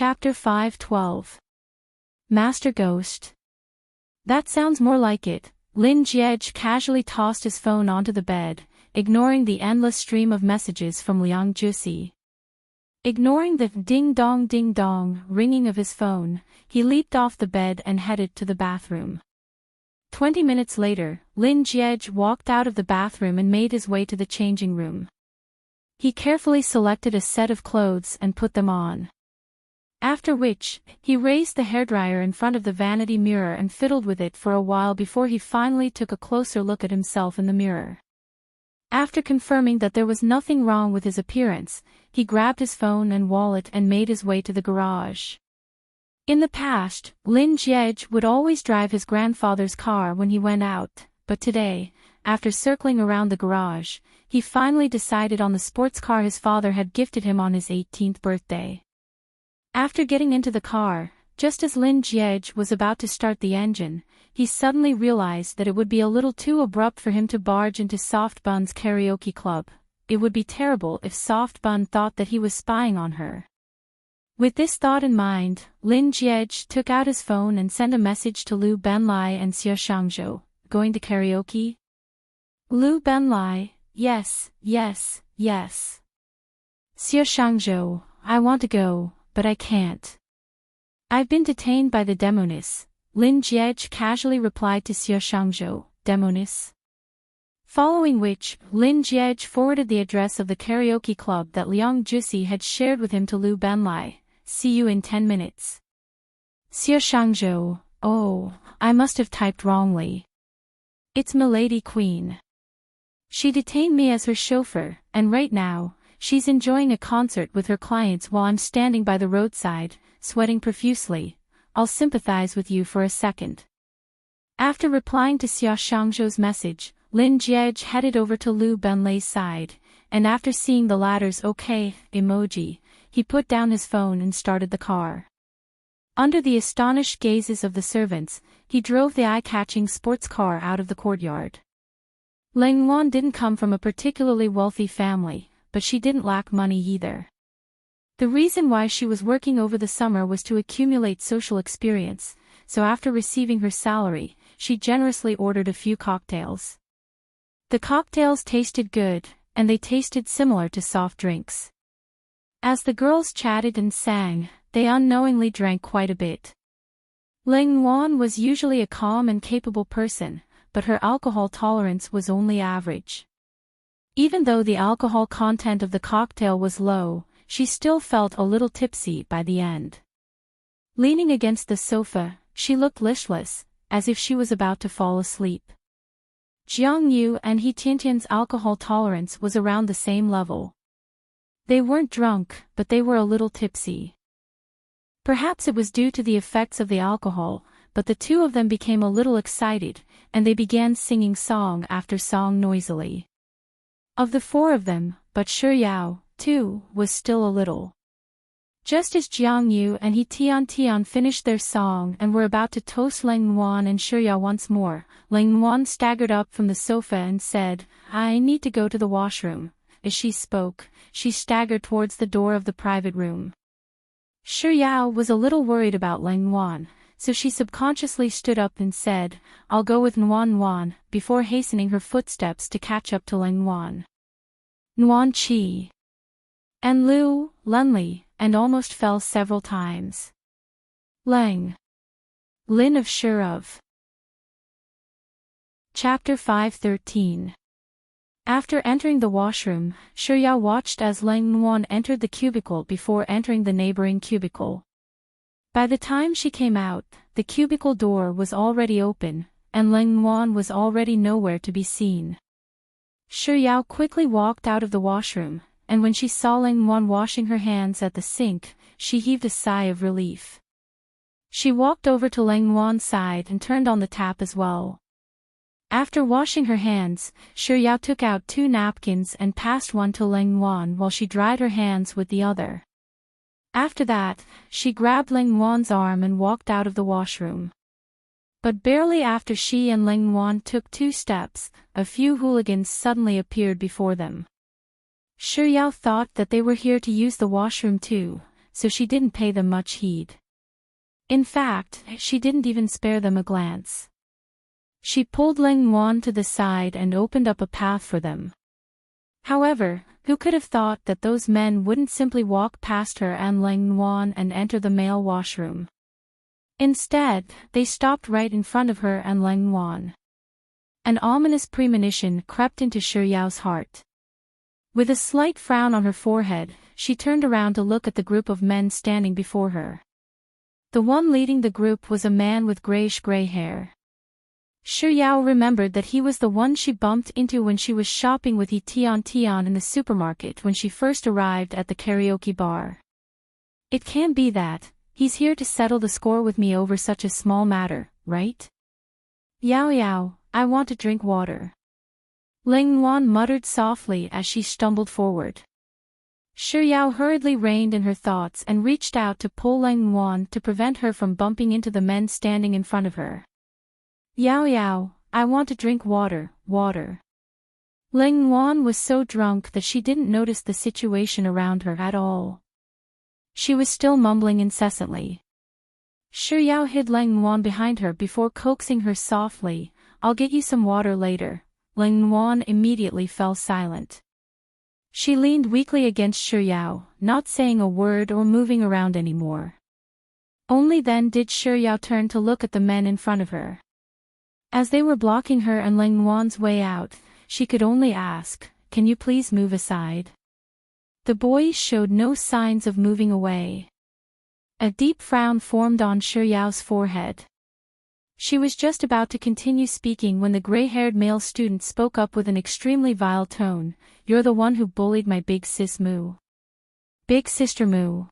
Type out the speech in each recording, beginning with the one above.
Chapter 5:12. Master Ghost. That sounds more like it. Lin Jiej casually tossed his phone onto the bed, ignoring the endless stream of messages from Liang Jusi. Ignoring the ding-dong ringing of his phone, he leaped off the bed and headed to the bathroom. 20 minutes later, Lin Jiej walked out of the bathroom and made his way to the changing room. He carefully selected a set of clothes and put them on. After which, he raised the hairdryer in front of the vanity mirror and fiddled with it for a while before he finally took a closer look at himself in the mirror. After confirming that there was nothing wrong with his appearance, he grabbed his phone and wallet and made his way to the garage. In the past, Lin Jiej would always drive his grandfather's car when he went out, but today, after circling around the garage, he finally decided on the sports car his father had gifted him on his 18th birthday. After getting into the car, just as Lin Jiej was about to start the engine, he suddenly realized that it would be a little too abrupt for him to barge into Soft Bun's karaoke club. It would be terrible if Soft Bun thought that he was spying on her. With this thought in mind, Lin Jiej took out his phone and sent a message to Liu Benlai and Xie Shangzhou. Going to karaoke? Liu Benlai, yes. Xie Shangzhou, I want to go, but I can't. I've been detained by the Demonis, Lin Jiej casually replied to Xie Shangzhou, Demonis. Following which, Lin Jiej forwarded the address of the karaoke club that Liang Jusi had shared with him to Liu Benlai. See you in 10 minutes. Xie Shangzhou, oh, I must have typed wrongly. It's Milady Queen. She detained me as her chauffeur, and right now, she's enjoying a concert with her clients while I'm standing by the roadside, sweating profusely. I'll sympathize with you for a second. After replying to Xie Shangzhou's message, Lin Jiej headed over to Liu Benlai's side, and after seeing the latter's okay emoji, he put down his phone and started the car. Under the astonished gazes of the servants, he drove the eye-catching sports car out of the courtyard. Leng Wan didn't come from a particularly wealthy family, but she didn't lack money either. The reason why she was working over the summer was to accumulate social experience, so after receiving her salary, she generously ordered a few cocktails. The cocktails tasted good, and they tasted similar to soft drinks. As the girls chatted and sang, they unknowingly drank quite a bit. Leng Wan was usually a calm and capable person, but her alcohol tolerance was only average. Even though the alcohol content of the cocktail was low, she still felt a little tipsy by the end. Leaning against the sofa, she looked listless, as if she was about to fall asleep. Jiang Yu and He Tiantian's alcohol tolerance was around the same level. They weren't drunk, but they were a little tipsy. Perhaps it was due to the effects of the alcohol, but the two of them became a little excited, and they began singing song after song noisily. Of the four of them, but Shi Yao, too, was still a little. Just as Jiang Yu and He Tian finished their song and were about to toast Leng Wan and Shi Yao once more, Leng Wan staggered up from the sofa and said, I need to go to the washroom. As she spoke, she staggered towards the door of the private room. Shi Yao was a little worried about Leng Wan, so she subconsciously stood up and said, I'll go with Nuan, before hastening her footsteps to catch up to Leng Wan. Nuan Qi. And Lu, Lunli, and almost fell several times. Leng. Lin of Sure of. Chapter 5:13. After entering the washroom, Shi Yao watched as Leng Wan entered the cubicle before entering the neighboring cubicle. By the time she came out, the cubicle door was already open, and Leng Wan was already nowhere to be seen. Shi Yao quickly walked out of the washroom, and when she saw Leng Wan washing her hands at the sink, she heaved a sigh of relief. She walked over to Leng Wan's side and turned on the tap as well. After washing her hands, Shi Yao took out 2 napkins and passed one to Leng Wan while she dried her hands with the other. After that, she grabbed Leng Wan's arm and walked out of the washroom. But barely after she and Leng Wan took 2 steps, a few hooligans suddenly appeared before them. Shi Yao thought that they were here to use the washroom too, so she didn't pay them much heed. In fact, she didn't even spare them a glance. She pulled Ling Wan to the side and opened up a path for them. However, who could have thought that those men wouldn't simply walk past her and Ling Wan and enter the male washroom? Instead, they stopped right in front of her and Ling Wan. An ominous premonition crept into Shi Yao's heart. With a slight frown on her forehead, she turned around to look at the group of men standing before her. The one leading the group was a man with grayish-gray hair. Shi Yao remembered that he was the one she bumped into when she was shopping with He Tian in the supermarket when she first arrived at the karaoke bar. It can't be that. He's here to settle the score with me over such a small matter, right? Yao Yao, I want to drink water. Ling Wan muttered softly as she stumbled forward. Shi Yao hurriedly reined in her thoughts and reached out to pull Ling Wan to prevent her from bumping into the men standing in front of her. Yao Yao, I want to drink water, water. Ling Wan was so drunk that she didn't notice the situation around her at all. She was still mumbling incessantly. Shi Yao hid Ling Wan behind her before coaxing her softly, I'll get you some water later. Ling Wan immediately fell silent. She leaned weakly against Shi Yao, not saying a word or moving around anymore. Only then did Shi Yao turn to look at the men in front of her. As they were blocking her and Ling Wan's way out, she could only ask, can you please move aside? The boys showed no signs of moving away. A deep frown formed on Shi Yao's forehead. She was just about to continue speaking when the gray-haired male student spoke up with an extremely vile tone, you're the one who bullied my big sis Moo. Big sister Moo.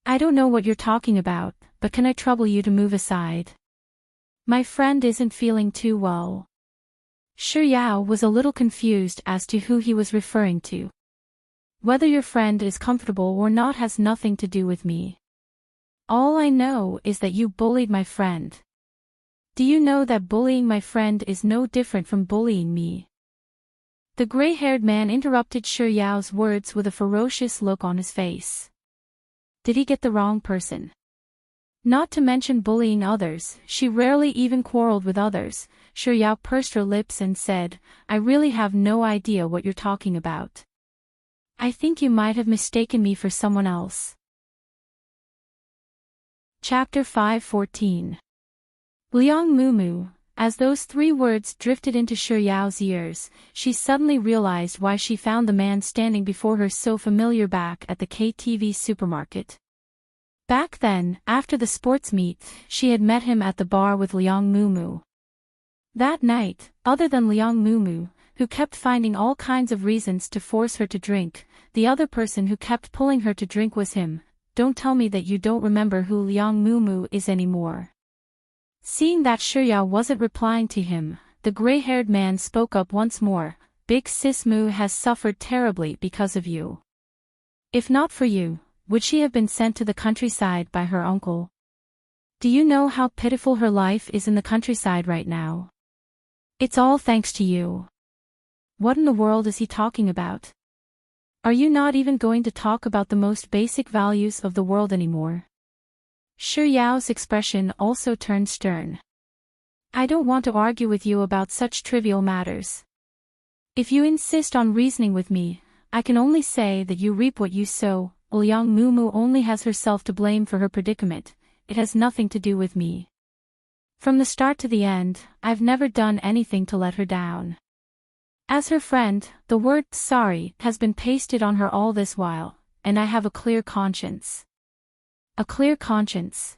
I don't know what you're talking about, but can I trouble you to move aside? My friend isn't feeling too well. Shi Yao was a little confused as to who he was referring to. Whether your friend is comfortable or not has nothing to do with me. All I know is that you bullied my friend. Do you know that bullying my friend is no different from bullying me? The gray-haired man interrupted Shi Yao's words with a ferocious look on his face. Did he get the wrong person? Not to mention bullying others, she rarely even quarreled with others. Shi Yao pursed her lips and said, I really have no idea what you're talking about. I think you might have mistaken me for someone else. Chapter 5:14. Liang Mumu. As those three words drifted into Shi Yao's ears, she suddenly realized why she found the man standing before her so familiar back at the KTV supermarket. Back then, after the sports meet, she had met him at the bar with Liang Mumu. That night, other than Liang Mumu, who kept finding all kinds of reasons to force her to drink, the other person who kept pulling her to drink was him. Don't tell me that you don't remember who Liang Mumu is anymore. Seeing that Shi Yao wasn't replying to him, the gray-haired man spoke up once more, Big Sis Moo has suffered terribly because of you. If not for you, would she have been sent to the countryside by her uncle? Do you know how pitiful her life is in the countryside right now? It's all thanks to you. What in the world is he talking about? Are you not even going to talk about the most basic values of the world anymore? Shi Yao's expression also turned stern. I don't want to argue with you about such trivial matters. If you insist on reasoning with me, I can only say that you reap what you sow. Liang Mumu only has herself to blame for her predicament, it has nothing to do with me. From the start to the end, I've never done anything to let her down. As her friend, the word sorry has been pasted on her all this while, and I have a clear conscience. A clear conscience.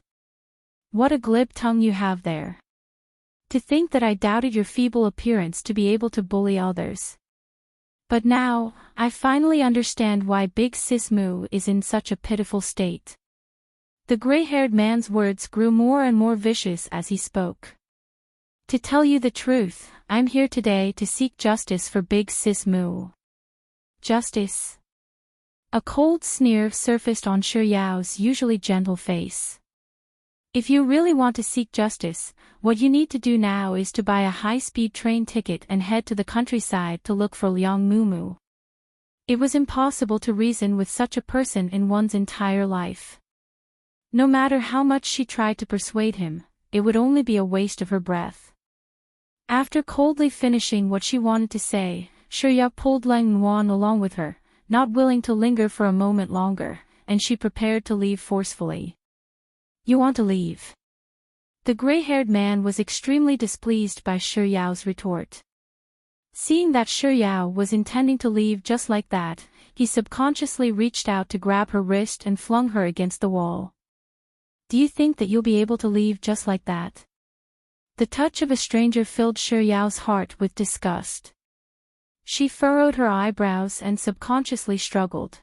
What a glib tongue you have there. To think that I doubted your feeble appearance to be able to bully others. But now, I finally understand why Big Sis Moo is in such a pitiful state. The gray-haired man's words grew more and more vicious as he spoke. To tell you the truth, I'm here today to seek justice for Big Sis Moo. Justice? A cold sneer surfaced on Shi Yao's usually gentle face. If you really want to seek justice, what you need to do now is to buy a high-speed train ticket and head to the countryside to look for Liang Mumu. It was impossible to reason with such a person in one's entire life. No matter how much she tried to persuade him, it would only be a waste of her breath. After coldly finishing what she wanted to say, Shirya pulled Lang Nuan along with her, not willing to linger for a moment longer, and she prepared to leave forcefully. You want to leave? The gray-haired man was extremely displeased by Shiryao's retort. Seeing that Shiryao was intending to leave just like that, he subconsciously reached out to grab her wrist and flung her against the wall. Do you think that you'll be able to leave just like that? The touch of a stranger filled Shiryao's heart with disgust. She furrowed her eyebrows and subconsciously struggled.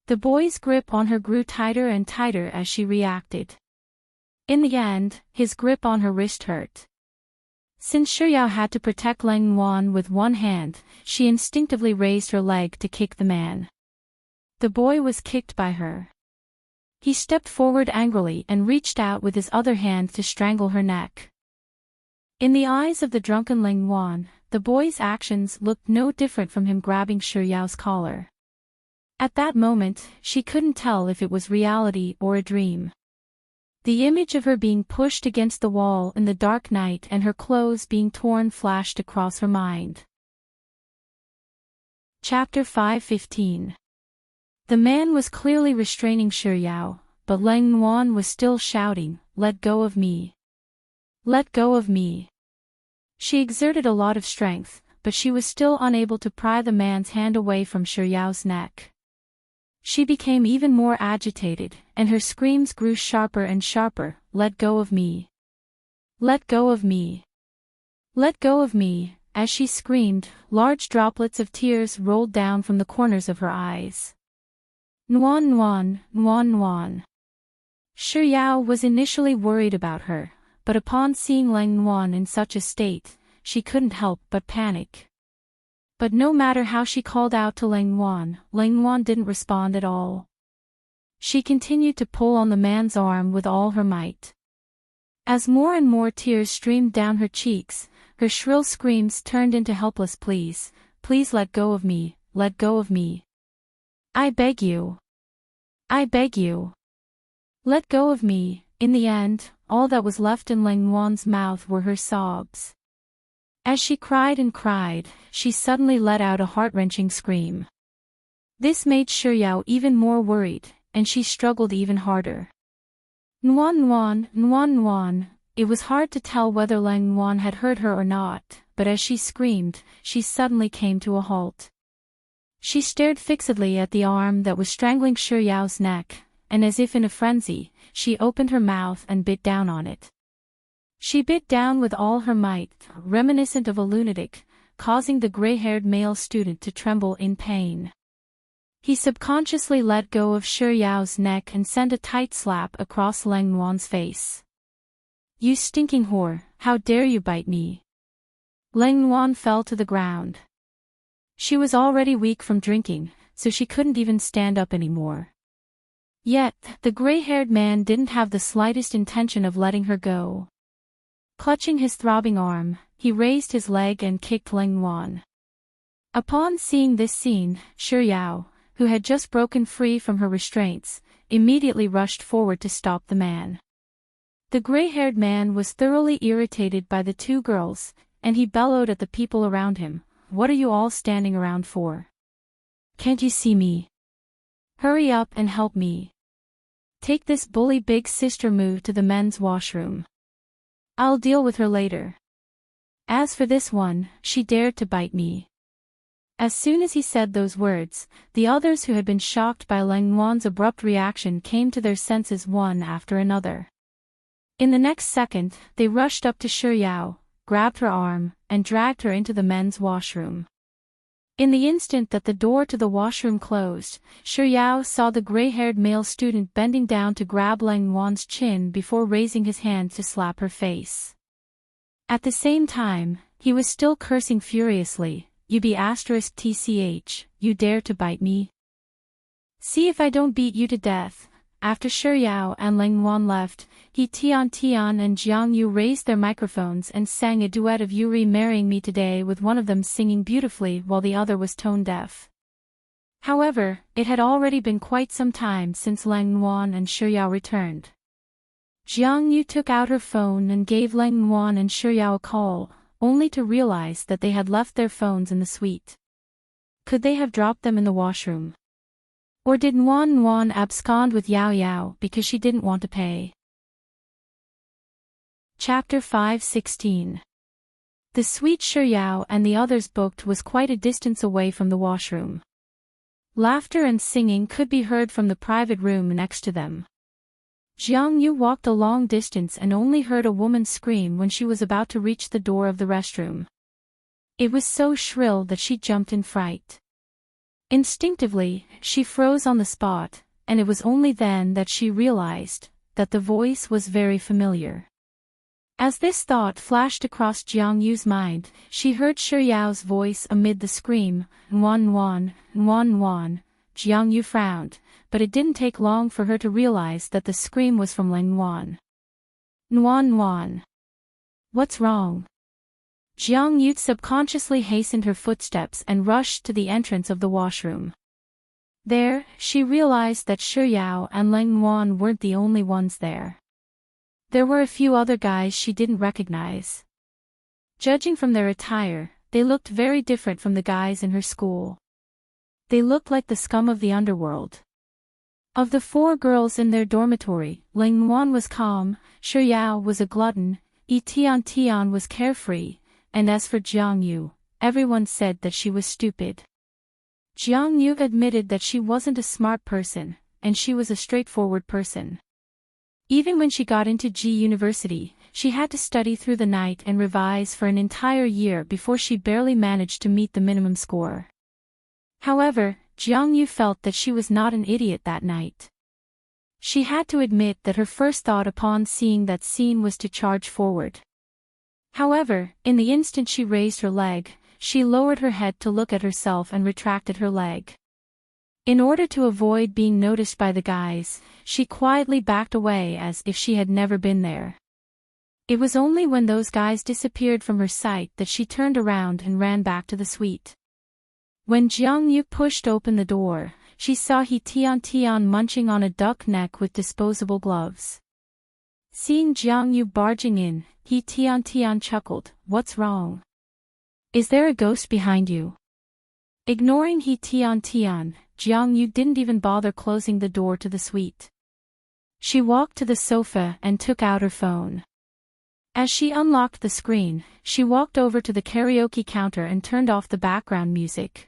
The boy's grip on her grew tighter and tighter as she reacted. In the end, his grip on her wrist hurt. Since Shiryao had to protect Lang Nuan with one hand, she instinctively raised her leg to kick the man. The boy was kicked by her. He stepped forward angrily and reached out with his other hand to strangle her neck. In the eyes of the drunken Lang Nuan, the boy's actions looked no different from him grabbing Shiryao's collar. At that moment, she couldn't tell if it was reality or a dream. The image of her being pushed against the wall in the dark night and her clothes being torn flashed across her mind. Chapter 5:15. The man was clearly restraining Shiryao, but Lang Nuan was still shouting, "Let go of me! Let go of me!" She exerted a lot of strength, but she was still unable to pry the man's hand away from Shiryao's neck. She became even more agitated, and her screams grew sharper and sharper. "Let go of me! Let go of me! Let go of me!" As she screamed, large droplets of tears rolled down from the corners of her eyes. Nuan Nuan, Nuan Nuan. Shiryao was initially worried about her, but upon seeing Lang Nuan in such a state, she couldn't help but panic. But no matter how she called out to Lang Nuan didn't respond at all. She continued to pull on the man's arm with all her might. As more and more tears streamed down her cheeks, her shrill screams turned into helpless pleas. "Please let go of me, let go of me. I beg you. I beg you. Let go of me." In the end, all that was left in Lang Nuan's mouth were her sobs. As she cried and cried, she suddenly let out a heart-wrenching scream. This made Shiryao even more worried, and she struggled even harder. Nuan Nuan, Nuan Nuan. It was hard to tell whether Lang Nuan had heard her or not, but as she screamed, she suddenly came to a halt. She stared fixedly at the arm that was strangling Shiryao's neck, and as if in a frenzy, she opened her mouth and bit down on it. She bit down with all her might, reminiscent of a lunatic, causing the gray-haired male student to tremble in pain. He subconsciously let go of Shiryao's neck and sent a tight slap across Lang Nuan's face. "You stinking whore, how dare you bite me!" Lang Nuan fell to the ground. She was already weak from drinking, so she couldn't even stand up anymore. Yet, the gray-haired man didn't have the slightest intention of letting her go. Clutching his throbbing arm, he raised his leg and kicked Lang Nuan. Upon seeing this scene, Shiryao, who had just broken free from her restraints, immediately rushed forward to stop the man. The gray-haired man was thoroughly irritated by the two girls, and he bellowed at the people around him, "What are you all standing around for? Can't you see me? Hurry up and help me. Take this bully big sister move to the men's washroom. I'll deal with her later. As for this one, she dared to bite me." As soon as he said those words, the others who had been shocked by Lang Nuan's abrupt reaction came to their senses one after another. In the next second, they rushed up to Shiryao, grabbed her arm, and dragged her into the men's washroom. In the instant that the door to the washroom closed, Shiryao saw the gray-haired male student bending down to grab Lang Nuan's chin before raising his hand to slap her face. At the same time, he was still cursing furiously, "You *tch, you dare to bite me? See if I don't beat you to death." After Shiryao and Lang Nuan left, Tian and Jiang Yu raised their microphones and sang a duet of "Yuri Marrying Me Today," with one of them singing beautifully while the other was tone deaf. However, it had already been quite some time since Lang Nuan and Shuyao returned. Jiang Yu took out her phone and gave Lang Nuan and Shuyao a call, only to realize that they had left their phones in the suite. Could they have dropped them in the washroom? Or did Nuan abscond with Yao Yao because she didn't want to pay? Chapter 5:16. The suite Shuyao and the others booked was quite a distance away from the washroom. Laughter and singing could be heard from the private room next to them. Jiang Yu walked a long distance and only heard a woman scream when she was about to reach the door of the restroom. It was so shrill that she jumped in fright. Instinctively, she froze on the spot, and it was only then that she realized that the voice was very familiar. As this thought flashed across Jiang Yu's mind, she heard Shuyao's voice amid the scream, "Nuan Nuan, Nuan Nuan." Jiang Yu frowned, but it didn't take long for her to realize that the scream was from Lang Nuan. "Nuan Nuan. What's wrong?" Jiang Yu subconsciously hastened her footsteps and rushed to the entrance of the washroom. There, she realized that Shuyao and Lang Nuan weren't the only ones there. There were a few other guys she didn't recognize. Judging from their attire, they looked very different from the guys in her school. They looked like the scum of the underworld. Of the 4 girls in their dormitory, Lang Nuan was calm, Shuyao was a glutton, Tian was carefree, and as for Jiang Yu, everyone said that she was stupid. Jiang Yu admitted that she wasn't a smart person, and she was a straightforward person. Even when she got into G University, she had to study through the night and revise for an entire year before she barely managed to meet the minimum score. However, Jiang Yu felt that she was not an idiot that night. She had to admit that her first thought upon seeing that scene was to charge forward. However, in the instant she raised her leg, she lowered her head to look at herself and retracted her leg. In order to avoid being noticed by the guys, she quietly backed away as if she had never been there. It was only when those guys disappeared from her sight that she turned around and ran back to the suite. When Jiang Yu pushed open the door, she saw Tian munching on a duck neck with disposable gloves. Seeing Jiang Yu barging in, Tian chuckled, "What's wrong? Is there a ghost behind you?" Ignoring Tian, Jiang Yu didn't even bother closing the door to the suite. She walked to the sofa and took out her phone. As she unlocked the screen, she walked over to the karaoke counter and turned off the background music.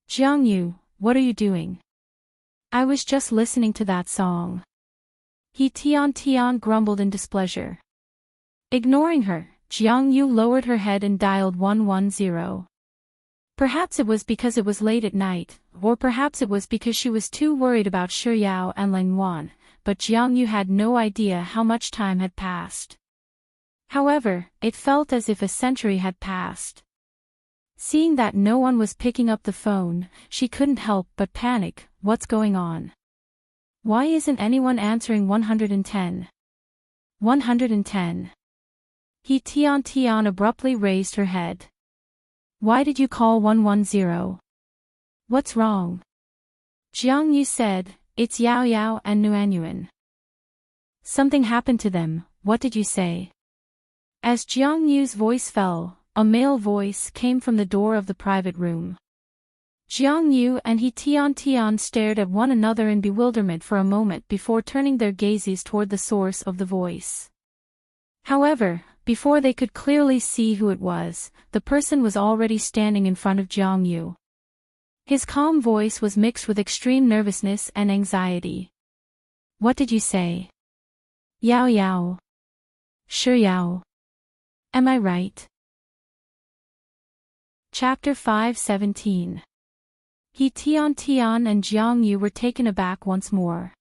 "Jiang Yu, what are you doing?" "I was just listening to that song." Tian grumbled in displeasure. Ignoring her, Jiang Yu lowered her head and dialed 110. Perhaps it was because it was late at night, or perhaps it was because she was too worried about Shuyao and Lang Nuan, but Jiang Yu had no idea how much time had passed. However, it felt as if a century had passed. Seeing that no one was picking up the phone, she couldn't help but panic. What's going on? Why isn't anyone answering 110? 110. Tian abruptly raised her head. "Why did you call 110? What's wrong?" Jiang Yu said, "It's Yao Yao and Nuanyuan. Something happened to them, what did you say?" As Jiang Yu's voice fell, a male voice came from the door of the private room. Jiang Yu and Tian stared at one another in bewilderment for a moment before turning their gazes toward the source of the voice. However, before they could clearly see who it was, the person was already standing in front of Jiang Yu. His calm voice was mixed with extreme nervousness and anxiety. "What did you say?" "Yao Yao. Shuyao. Am I right?" Chapter 5:17. Tian and Jiang Yu were taken aback once more.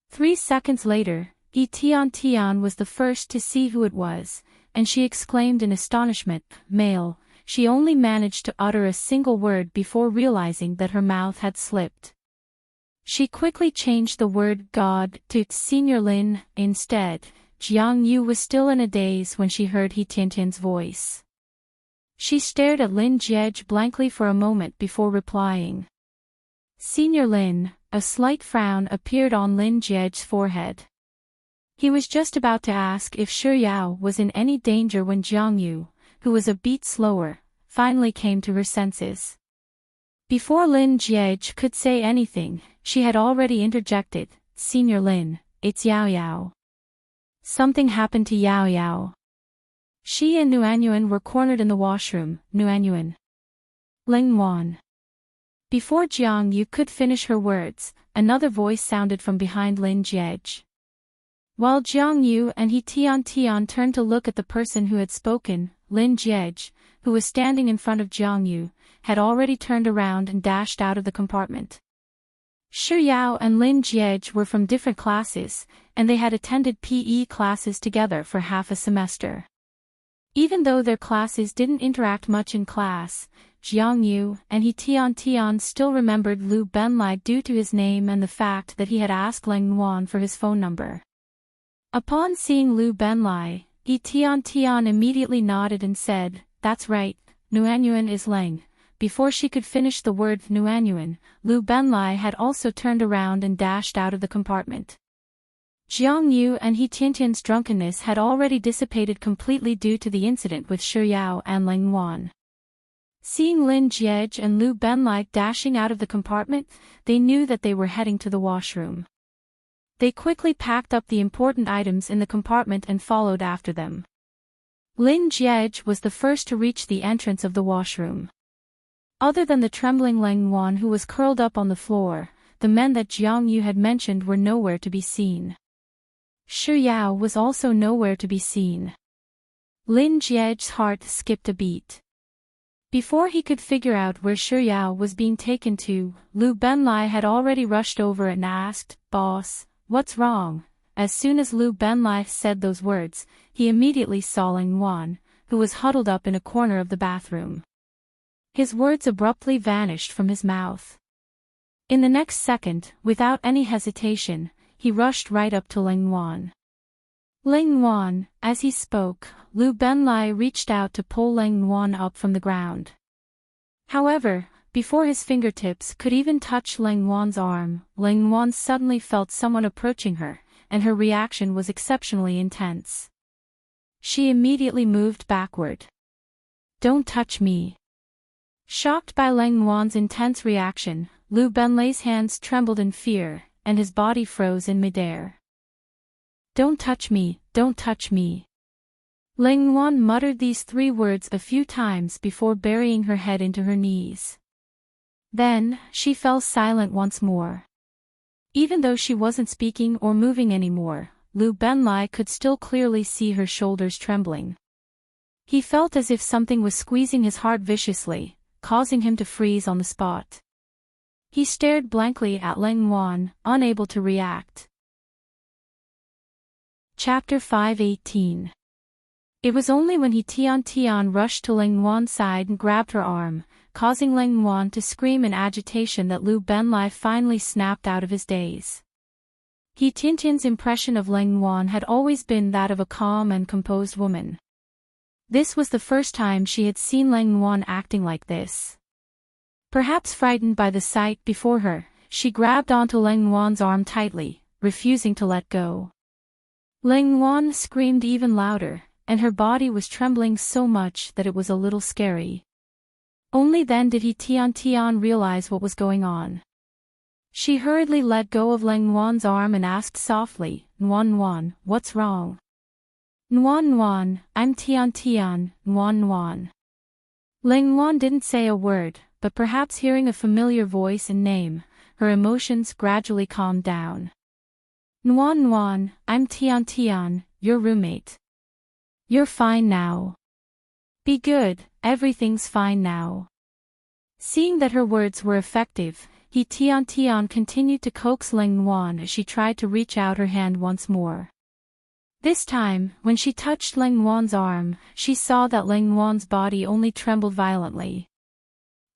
3 seconds later, Tian was the first to see who it was, and she exclaimed in astonishment, "Male." She only managed to utter a single word before realizing that her mouth had slipped. She quickly changed the word "God" to "Senior Lin" instead. Jiang Yu was still in a daze when she heard Tian's voice. She stared at Lin Jiej blankly for a moment before replying. Senior Lin, a slight frown appeared on Lin Jie's forehead. He was just about to ask if Shi Yao was in any danger when Jiang Yu, who was a beat slower, finally came to her senses. Before Lin Jie could say anything, she had already interjected, "Senior Lin, it's Yao Yao. Something happened to Yao Yao." She and Nuanyuan were cornered in the washroom. Nuanyuan. Ling Wan. Before Jiang Yu could finish her words, another voice sounded from behind Lin Jie. While Jiang Yu and He Tian turned to look at the person who had spoken, Lin Jie, who was standing in front of Jiang Yu, had already turned around and dashed out of the compartment. Shi Yao and Lin Jie were from different classes, and they had attended PE classes together for half a semester. Even though their classes didn't interact much in class, Jiang Yu and He Tian still remembered Lu Benlai due to his name and the fact that he had asked Leng Wan for his phone number. Upon seeing Lu Benlai, He Tian immediately nodded and said, "That's right, Nuanyuan is Leng." Before she could finish the word Nuanyuan, Lu Benlai had also turned around and dashed out of the compartment. Jiang Yu and He Tian's drunkenness had already dissipated completely due to the incident with Shi Yao and Leng Wan. Seeing Lin Jie and Lu Benlai dashing out of the compartment, they knew that they were heading to the washroom. They quickly packed up the important items in the compartment and followed after them. Lin Jie was the first to reach the entrance of the washroom. Other than the trembling Leng Wan who was curled up on the floor, the men that Jiang Yu had mentioned were nowhere to be seen. Shi Yao was also nowhere to be seen. Lin Jie's heart skipped a beat. Before he could figure out where Shi Yao was being taken to, Lu Benlai had already rushed over and asked, "Boss, what's wrong?" As soon as Lu Benlai said those words, he immediately saw Leng Wan, who was huddled up in a corner of the bathroom. His words abruptly vanished from his mouth. In the next second, without any hesitation, he rushed right up to Leng Wan. Leng Wan, as he spoke, Lu Benlai reached out to pull Leng Wan up from the ground. However, before his fingertips could even touch Leng Wan's arm, Leng Wan suddenly felt someone approaching her, and her reaction was exceptionally intense. She immediately moved backward. "Don't touch me." Shocked by Leng Wan's intense reaction, Lu Benlai's hands trembled in fear, and his body froze in midair. "Don't touch me, don't touch me." Leng Wan muttered these 3 words a few times before burying her head into her knees. Then, she fell silent once more. Even though she wasn't speaking or moving anymore, Lu Benlai could still clearly see her shoulders trembling. He felt as if something was squeezing his heart viciously, causing him to freeze on the spot. He stared blankly at Leng Wan, unable to react. Chapter 5:18. It was only when He Tian rushed to Leng Wan's side and grabbed her arm, causing Leng Wan to scream in agitation, that Lu Benlai finally snapped out of his daze. He Tian's impression of Leng Wan had always been that of a calm and composed woman. This was the first time she had seen Leng Wan acting like this. Perhaps frightened by the sight before her, she grabbed onto Leng Wan's arm tightly, refusing to let go. Leng Wan screamed even louder, and her body was trembling so much that it was a little scary. Only then did He Tian realize what was going on. She hurriedly let go of Leng Wan's arm and asked softly, "Nuan, what's wrong?" "Nuan, I'm Tian, Nuan." Leng Wan didn't say a word, but perhaps hearing a familiar voice and name, her emotions gradually calmed down. "Nuan, I'm Tian, your roommate. You're fine now. Be good, everything's fine now." Seeing that her words were effective, He Tian continued to coax Leng Wan as she tried to reach out her hand once more. This time, when she touched Leng Wan's arm, she saw that Leng Wan's body only trembled violently.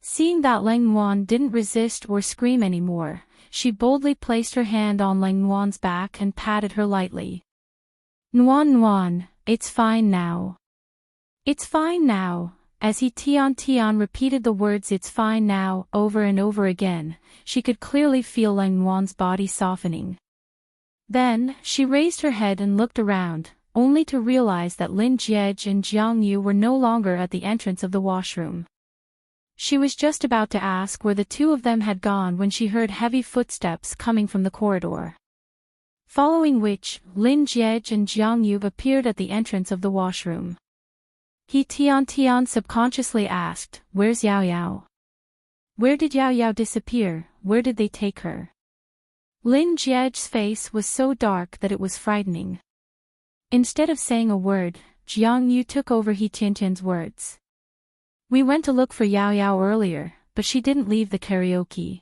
Seeing that Leng Wan didn't resist or scream anymore, she boldly placed her hand on Leng Wan's back and patted her lightly. "Nuan, it's fine now. It's fine now, As Tian repeated the words "it's fine now" over and over again, she could clearly feel Lang Wan's body softening. Then, she raised her head and looked around, only to realize that Lin Jiej and Jiang Yu were no longer at the entrance of the washroom. She was just about to ask where the two of them had gone when she heard heavy footsteps coming from the corridor. Following which, Lin Jiej and Jiang Yu appeared at the entrance of the washroom. Tian subconsciously asked, "Where's Yao Yao? Where did Yao Yao disappear? Where did they take her?" Lin Jiej's face was so dark that it was frightening. Instead of saying a word, Jiang Yu took over Tian's words. "We went to look for Yao Yao earlier, but she didn't leave the karaoke.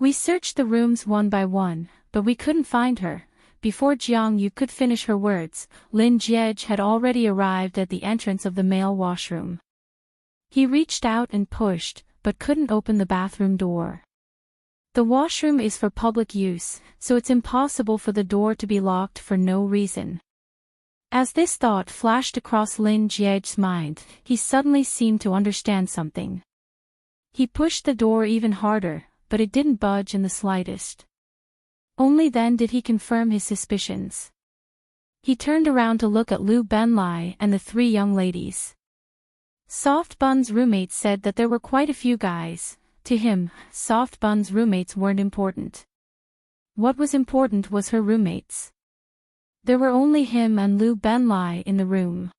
We searched the rooms one by one, but we couldn't find her." Before Jiang Yu could finish her words, Lin Jiej had already arrived at the entrance of the male washroom. He reached out and pushed, but couldn't open the bathroom door. The washroom is for public use, so it's impossible for the door to be locked for no reason. As this thought flashed across Lin Jiej's mind, he suddenly seemed to understand something. He pushed the door even harder, but it didn't budge in the slightest. Only then did he confirm his suspicions. He turned around to look at Liu Benlai and the three young ladies. Soft Bun's roommates said that there were quite a few guys. To him, Soft Bun's roommates weren't important. What was important was her roommates. There were only him and Liu Benlai in the room.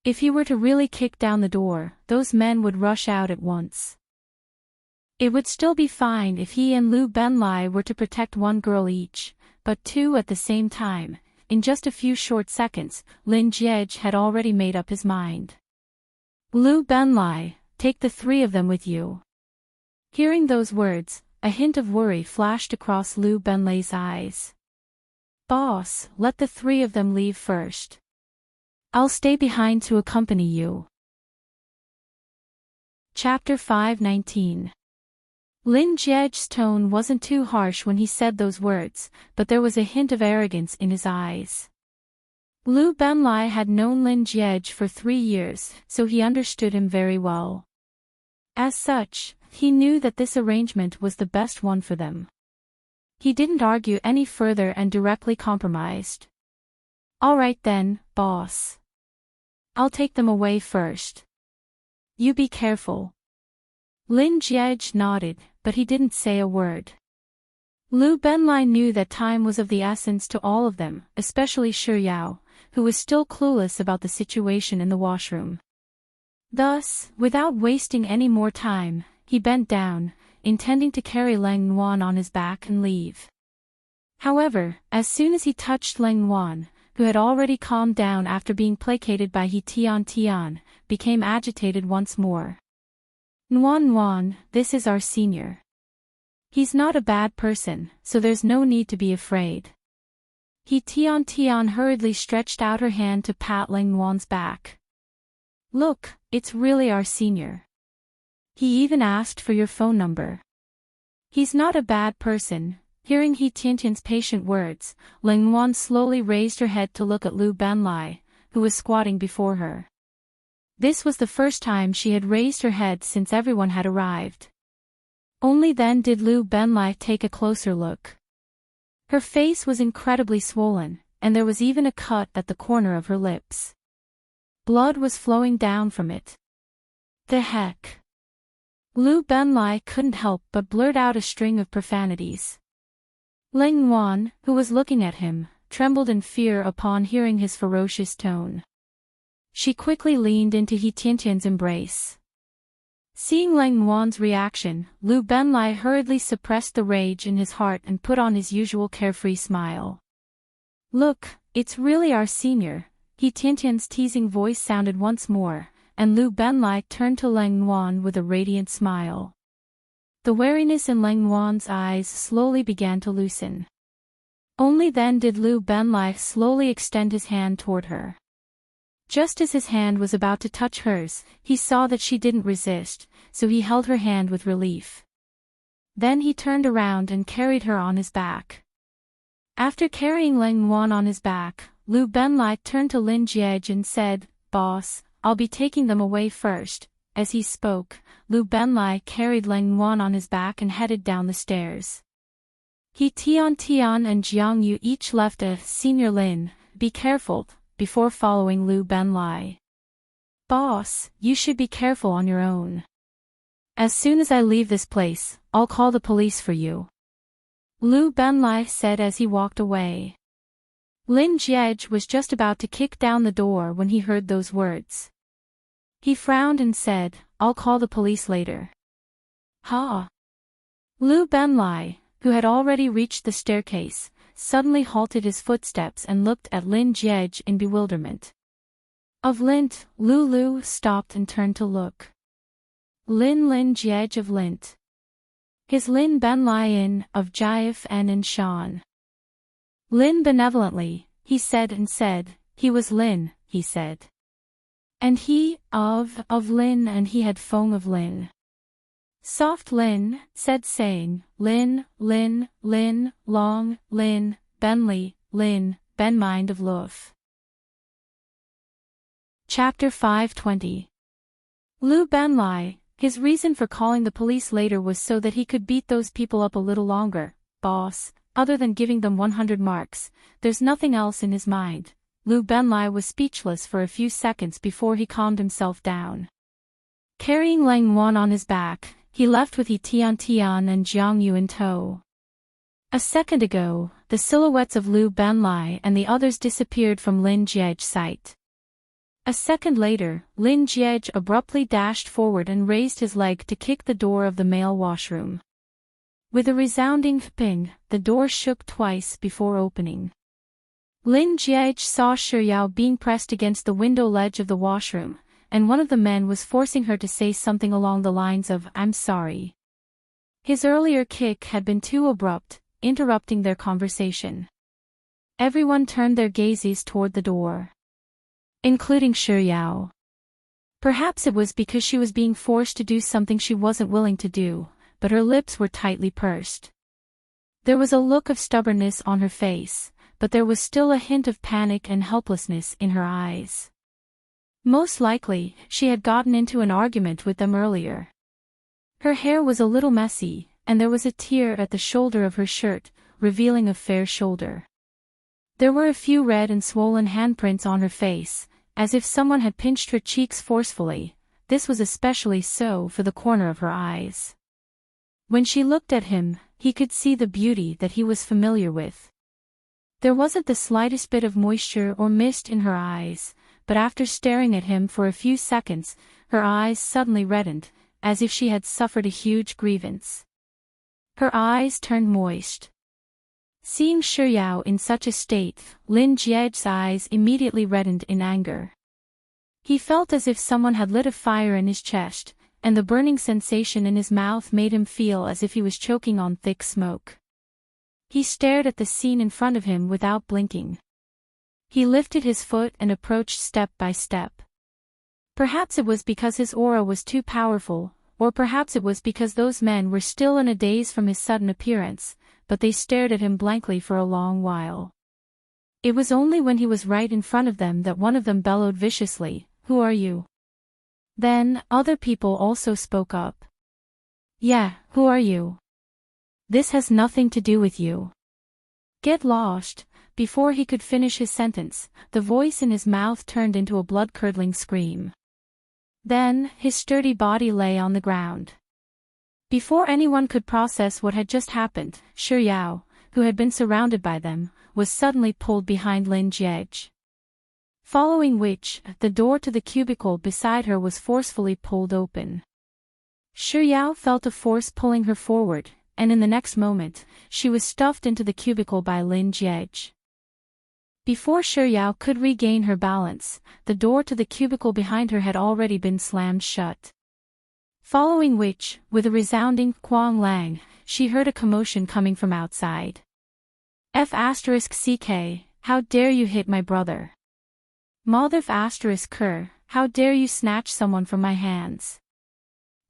If he were to really kick down the door, those men would rush out at once. It would still be fine if he and Liu Benlai were to protect one girl each, but two at the same time. In just a few short seconds, Lin Jiej had already made up his mind. "Liu Benlai, take the three of them with you." Hearing those words, a hint of worry flashed across Liu Benlai's eyes. "Boss, let the three of them leave first. I'll stay behind to accompany you." Chapter 519. Lin Jiej's tone wasn't too harsh when he said those words, but there was a hint of arrogance in his eyes. Liu Benlai had known Lin Jiej for 3 years, so he understood him very well. As such, he knew that this arrangement was the best one for them. He didn't argue any further and directly compromised. "All right then, boss. I'll take them away first. You be careful." Lin Jiej nodded, but he didn't say a word. Liu Benlai knew that time was of the essence to all of them, especially Shi Yao, who was still clueless about the situation in the washroom. Thus, without wasting any more time, he bent down, intending to carry Lang Wan on his back and leave. However, as soon as he touched Lang Wan, who had already calmed down after being placated by Tian, became agitated once more. "Nuan, this is our senior. He's not a bad person, so there's no need to be afraid." Tian hurriedly stretched out her hand to pat Lang Wan's back. "Look, it's really our senior. He even asked for your phone number. He's not a bad person." Hearing Tian's patient words, Lang Wan slowly raised her head to look at Liu Benlai, who was squatting before her. This was the first time she had raised her head since everyone had arrived. Only then did Liu Benlai take a closer look. Her face was incredibly swollen, and there was even a cut at the corner of her lips. Blood was flowing down from it. "The heck?" Liu Benlai couldn't help but blurt out a string of profanities. Lang Wan, who was looking at him, trembled in fear upon hearing his ferocious tone. She quickly leaned into Tian's embrace. Seeing Lang Wan's reaction, Liu Benlai hurriedly suppressed the rage in his heart and put on his usual carefree smile. "Look, it's really our senior." Tian's teasing voice sounded once more, and Liu Benlai turned to Lang Wan with a radiant smile. The wariness in Lang Wan's eyes slowly began to loosen. Only then did Liu Benlai slowly extend his hand toward her. Just as his hand was about to touch hers, he saw that she didn't resist, so he held her hand with relief. Then he turned around and carried her on his back. After carrying Lang Wan on his back, Liu Benlai turned to Lin Jiej and said, "Boss, I'll be taking them away first." As he spoke, Lu Benlai carried Lang Wan on his back and headed down the stairs. He Tian and Jiang Yu each left a "Senior Lin, be careful," before following Lu Benlai. "Boss, you should be careful on your own. As soon as I leave this place, I'll call the police for you," Lu Benlai said as he walked away. Lin Jiej was just about to kick down the door when he heard those words. He frowned and said, "I'll call the police later." "Ha!" Lu Benlai, who had already reached the staircase, suddenly halted his footsteps and looked at Lin Jiej in bewilderment. Of Lint, Lu stopped and turned to look. Lin Jiej of Lint. His Lin Benlai in, of Jiaf and Inshan. Lin benevolently, he said, he was Lin, he said. And he, of Lin, and he had Fong of Lin. Soft Lin, said saying, Lin, Long, Lin, Benli, Lin, Ben Mind of Luf. Chapter 520. Lu Benlai, his reason for calling the police later was so that he could beat those people up a little longer. "Boss, other than giving them 100 marks, there's nothing else in his mind." Lu Benlai was speechless for a few seconds before he calmed himself down. Carrying Lang Wan on his back, he left with He Tian and Jiang Yu in tow. A second ago, the silhouettes of Lu Benlai and the others disappeared from Lin Jiej's sight. A second later, Lin Jiej abruptly dashed forward and raised his leg to kick the door of the male washroom. With a resounding ping, the door shook twice before opening. Lin Jiej saw Shuyao being pressed against the window ledge of the washroom, and one of the men was forcing her to say something along the lines of, "I'm sorry." His earlier kick had been too abrupt, interrupting their conversation. Everyone turned their gazes toward the door, including Shuyao. Perhaps it was because she was being forced to do something she wasn't willing to do, but her lips were tightly pursed. There was a look of stubbornness on her face, but there was still a hint of panic and helplessness in her eyes. Most likely, she had gotten into an argument with them earlier. Her hair was a little messy, and there was a tear at the shoulder of her shirt, revealing a fair shoulder. There were a few red and swollen handprints on her face, as if someone had pinched her cheeks forcefully. This was especially so for the corner of her eyes. When she looked at him, he could see the beauty that he was familiar with. There wasn't the slightest bit of moisture or mist in her eyes, but after staring at him for a few seconds, her eyes suddenly reddened, as if she had suffered a huge grievance. Her eyes turned moist. Seeing Shuyao in such a state, Lin Jiej's eyes immediately reddened in anger. He felt as if someone had lit a fire in his chest, and the burning sensation in his mouth made him feel as if he was choking on thick smoke. He stared at the scene in front of him without blinking. He lifted his foot and approached step by step. Perhaps it was because his aura was too powerful, or perhaps it was because those men were still in a daze from his sudden appearance, but they stared at him blankly for a long while. It was only when he was right in front of them that one of them bellowed viciously, "Who are you?" Then, other people also spoke up. "Yeah, who are you? This has nothing to do with you. Get lost." Before he could finish his sentence, the voice in his mouth turned into a blood-curdling scream. Then, his sturdy body lay on the ground. Before anyone could process what had just happened, Shuyao, who had been surrounded by them, was suddenly pulled behind Lin Jiej. Following which, the door to the cubicle beside her was forcefully pulled open. Shuyao felt a force pulling her forward, and in the next moment, she was stuffed into the cubicle by Lin Jiej. Before Shuyao could regain her balance, the door to the cubicle behind her had already been slammed shut. Following which, with a resounding "Quang Lang," she heard a commotion coming from outside. F***CK, how dare you hit my brother? Mother***Ker, how dare you snatch someone from my hands?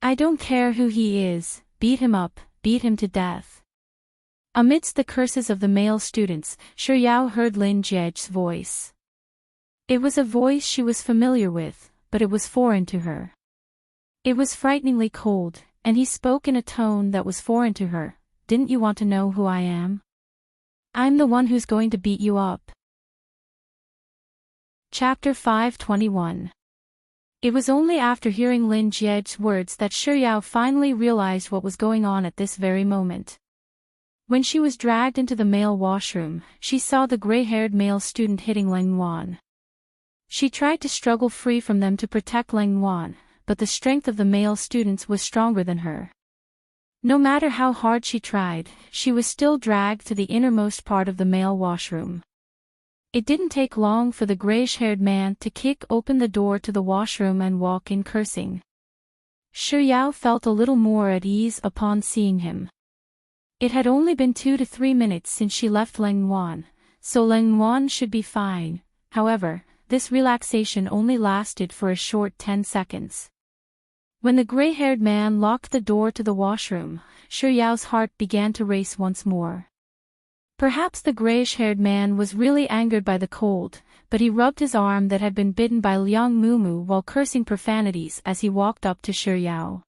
I don't care who he is, beat him up, beat him to death. Amidst the curses of the male students, Shuyao heard Lin Jiej's voice. It was a voice she was familiar with, but it was foreign to her. It was frighteningly cold, and he spoke in a tone that was foreign to her. Didn't you want to know who I am? I'm the one who's going to beat you up. Chapter 521. It was only after hearing Lin Jie's words that Shuyao finally realized what was going on at this very moment. When she was dragged into the male washroom, she saw the gray-haired male student hitting Leng Yuan. She tried to struggle free from them to protect Leng Yuan, but the strength of the male students was stronger than her. No matter how hard she tried, she was still dragged to the innermost part of the male washroom. It didn't take long for the grayish-haired man to kick open the door to the washroom and walk in cursing. Shuyao felt a little more at ease upon seeing him. It had only been 2 to 3 minutes since she left Leng Yuan, so Leng Yuan should be fine. However, this relaxation only lasted for a short 10 seconds. When the gray-haired man locked the door to the washroom, Shuyao's heart began to race once more. Perhaps the grayish-haired man was really angered by the cold, but he rubbed his arm that had been bitten by Liang Mumu while cursing profanities as he walked up to Shuyao.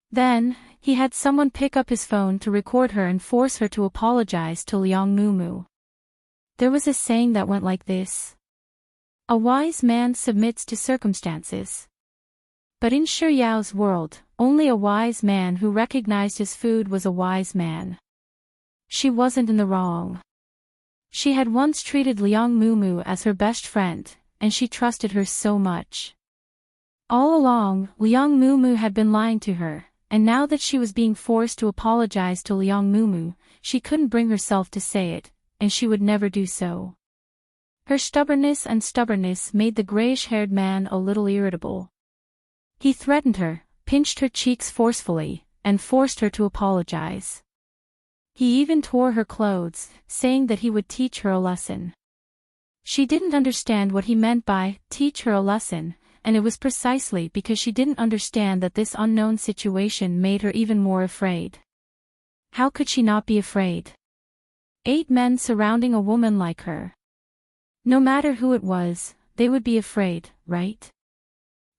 Then, he had someone pick up his phone to record her and force her to apologize to Liang Mumu. There was a saying that went like this: "A wise man submits to circumstances." But in Shuyao's world, only a wise man who recognized his food was a wise man. She wasn't in the wrong. She had once treated Liang Mumu as her best friend, and she trusted her so much. All along, Liang Mumu had been lying to her, and now that she was being forced to apologize to Liang Mumu, she couldn't bring herself to say it, and she would never do so. Her stubbornness made the grayish-haired man a little irritable. He threatened her, pinched her cheeks forcefully, and forced her to apologize. He even tore her clothes, saying that he would teach her a lesson. She didn't understand what he meant by teach her a lesson, and it was precisely because she didn't understand that this unknown situation made her even more afraid. How could she not be afraid? 8 men surrounding a woman like her. No matter who it was, they would be afraid, right?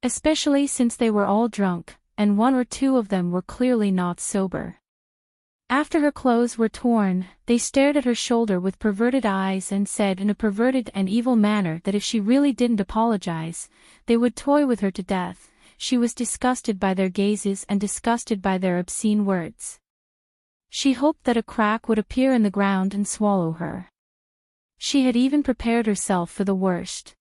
Especially since they were all drunk, and 1 or 2 of them were clearly not sober. After her clothes were torn, they stared at her shoulder with perverted eyes and said in a perverted and evil manner that if she really didn't apologize, they would toy with her to death. She was disgusted by their gazes and disgusted by their obscene words. She hoped that a crack would appear in the ground and swallow her. She had even prepared herself for the worst.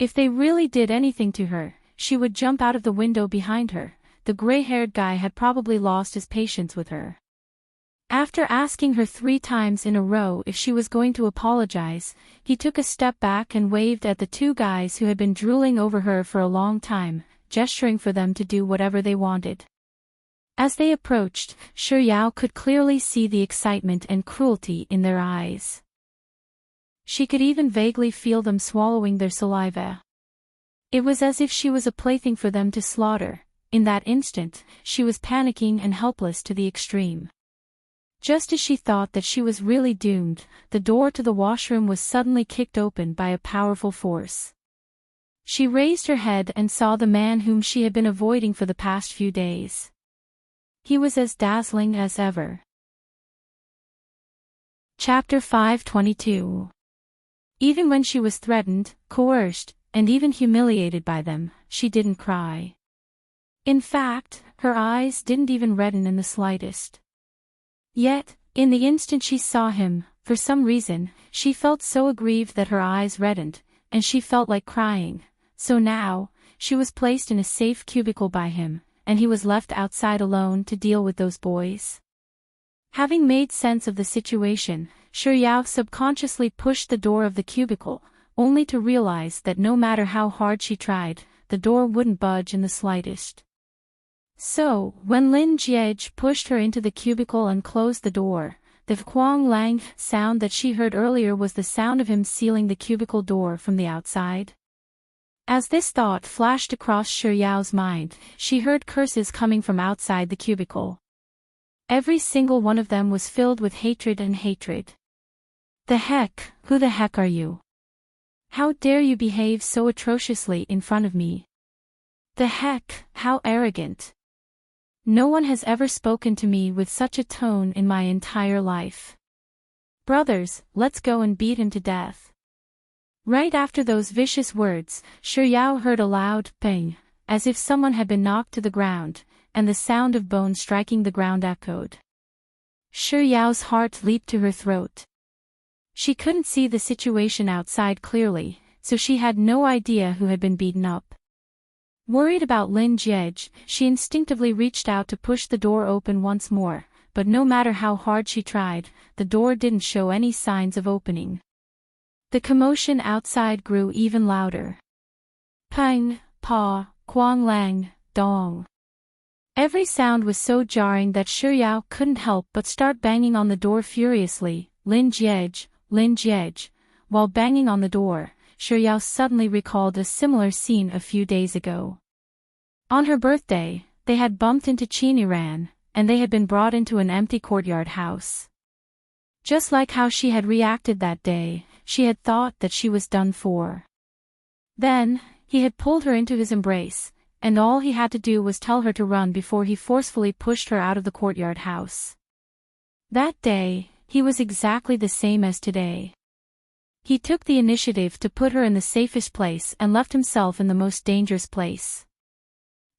If they really did anything to her, she would jump out of the window behind her. The gray-haired guy had probably lost his patience with her. After asking her 3 times in a row if she was going to apologize, he took a step back and waved at the 2 guys who had been drooling over her for a long time, gesturing for them to do whatever they wanted. As they approached, Shuyao could clearly see the excitement and cruelty in their eyes. She could even vaguely feel them swallowing their saliva. It was as if she was a plaything for them to slaughter. In that instant, she was panicking and helpless to the extreme. Just as she thought that she was really doomed, the door to the washroom was suddenly kicked open by a powerful force. She raised her head and saw the man whom she had been avoiding for the past few days. He was as dazzling as ever. Chapter 522. Even when she was threatened, coerced, and even humiliated by them, she didn't cry. In fact, her eyes didn't even redden in the slightest. Yet, in the instant she saw him, for some reason, she felt so aggrieved that her eyes reddened, and she felt like crying. So now, she was placed in a safe cubicle by him, and he was left outside alone to deal with those boys. Having made sense of the situation, Shuyao subconsciously pushed the door of the cubicle, only to realize that no matter how hard she tried, the door wouldn't budge in the slightest. So, when Lin Jie pushed her into the cubicle and closed the door, the Huang Lang sound that she heard earlier was the sound of him sealing the cubicle door from the outside. As this thought flashed across Shuyao's mind, she heard curses coming from outside the cubicle. Every single one of them was filled with hatred and hatred. The heck, who the heck are you? How dare you behave so atrociously in front of me? The heck, how arrogant. No one has ever spoken to me with such a tone in my entire life. Brothers, let's go and beat him to death. Right after those vicious words, Shi Yao heard a loud bang, as if someone had been knocked to the ground, and the sound of bones striking the ground echoed. Shi Yao's heart leaped to her throat. She couldn't see the situation outside clearly, so she had no idea who had been beaten up. Worried about Lin Jiej, she instinctively reached out to push the door open once more, but no matter how hard she tried, the door didn't show any signs of opening. The commotion outside grew even louder. Pang, pa, quang lang, dong. Every sound was so jarring that Shi Yao couldn't help but start banging on the door furiously. Lin Jiej. While banging on the door, Shi Yao suddenly recalled a similar scene a few days ago. On her birthday, they had bumped into Qiniran, and they had been brought into an empty courtyard house. Just like how she had reacted that day, she had thought that she was done for. Then, he had pulled her into his embrace, and all he had to do was tell her to run before he forcefully pushed her out of the courtyard house. That day, he was exactly the same as today. He took the initiative to put her in the safest place and left himself in the most dangerous place.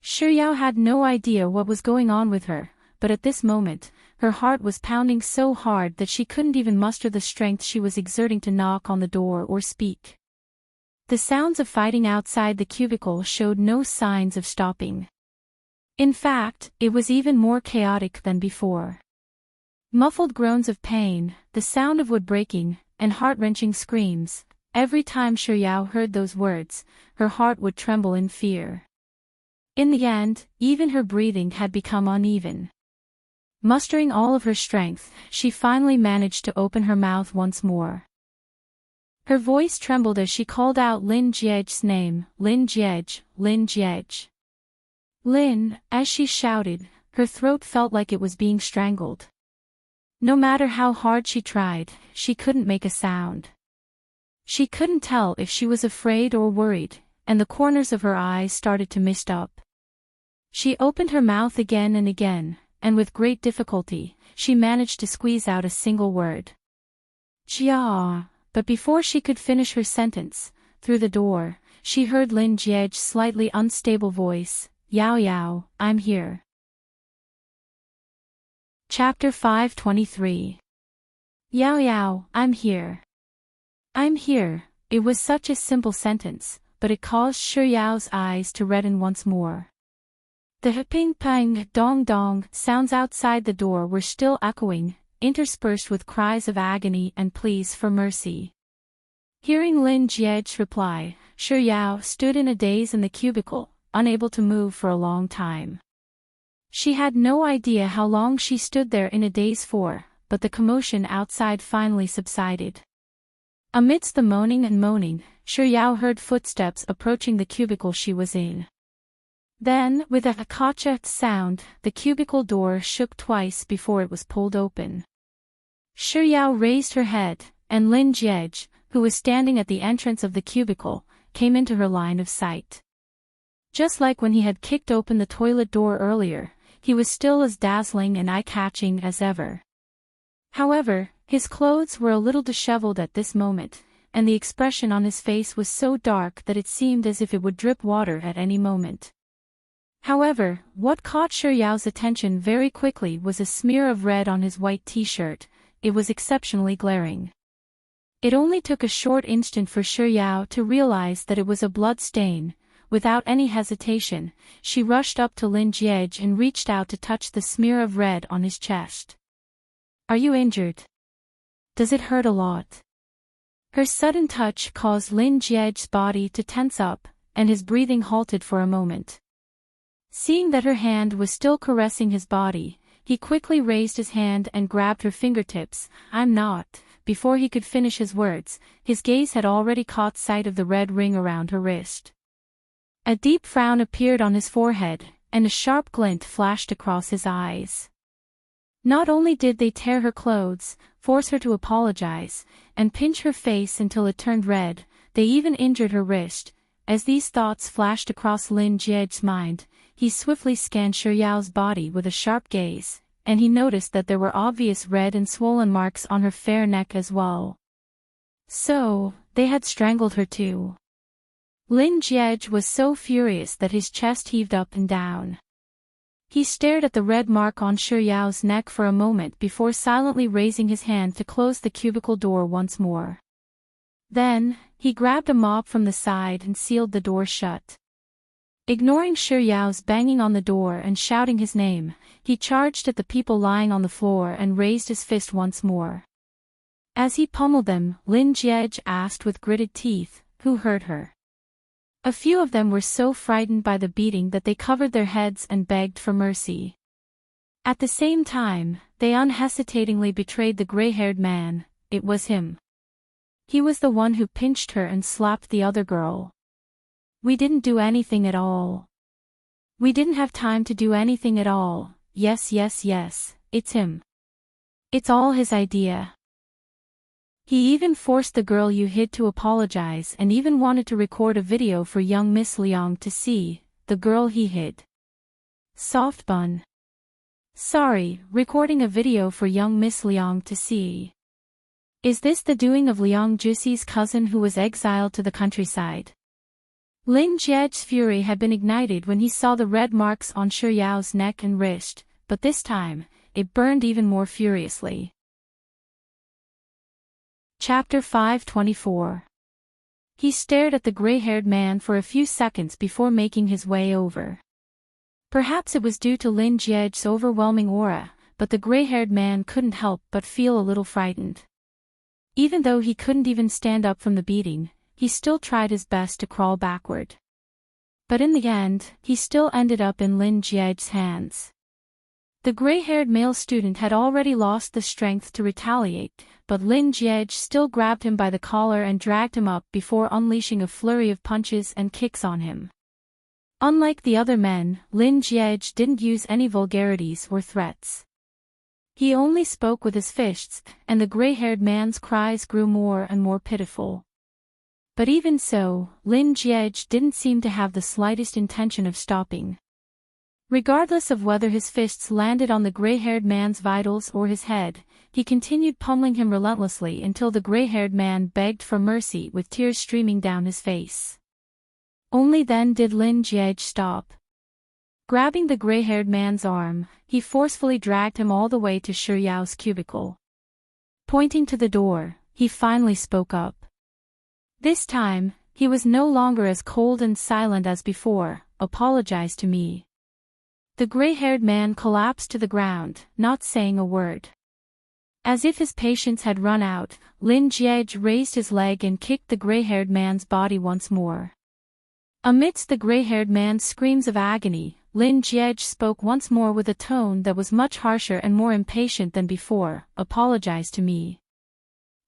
Shi Yao had no idea what was going on with her, but at this moment, her heart was pounding so hard that she couldn't even muster the strength she was exerting to knock on the door or speak. The sounds of fighting outside the cubicle showed no signs of stopping. In fact, it was even more chaotic than before. Muffled groans of pain, the sound of wood breaking, and heart-wrenching screams. Every time Shi Yao heard those words, her heart would tremble in fear. In the end, even her breathing had become uneven. Mustering all of her strength, she finally managed to open her mouth once more. Her voice trembled as she called out Lin Jiej's name, Lin Jiej, Lin Jiej. Lin, as she shouted, her throat felt like it was being strangled. No matter how hard she tried, she couldn't make a sound. She couldn't tell if she was afraid or worried, and the corners of her eyes started to mist up. She opened her mouth again and again, and with great difficulty, she managed to squeeze out a single word. Jia. But before she could finish her sentence, through the door, she heard Lin Jiej's slightly unstable voice, Yao Yao, I'm here. Chapter 523. Yao Yao, I'm here. I'm here. It was such a simple sentence, but it caused Shi Yao's eyes to redden once more. The ping pang dong dong sounds outside the door were still echoing, interspersed with cries of agony and pleas for mercy. Hearing Lin Jiej's reply, Shi Yao stood in a daze in the cubicle, unable to move for a long time. She had no idea how long she stood there in a daze for, but the commotion outside finally subsided. Amidst the moaning and moaning, Shi Yao heard footsteps approaching the cubicle she was in. Then, with a kacha sound, the cubicle door shook twice before it was pulled open. Shi Yao raised her head, and Lin Jiej, who was standing at the entrance of the cubicle, came into her line of sight. Just like when he had kicked open the toilet door earlier, he was still as dazzling and eye-catching as ever. However, his clothes were a little disheveled at this moment, and the expression on his face was so dark that it seemed as if it would drip water at any moment. However, what caught Shi Yao's attention very quickly was a smear of red on his white t-shirt. It was exceptionally glaring. It only took a short instant for Shi Yao to realize that it was a blood stain. Without any hesitation, she rushed up to Lin Jiej and reached out to touch the smear of red on his chest. Are you injured? Does it hurt a lot? Her sudden touch caused Lin Jiej's body to tense up, and his breathing halted for a moment. Seeing that her hand was still caressing his body, he quickly raised his hand and grabbed her fingertips. I'm not. Before he could finish his words, his gaze had already caught sight of the red ring around her wrist. A deep frown appeared on his forehead, and a sharp glint flashed across his eyes. Not only did they tear her clothes, force her to apologize, and pinch her face until it turned red, they even injured her wrist. As these thoughts flashed across Lin Jie's mind, he swiftly scanned Yao's body with a sharp gaze, and he noticed that there were obvious red and swollen marks on her fair neck as well. So, they had strangled her too. Lin Jie was so furious that his chest heaved up and down. He stared at the red mark on Yao's neck for a moment before silently raising his hand to close the cubicle door once more. Then, he grabbed a mop from the side and sealed the door shut. Ignoring Yao's banging on the door and shouting his name, he charged at the people lying on the floor and raised his fist once more. As he pummeled them, Lin Jie asked with gritted teeth, "Who hurt her?" A few of them were so frightened by the beating that they covered their heads and begged for mercy. At the same time, they unhesitatingly betrayed the gray-haired man. It was him. He was the one who pinched her and slapped the other girl. "We didn't do anything at all. We didn't have time to do anything at all. Yes, it's him. It's all his idea. He even forced the girl you hid to apologize and even wanted to record a video for young Miss Liang to see, the girl he hid." Soft bun. "Sorry, recording a video for young Miss Liang to see. Is this the doing of Liang Juxi's cousin who was exiled to the countryside?" Lin Jie's fury had been ignited when he saw the red marks on Yao's neck and wrist, but this time, it burned even more furiously. Chapter 524. He stared at the gray-haired man for a few seconds before making his way over. Perhaps it was due to Lin Jie's overwhelming aura, but the gray-haired man couldn't help but feel a little frightened. Even though he couldn't even stand up from the beating, he still tried his best to crawl backward. But in the end, he still ended up in Lin Jie's hands. The gray-haired male student had already lost the strength to retaliate, but Lin Jie still grabbed him by the collar and dragged him up before unleashing a flurry of punches and kicks on him. Unlike the other men, Lin Jie didn't use any vulgarities or threats. He only spoke with his fists, and the gray-haired man's cries grew more and more pitiful. But even so, Lin Jie didn't seem to have the slightest intention of stopping. Regardless of whether his fists landed on the gray-haired man's vitals or his head, he continued pummeling him relentlessly until the gray-haired man begged for mercy with tears streaming down his face. Only then did Lin Jie stop. Grabbing the gray-haired man's arm, he forcefully dragged him all the way to Yao's cubicle. Pointing to the door, he finally spoke up. This time, he was no longer as cold and silent as before. "Apologize to me." The gray-haired man collapsed to the ground, not saying a word. As if his patience had run out, Lin Jie raised his leg and kicked the gray-haired man's body once more. Amidst the gray-haired man's screams of agony, Lin Jie spoke once more with a tone that was much harsher and more impatient than before. "Apologize to me.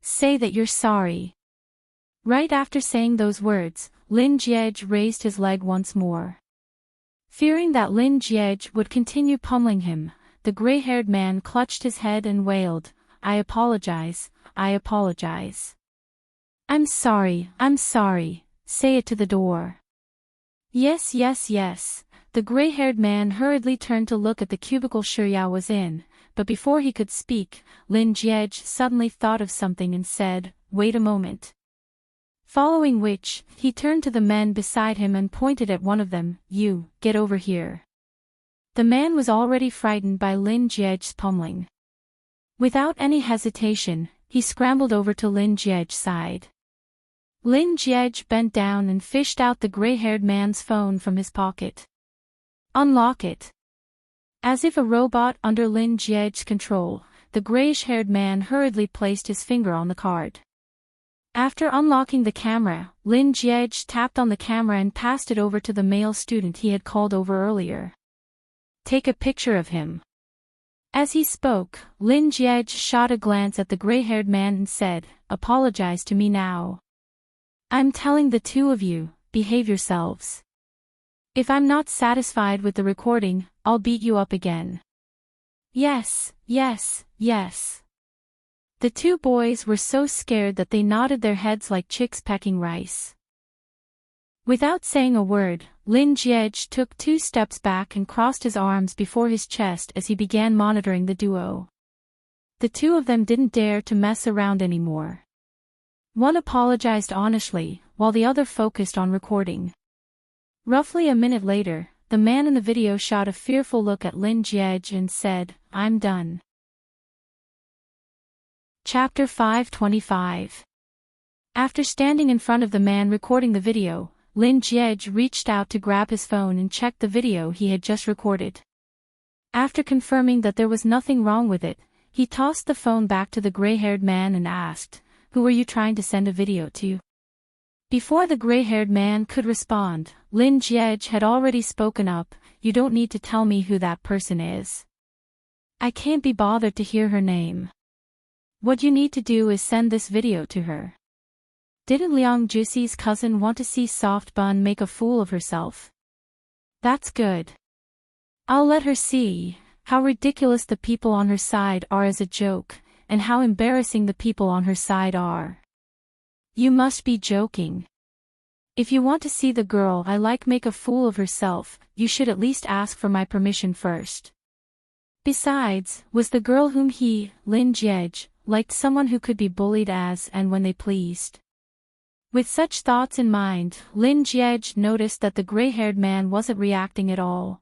Say that you're sorry." Right after saying those words, Lin Jie raised his leg once more. Fearing that Lin Jie would continue pummeling him, the gray-haired man clutched his head and wailed, I apologize. I'm sorry, say it to the door." Yes. The gray-haired man hurriedly turned to look at the cubicle Yao was in, but before he could speak, Lin Jie suddenly thought of something and said, "Wait a moment." Following which, he turned to the men beside him and pointed at one of them, "You, get over here." The man was already frightened by Lin Jie's pummeling. Without any hesitation, he scrambled over to Lin Jie's side. Lin Jie bent down and fished out the gray-haired man's phone from his pocket. "Unlock it." As if a robot under Lin Jie's control, the grayish-haired man hurriedly placed his finger on the card. After unlocking the camera, Lin Jie tapped on the camera and passed it over to the male student he had called over earlier. "Take a picture of him." As he spoke, Lin Jie shot a glance at the gray-haired man and said, "Apologize to me now. I'm telling the two of you, behave yourselves. If I'm not satisfied with the recording, I'll beat you up again." Yes. The two boys were so scared that they nodded their heads like chicks pecking rice. Without saying a word, Lin Jiej took 2 steps back and crossed his arms before his chest as he began monitoring the duo. The 2 of them didn't dare to mess around anymore. One apologized honestly, while the other focused on recording. Roughly a minute later, the man in the video shot a fearful look at Lin Jiej and said, "I'm done." Chapter 525. After standing in front of the man recording the video, Lin Jiej reached out to grab his phone and check the video he had just recorded. After confirming that there was nothing wrong with it, he tossed the phone back to the gray-haired man and asked, "Who were you trying to send a video to?" Before the gray-haired man could respond, Lin Jiej had already spoken up, "You don't need to tell me who that person is. I can't be bothered to hear her name. What you need to do is send this video to her. Didn't Liang Juxi's cousin want to see Soft Bun make a fool of herself? That's good. I'll let her see how ridiculous the people on her side are as a joke, and how embarrassing the people on her side are." You must be joking. If you want to see the girl I like make a fool of herself, you should at least ask for my permission first. Besides, was the girl whom he, Lin Jiej, liked someone who could be bullied as and when they pleased? With such thoughts in mind, Lin Jiej noticed that the gray-haired man wasn't reacting at all.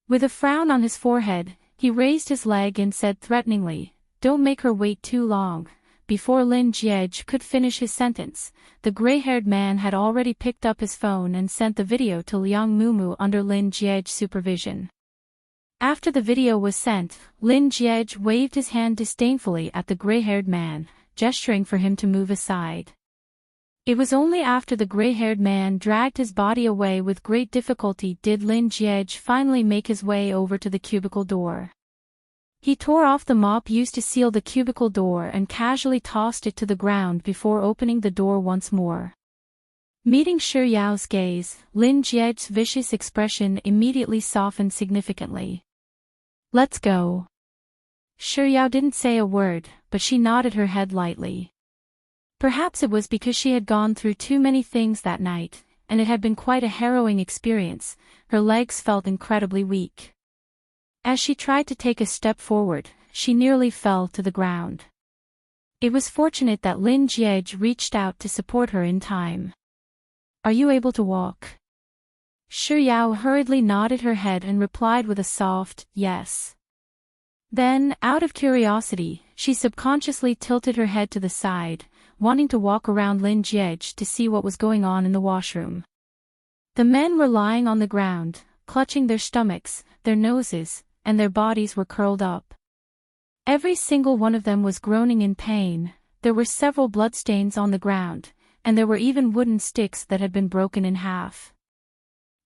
With a frown on his forehead, he raised his leg and said threateningly, "Don't make her wait too long." Before Lin Jiej could finish his sentence, the gray-haired man had already picked up his phone and sent the video to Liang Mumu under Lin Jiej's supervision. After the video was sent, Lin Jiej waved his hand disdainfully at the gray-haired man, gesturing for him to move aside. It was only after the gray-haired man dragged his body away with great difficulty did Lin Jiej finally make his way over to the cubicle door. He tore off the mop used to seal the cubicle door and casually tossed it to the ground before opening the door once more. Meeting Shi Yao's gaze, Lin Jiej's vicious expression immediately softened significantly. "Let's go." Shi Yao didn't say a word, but she nodded her head lightly. Perhaps it was because she had gone through too many things that night, and it had been quite a harrowing experience. Her legs felt incredibly weak. As she tried to take a step forward, she nearly fell to the ground. It was fortunate that Lin Jiej reached out to support her in time. "Are you able to walk?" Shi Yao hurriedly nodded her head and replied with a soft, "Yes." Then, out of curiosity, she subconsciously tilted her head to the side, wanting to walk around Lin Jiej to see what was going on in the washroom. The men were lying on the ground, clutching their stomachs, their noses, and their bodies were curled up. Every single one of them was groaning in pain. There were several bloodstains on the ground, and there were even wooden sticks that had been broken in half.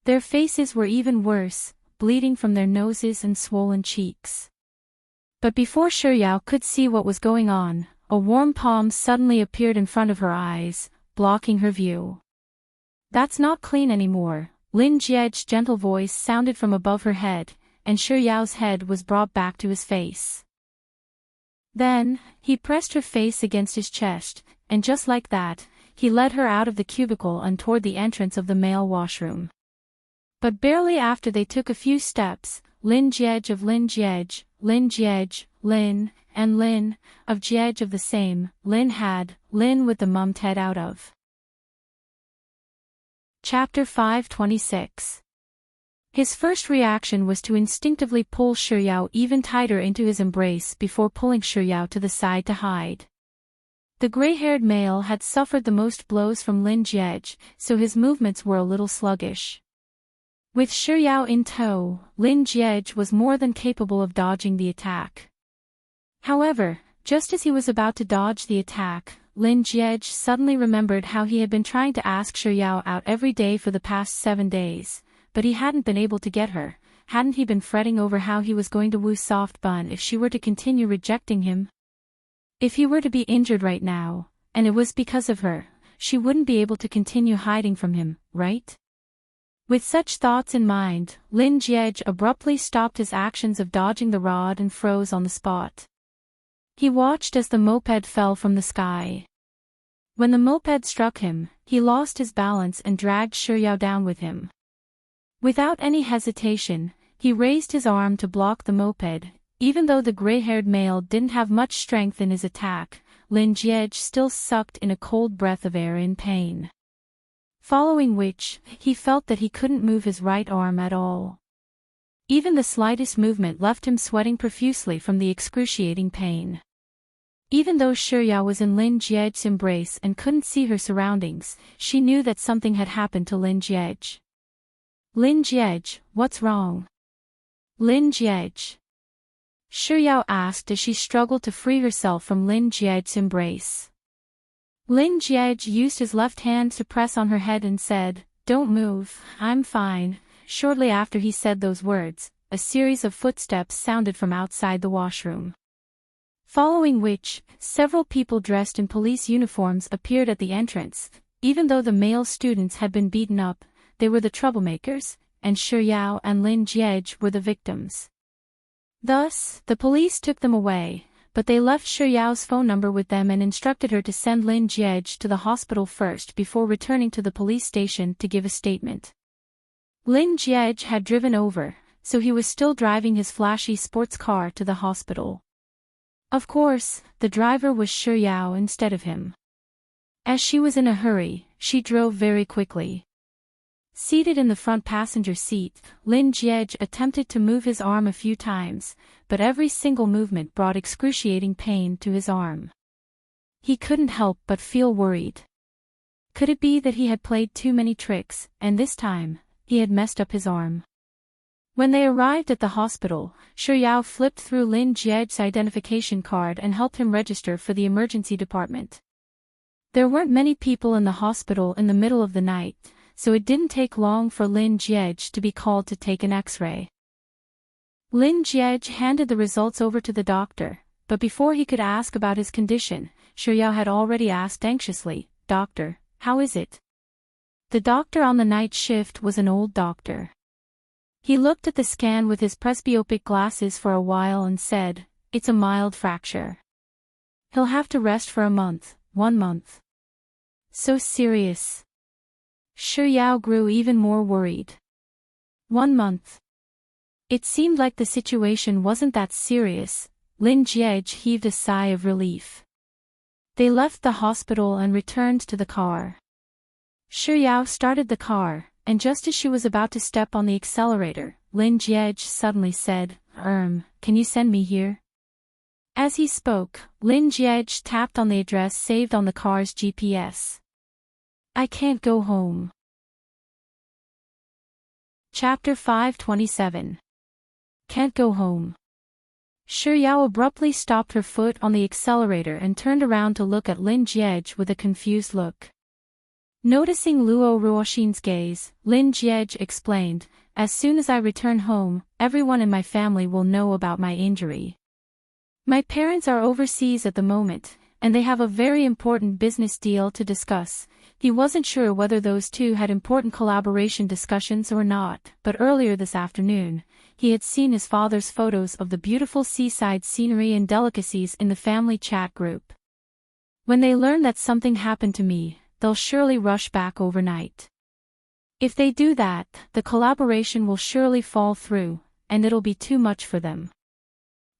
Their faces were even worse, bleeding from their noses and swollen cheeks. But before Shi Yao could see what was going on, a warm palm suddenly appeared in front of her eyes, blocking her view. "That's not clean anymore," Lin Jiej's gentle voice sounded from above her head, and Shi Yao's head was brought back to his face. Then, he pressed her face against his chest, and just like that, he led her out of the cubicle and toward the entrance of the male washroom. But barely after they took a few steps, Lin Jiej of Lin Jiej, Lin Jiej, Lin, and Lin, of Jiej of the same, Lin had, Lin with the mummed head out of. Chapter 526. His first reaction was to instinctively pull Shi Yao even tighter into his embrace before pulling Shi Yao to the side to hide. The gray-haired male had suffered the most blows from Lin Jiej, so his movements were a little sluggish. With Shi Yao in tow, Lin Jiej was more than capable of dodging the attack. However, just as he was about to dodge the attack, Lin Jiej suddenly remembered how he had been trying to ask Shi Yao out every day for the past 7 days, but he hadn't been able to get her. Hadn't he been fretting over how he was going to woo Soft Bun if she were to continue rejecting him? If he were to be injured right now, and it was because of her, she wouldn't be able to continue hiding from him, right? With such thoughts in mind, Lin Jiej abruptly stopped his actions of dodging the rod and froze on the spot. He watched as the moped fell from the sky. When the moped struck him, he lost his balance and dragged Shuyao down with him. Without any hesitation, he raised his arm to block the moped. Even though the gray-haired male didn't have much strength in his attack, Lin Jiej still sucked in a cold breath of air in pain. Following which, he felt that he couldn't move his right arm at all. Even the slightest movement left him sweating profusely from the excruciating pain. Even though Shuyao was in Lin Jiej's embrace and couldn't see her surroundings, she knew that something had happened to Lin Jiej. Lin Jiej, what's wrong? Lin Jiej. Shuyao asked as she struggled to free herself from Lin Jiej's embrace. Lin Jiej used his left hand to press on her head and said, "Don't move, I'm fine." Shortly after he said those words, a series of footsteps sounded from outside the washroom. Following which, several people dressed in police uniforms appeared at the entrance. Even though the male students had been beaten up, they were the troublemakers, and Shuyao and Lin Jiej were the victims. Thus, the police took them away, but they left Shuyao's phone number with them and instructed her to send Lin Jiej to the hospital first before returning to the police station to give a statement. Lin Jiej had driven over, so he was still driving his flashy sports car to the hospital. Of course, the driver was Shuyao instead of him. As she was in a hurry, she drove very quickly. Seated in the front passenger seat, Lin Jiej attempted to move his arm a few times, but every single movement brought excruciating pain to his arm. He couldn't help but feel worried. Could it be that he had played too many tricks, and this time, he had messed up his arm? When they arrived at the hospital, Shuyao flipped through Lin Jiej's identification card and helped him register for the emergency department. There weren't many people in the hospital in the middle of the night, so it didn't take long for Lin Jiej to be called to take an X-ray. Lin Jiej handed the results over to the doctor, but before he could ask about his condition, Shuyao had already asked anxiously, "Doctor, how is it?" The doctor on the night shift was an old doctor. He looked at the scan with his presbyopic glasses for a while and said, "It's a mild fracture. He'll have to rest for a month, 1 month." So serious. Shuyao grew even more worried. 1 month. It seemed like the situation wasn't that serious. Lin Jiej heaved a sigh of relief. They left the hospital and returned to the car. Shuyao started the car, and just as she was about to step on the accelerator, Lin Jiej suddenly said, Can you send me here?" As he spoke, Lin Jiej tapped on the address saved on the car's GPS. "I can't go home." Chapter 527. Can't go home. Shuyao abruptly stopped her foot on the accelerator and turned around to look at Lin Jiej with a confused look. Noticing Luo Ruoxin's gaze, Lin Jiej explained, "As soon as I return home, everyone in my family will know about my injury. My parents are overseas at the moment, and they have a very important business deal to discuss." He wasn't sure whether those two had important collaboration discussions or not, but earlier this afternoon, he had seen his father's photos of the beautiful seaside scenery and delicacies in the family chat group. "When they learn that something happened to me, they'll surely rush back overnight. If they do that, the collaboration will surely fall through, and it'll be too much for them.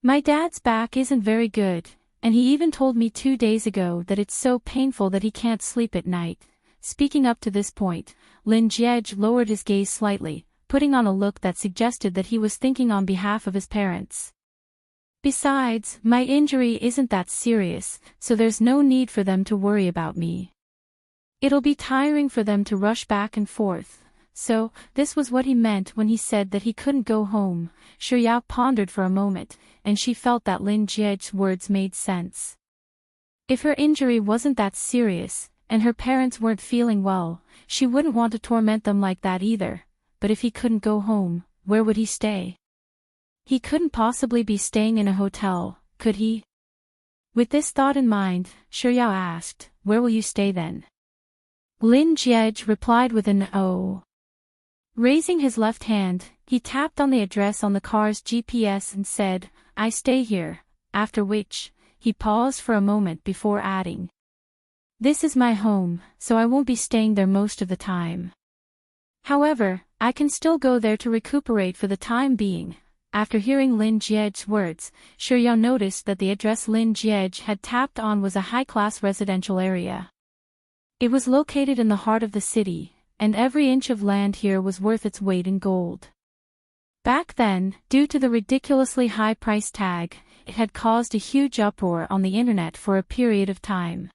My dad's back isn't very good, and he even told me 2 days ago that it's so painful that he can't sleep at night." Speaking up to this point, Lin Jiej lowered his gaze slightly, putting on a look that suggested that he was thinking on behalf of his parents. "Besides, my injury isn't that serious, so there's no need for them to worry about me. It'll be tiring for them to rush back and forth." So, this was what he meant when he said that he couldn't go home. Shuyao pondered for a moment, and she felt that Lin Jiej's words made sense. If her injury wasn't that serious, and her parents weren't feeling well, she wouldn't want to torment them like that either. But if he couldn't go home, where would he stay? He couldn't possibly be staying in a hotel, could he? With this thought in mind, Shuyao asked, "Where will you stay then?" Lin Jiej replied with an "Oh." Raising his left hand, he tapped on the address on the car's GPS and said, "I stay here," after which, he paused for a moment before adding, This is my home, so I won't be staying there most of the time. However, I can still go there to recuperate for the time being. After hearing Lin Jie's words, Shuyao noticed that the address Lin Jie had tapped on was a high-class residential area. It was located in the heart of the city, and every inch of land here was worth its weight in gold. Back then, due to the ridiculously high price tag, it had caused a huge uproar on the internet for a period of time.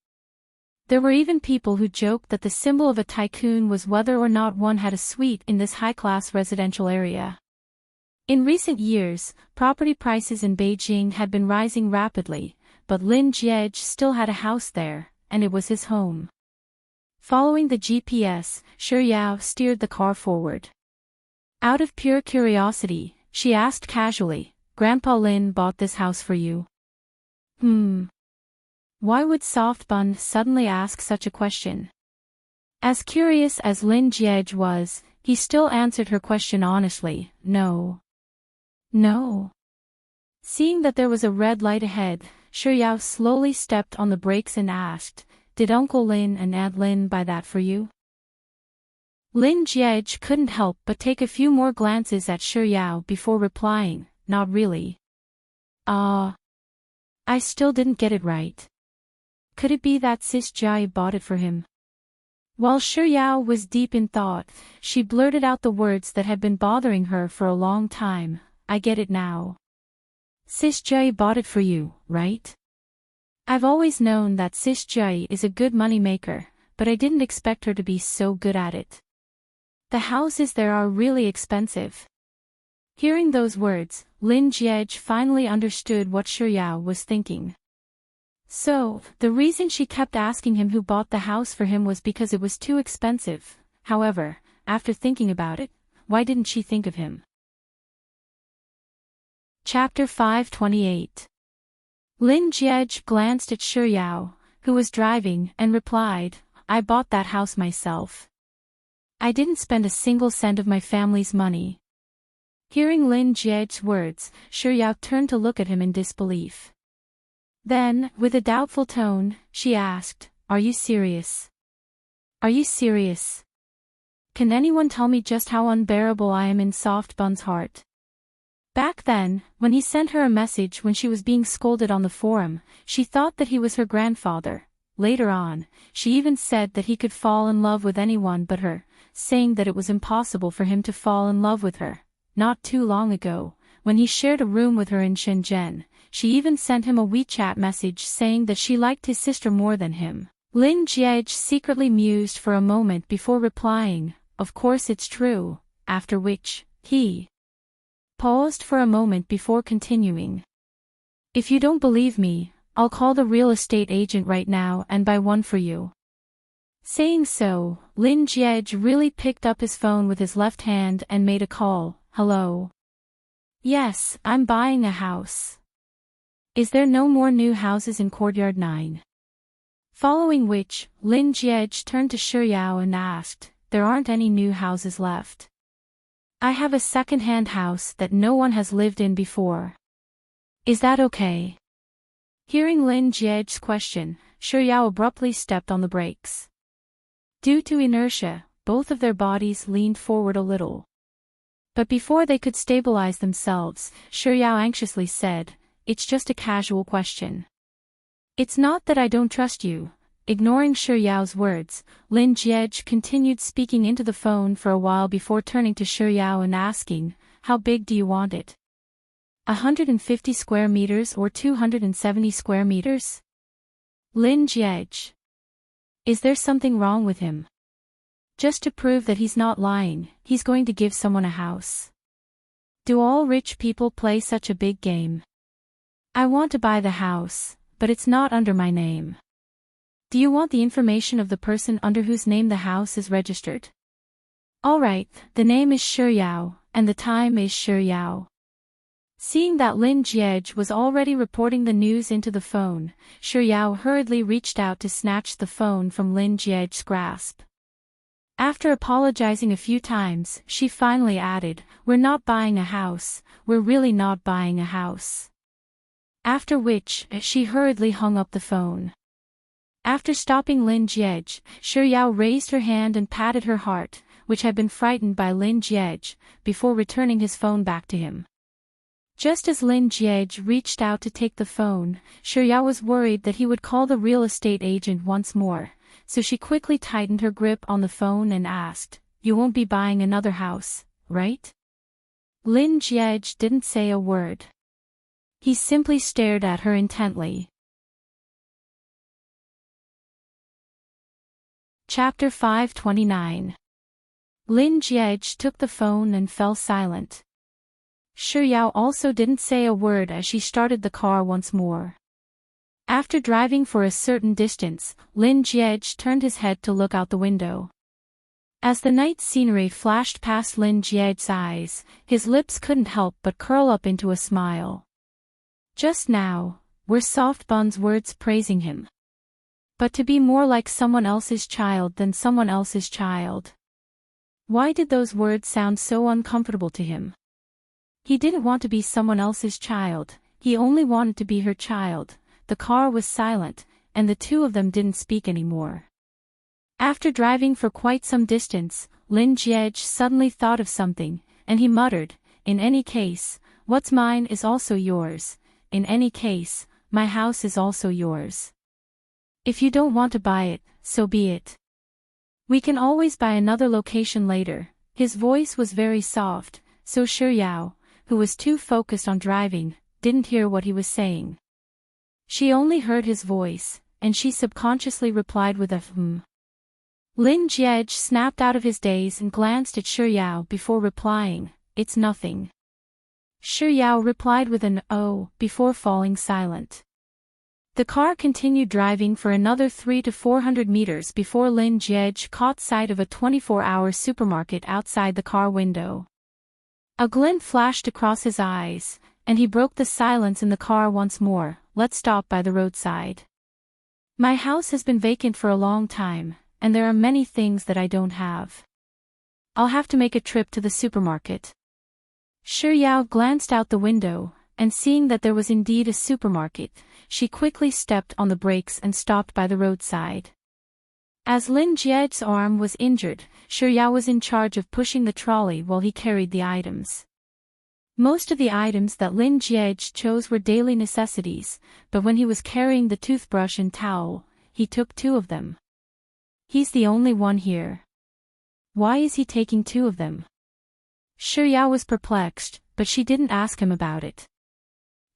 There were even people who joked that the symbol of a tycoon was whether or not one had a suite in this high-class residential area. In recent years, property prices in Beijing had been rising rapidly, but Lin Jie still had a house there, and it was his home. Following the GPS, Shuyao steered the car forward. Out of pure curiosity, she asked casually, "Grandpa Lin bought this house for you?" Why would Soft Bun suddenly ask such a question? As curious as Lin Jie was, he still answered her question honestly, "No. No." Seeing that there was a red light ahead, Shuyao slowly stepped on the brakes and asked, "Did Uncle Lin and Aunt Lin buy that for you?" Lin Jie couldn't help but take a few more glances at Shuyao before replying, "Not really." I still didn't get it right. Could it be that Sis Jai bought it for him? While Shuyao was deep in thought, she blurted out the words that had been bothering her for a long time, "I get it now. Sis Jai bought it for you, right? I've always known that Sis Jai is a good money maker, but I didn't expect her to be so good at it. The houses there are really expensive." Hearing those words, Lin Jie finally understood what Shuyao was thinking. So, the reason she kept asking him who bought the house for him was because it was too expensive. However, after thinking about it, why didn't she think of him? Chapter 528. Lin Jie glanced at Shuyao, who was driving, and replied, "I bought that house myself. I didn't spend a single cent of my family's money." Hearing Lin Jie's words, Shuyao turned to look at him in disbelief. Then, with a doubtful tone, she asked, "Are you serious? Are you serious? Can anyone tell me just how unbearable I am in Soft Bun's heart?" Back then, when he sent her a message when she was being scolded on the forum, she thought that he was her grandfather. Later on, she even said that he could fall in love with anyone but her, saying that it was impossible for him to fall in love with her. Not too long ago, when he shared a room with her in Shenzhen, she even sent him a WeChat message saying that she liked his sister more than him. Lin Jie secretly mused for a moment before replying, "Of course it's true," after which, he paused for a moment before continuing. "If you don't believe me, I'll call the real estate agent right now and buy one for you." Saying so, Lin Jie really picked up his phone with his left hand and made a call. "Hello? Yes, I'm buying a house. Is there no more new houses in Courtyard 9? Following which, Lin Jie turned to Shuyao and asked, "There aren't any new houses left. I have a second-hand house that no one has lived in before. Is that okay?" Hearing Lin Jie's question, Shuyao abruptly stepped on the brakes. Due to inertia, both of their bodies leaned forward a little. But before they could stabilize themselves, Shuyao anxiously said, "It's just a casual question. It's not that I don't trust you." Ignoring Shuyao's words, Lin Jie continued speaking into the phone for a while before turning to Shuyao and asking, "How big do you want it? 150 square meters or 270 square meters? Lin Jie. Is there something wrong with him? Just to prove that he's not lying, he's going to give someone a house. Do all rich people play such a big game? I want to buy the house, but it's not under my name. Do you want the information of the person under whose name the house is registered?" "Alright, the name is Shuyao, and the time is Shuyao." Seeing that Lin Jie was already reporting the news into the phone, Shuyao hurriedly reached out to snatch the phone from Lin Jie's grasp. After apologizing a few times, she finally added, "We're not buying a house, we're really not buying a house." After which, she hurriedly hung up the phone. After stopping Lin Jiej, Shi Yao raised her hand and patted her heart, which had been frightened by Lin Jiej, before returning his phone back to him. Just as Lin Jiej reached out to take the phone, Shi Yao was worried that he would call the real estate agent once more, so she quickly tightened her grip on the phone and asked, "You won't be buying another house, right?" Lin Jiej didn't say a word. He simply stared at her intently. Chapter 529. Lin Jiej took the phone and fell silent. Shi Yao also didn't say a word as she started the car once more. After driving for a certain distance, Lin Jiej turned his head to look out the window. As the night scenery flashed past Lin Jiej's eyes, his lips couldn't help but curl up into a smile. Just now, were Soft Bun's words praising him. But to be more like someone else's child than someone else's child. Why did those words sound so uncomfortable to him? He didn't want to be someone else's child, he only wanted to be her child. The car was silent, and the two of them didn't speak anymore. After driving for quite some distance, Lin Jiej suddenly thought of something, and he muttered, "In any case, what's mine is also yours. In any case, my house is also yours. If you don't want to buy it, so be it. We can always buy another location later." His voice was very soft, so Shi Yao, who was too focused on driving, didn't hear what he was saying. She only heard his voice, and she subconsciously replied with a Lin Jiej snapped out of his daze and glanced at Shi Yao before replying, "It's nothing." Shi Yao replied with an "oh" before falling silent. The car continued driving for another 300 to 400 meters before Lin Jiej caught sight of a 24-hour supermarket outside the car window. A glint flashed across his eyes, and he broke the silence in the car once more. "Let's stop by the roadside. My house has been vacant for a long time, and there are many things that I don't have. I'll have to make a trip to the supermarket." Shi Yao glanced out the window, and seeing that there was indeed a supermarket, she quickly stepped on the brakes and stopped by the roadside. As Lin Jiej's arm was injured, Shi Yao was in charge of pushing the trolley while he carried the items. Most of the items that Lin Jiej chose were daily necessities, but when he was carrying the toothbrush and towel, he took 2 of them. He's the only one here. Why is he taking 2 of them? Shi Yao was perplexed, but she didn't ask him about it.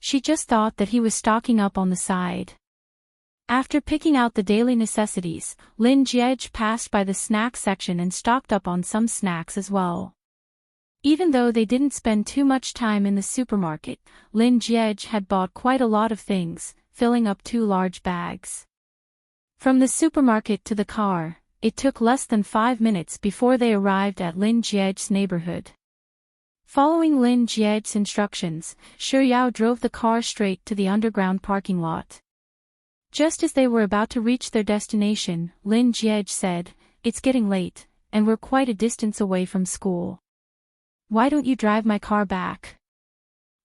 She just thought that he was stocking up on the side. After picking out the daily necessities, Lin Jiej passed by the snack section and stocked up on some snacks as well. Even though they didn't spend too much time in the supermarket, Lin Jiej had bought quite a lot of things, filling up 2 large bags. From the supermarket to the car, it took less than 5 minutes before they arrived at Lin Jiej's neighborhood. Following Lin Jiej's instructions, Shi Yao drove the car straight to the underground parking lot. Just as they were about to reach their destination, Lin Jiej said, "It's getting late, and we're quite a distance away from school. Why don't you drive my car back?"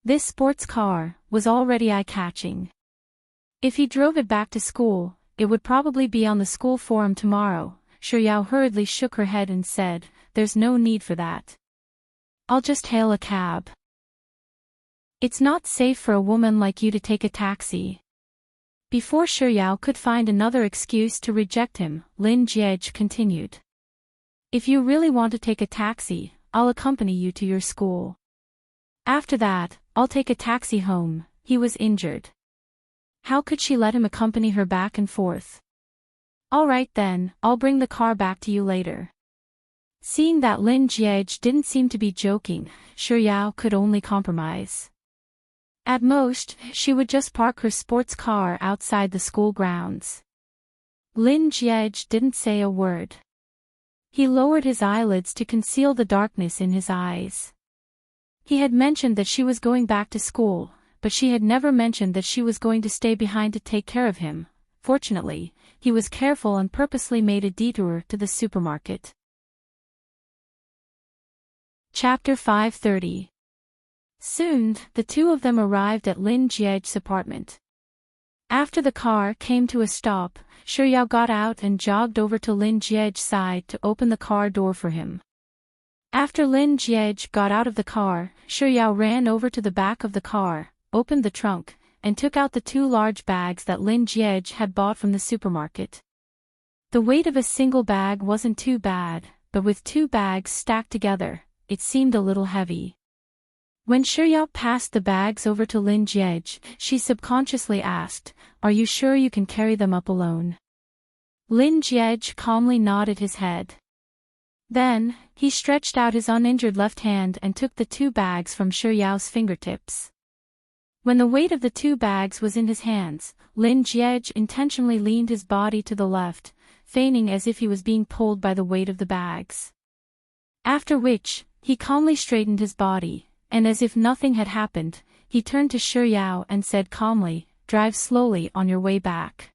This sports car was already eye-catching. If he drove it back to school, it would probably be on the school forum tomorrow. Shi Yao hurriedly shook her head and said, "There's no need for that. I'll just hail a cab. It's not safe for a woman like you to take a taxi." Before Shi Yao could find another excuse to reject him, Lin Jiej continued, "If you really want to take a taxi, I'll accompany you to your school. After that, I'll take a taxi home." He was injured. How could she let him accompany her back and forth? "All right then, I'll bring the car back to you later." Seeing that Lin Jiej didn't seem to be joking, Shi Yao could only compromise. At most, she would just park her sports car outside the school grounds. Lin Jiej didn't say a word. He lowered his eyelids to conceal the darkness in his eyes. He had mentioned that she was going back to school, but she had never mentioned that she was going to stay behind to take care of him. Fortunately, he was careful and purposely made a detour to the supermarket. Chapter 530. Soon, the 2 of them arrived at Lin Jiej's apartment. After the car came to a stop, Shuyao got out and jogged over to Lin Jie's side to open the car door for him. After Lin Jie got out of the car, Shuyao ran over to the back of the car, opened the trunk, and took out the 2 large bags that Lin Jie had bought from the supermarket. The weight of a single bag wasn't too bad, but with 2 bags stacked together, it seemed a little heavy. When Shuyao passed the bags over to Lin Jie, she subconsciously asked, "Are you sure you can carry them up alone?" Lin Jie calmly nodded his head. Then, he stretched out his uninjured left hand and took the 2 bags from Shuyao's fingertips. When the weight of the 2 bags was in his hands, Lin Jie intentionally leaned his body to the left, feigning as if he was being pulled by the weight of the bags. After which, he calmly straightened his body, and as if nothing had happened, he turned to Shuyao and said calmly, "Drive slowly on your way back."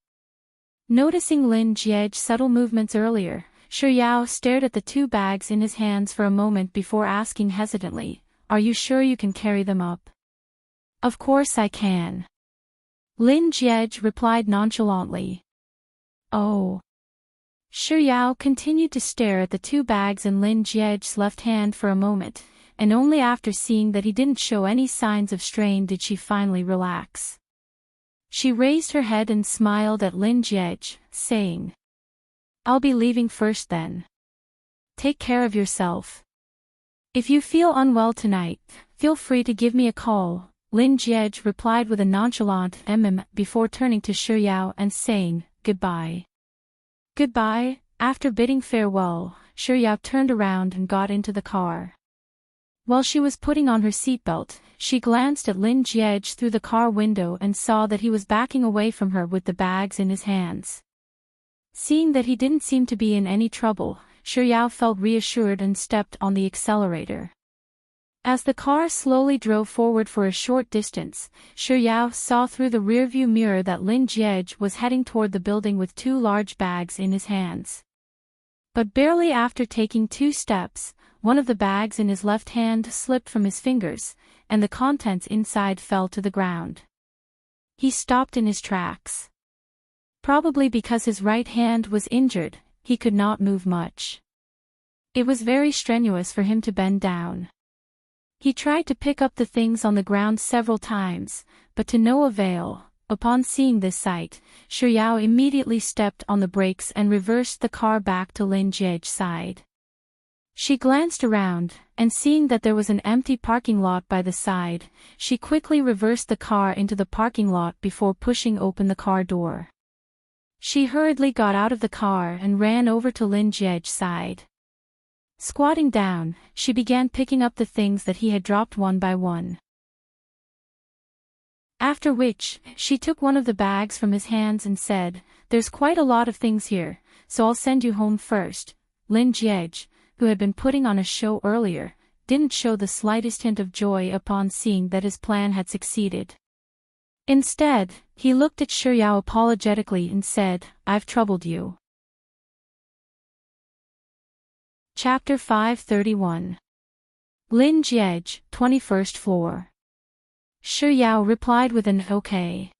Noticing Lin Jie's subtle movements earlier, Shuyao stared at the 2 bags in his hands for a moment before asking hesitantly, "Are you sure you can carry them up?" "Of course I can." Lin Jie replied nonchalantly. "Oh." Shuyao continued to stare at the 2 bags in Lin Jie's left hand for a moment, and only after seeing that he didn't show any signs of strain did she finally relax. She raised her head and smiled at Lin Jie, saying, "I'll be leaving first then. Take care of yourself. If you feel unwell tonight, feel free to give me a call," Lin Jie replied with a nonchalant before turning to Shuyao and saying, "Goodbye." "Goodbye." After bidding farewell, Shuyao turned around and got into the car. While she was putting on her seatbelt, she glanced at Lin Jie through the car window and saw that he was backing away from her with the bags in his hands. Seeing that he didn't seem to be in any trouble, Shuyao felt reassured and stepped on the accelerator. As the car slowly drove forward for a short distance, Shuyao saw through the rearview mirror that Lin Jie was heading toward the building with 2 large bags in his hands. But barely after taking 2 steps, one of the bags in his left hand slipped from his fingers, and the contents inside fell to the ground. He stopped in his tracks. Probably because his right hand was injured, he could not move much. It was very strenuous for him to bend down. He tried to pick up the things on the ground several times, but to no avail. Upon seeing this sight, Shuyao immediately stepped on the brakes and reversed the car back to Lin Jie's side. She glanced around, and seeing that there was an empty parking lot by the side, she quickly reversed the car into the parking lot before pushing open the car door. She hurriedly got out of the car and ran over to Lin Jie's side. Squatting down, she began picking up the things that he had dropped one by one. After which, she took one of the bags from his hands and said, "There's quite a lot of things here, so I'll send you home first." Lin Jie, who had been putting on a show earlier, didn't show the slightest hint of joy upon seeing that his plan had succeeded. Instead, he looked at Shuyao apologetically and said, "I've troubled you." Chapter 531. Lin Jie, 21st floor. Shuyao replied with an "okay."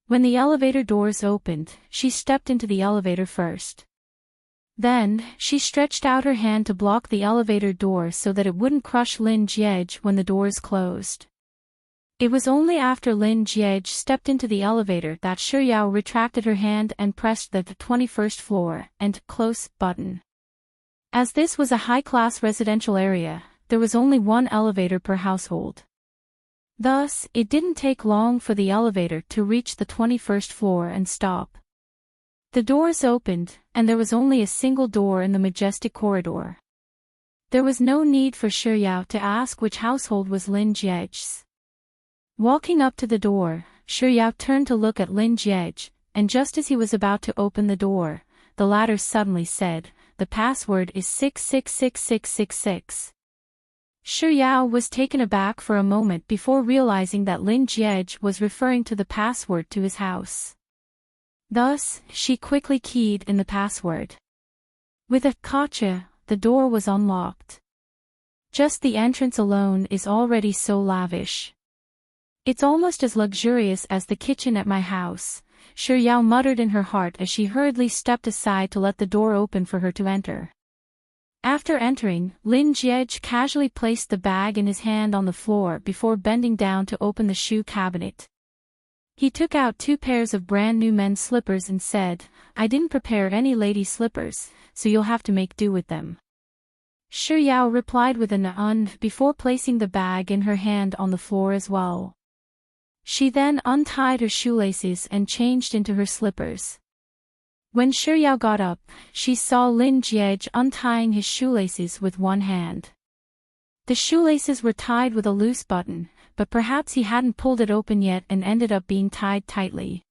When the elevator doors opened, she stepped into the elevator first. Then, she stretched out her hand to block the elevator door so that it wouldn't crush Lin Jie when the doors closed. It was only after Lin Jie stepped into the elevator that Shuyao retracted her hand and pressed the 21st floor and close button. As this was a high-class residential area, there was only 1 elevator per household. Thus, it didn't take long for the elevator to reach the 21st floor and stop. The doors opened, and there was only a single door in the majestic corridor. There was no need for Shuyao to ask which household was Lin Jie's. Walking up to the door, Shuyao turned to look at Lin Jie, and just as he was about to open the door, the latter suddenly said, "The password is 666666. Shuyao was taken aback for a moment before realizing that Lin Jie was referring to the password to his house. Thus, she quickly keyed in the password. With a "gotcha," the door was unlocked. Just the entrance alone is already so lavish. It's almost as luxurious as the kitchen at my house, Shi Yao muttered in her heart as she hurriedly stepped aside to let the door open for her to enter. After entering, Lin Jiej casually placed the bag in his hand on the floor before bending down to open the shoe cabinet. He took out 2 pairs of brand new men's slippers and said, "I didn't prepare any lady slippers, so you'll have to make do with them." Shi Yao replied with an before placing the bag in her hand on the floor as well. She then untied her shoelaces and changed into her slippers. When Shi Yao got up, she saw Lin Jiej untying his shoelaces with one hand. The shoelaces were tied with a loose button, but perhaps he hadn't pulled it open yet and ended up being tied tightly.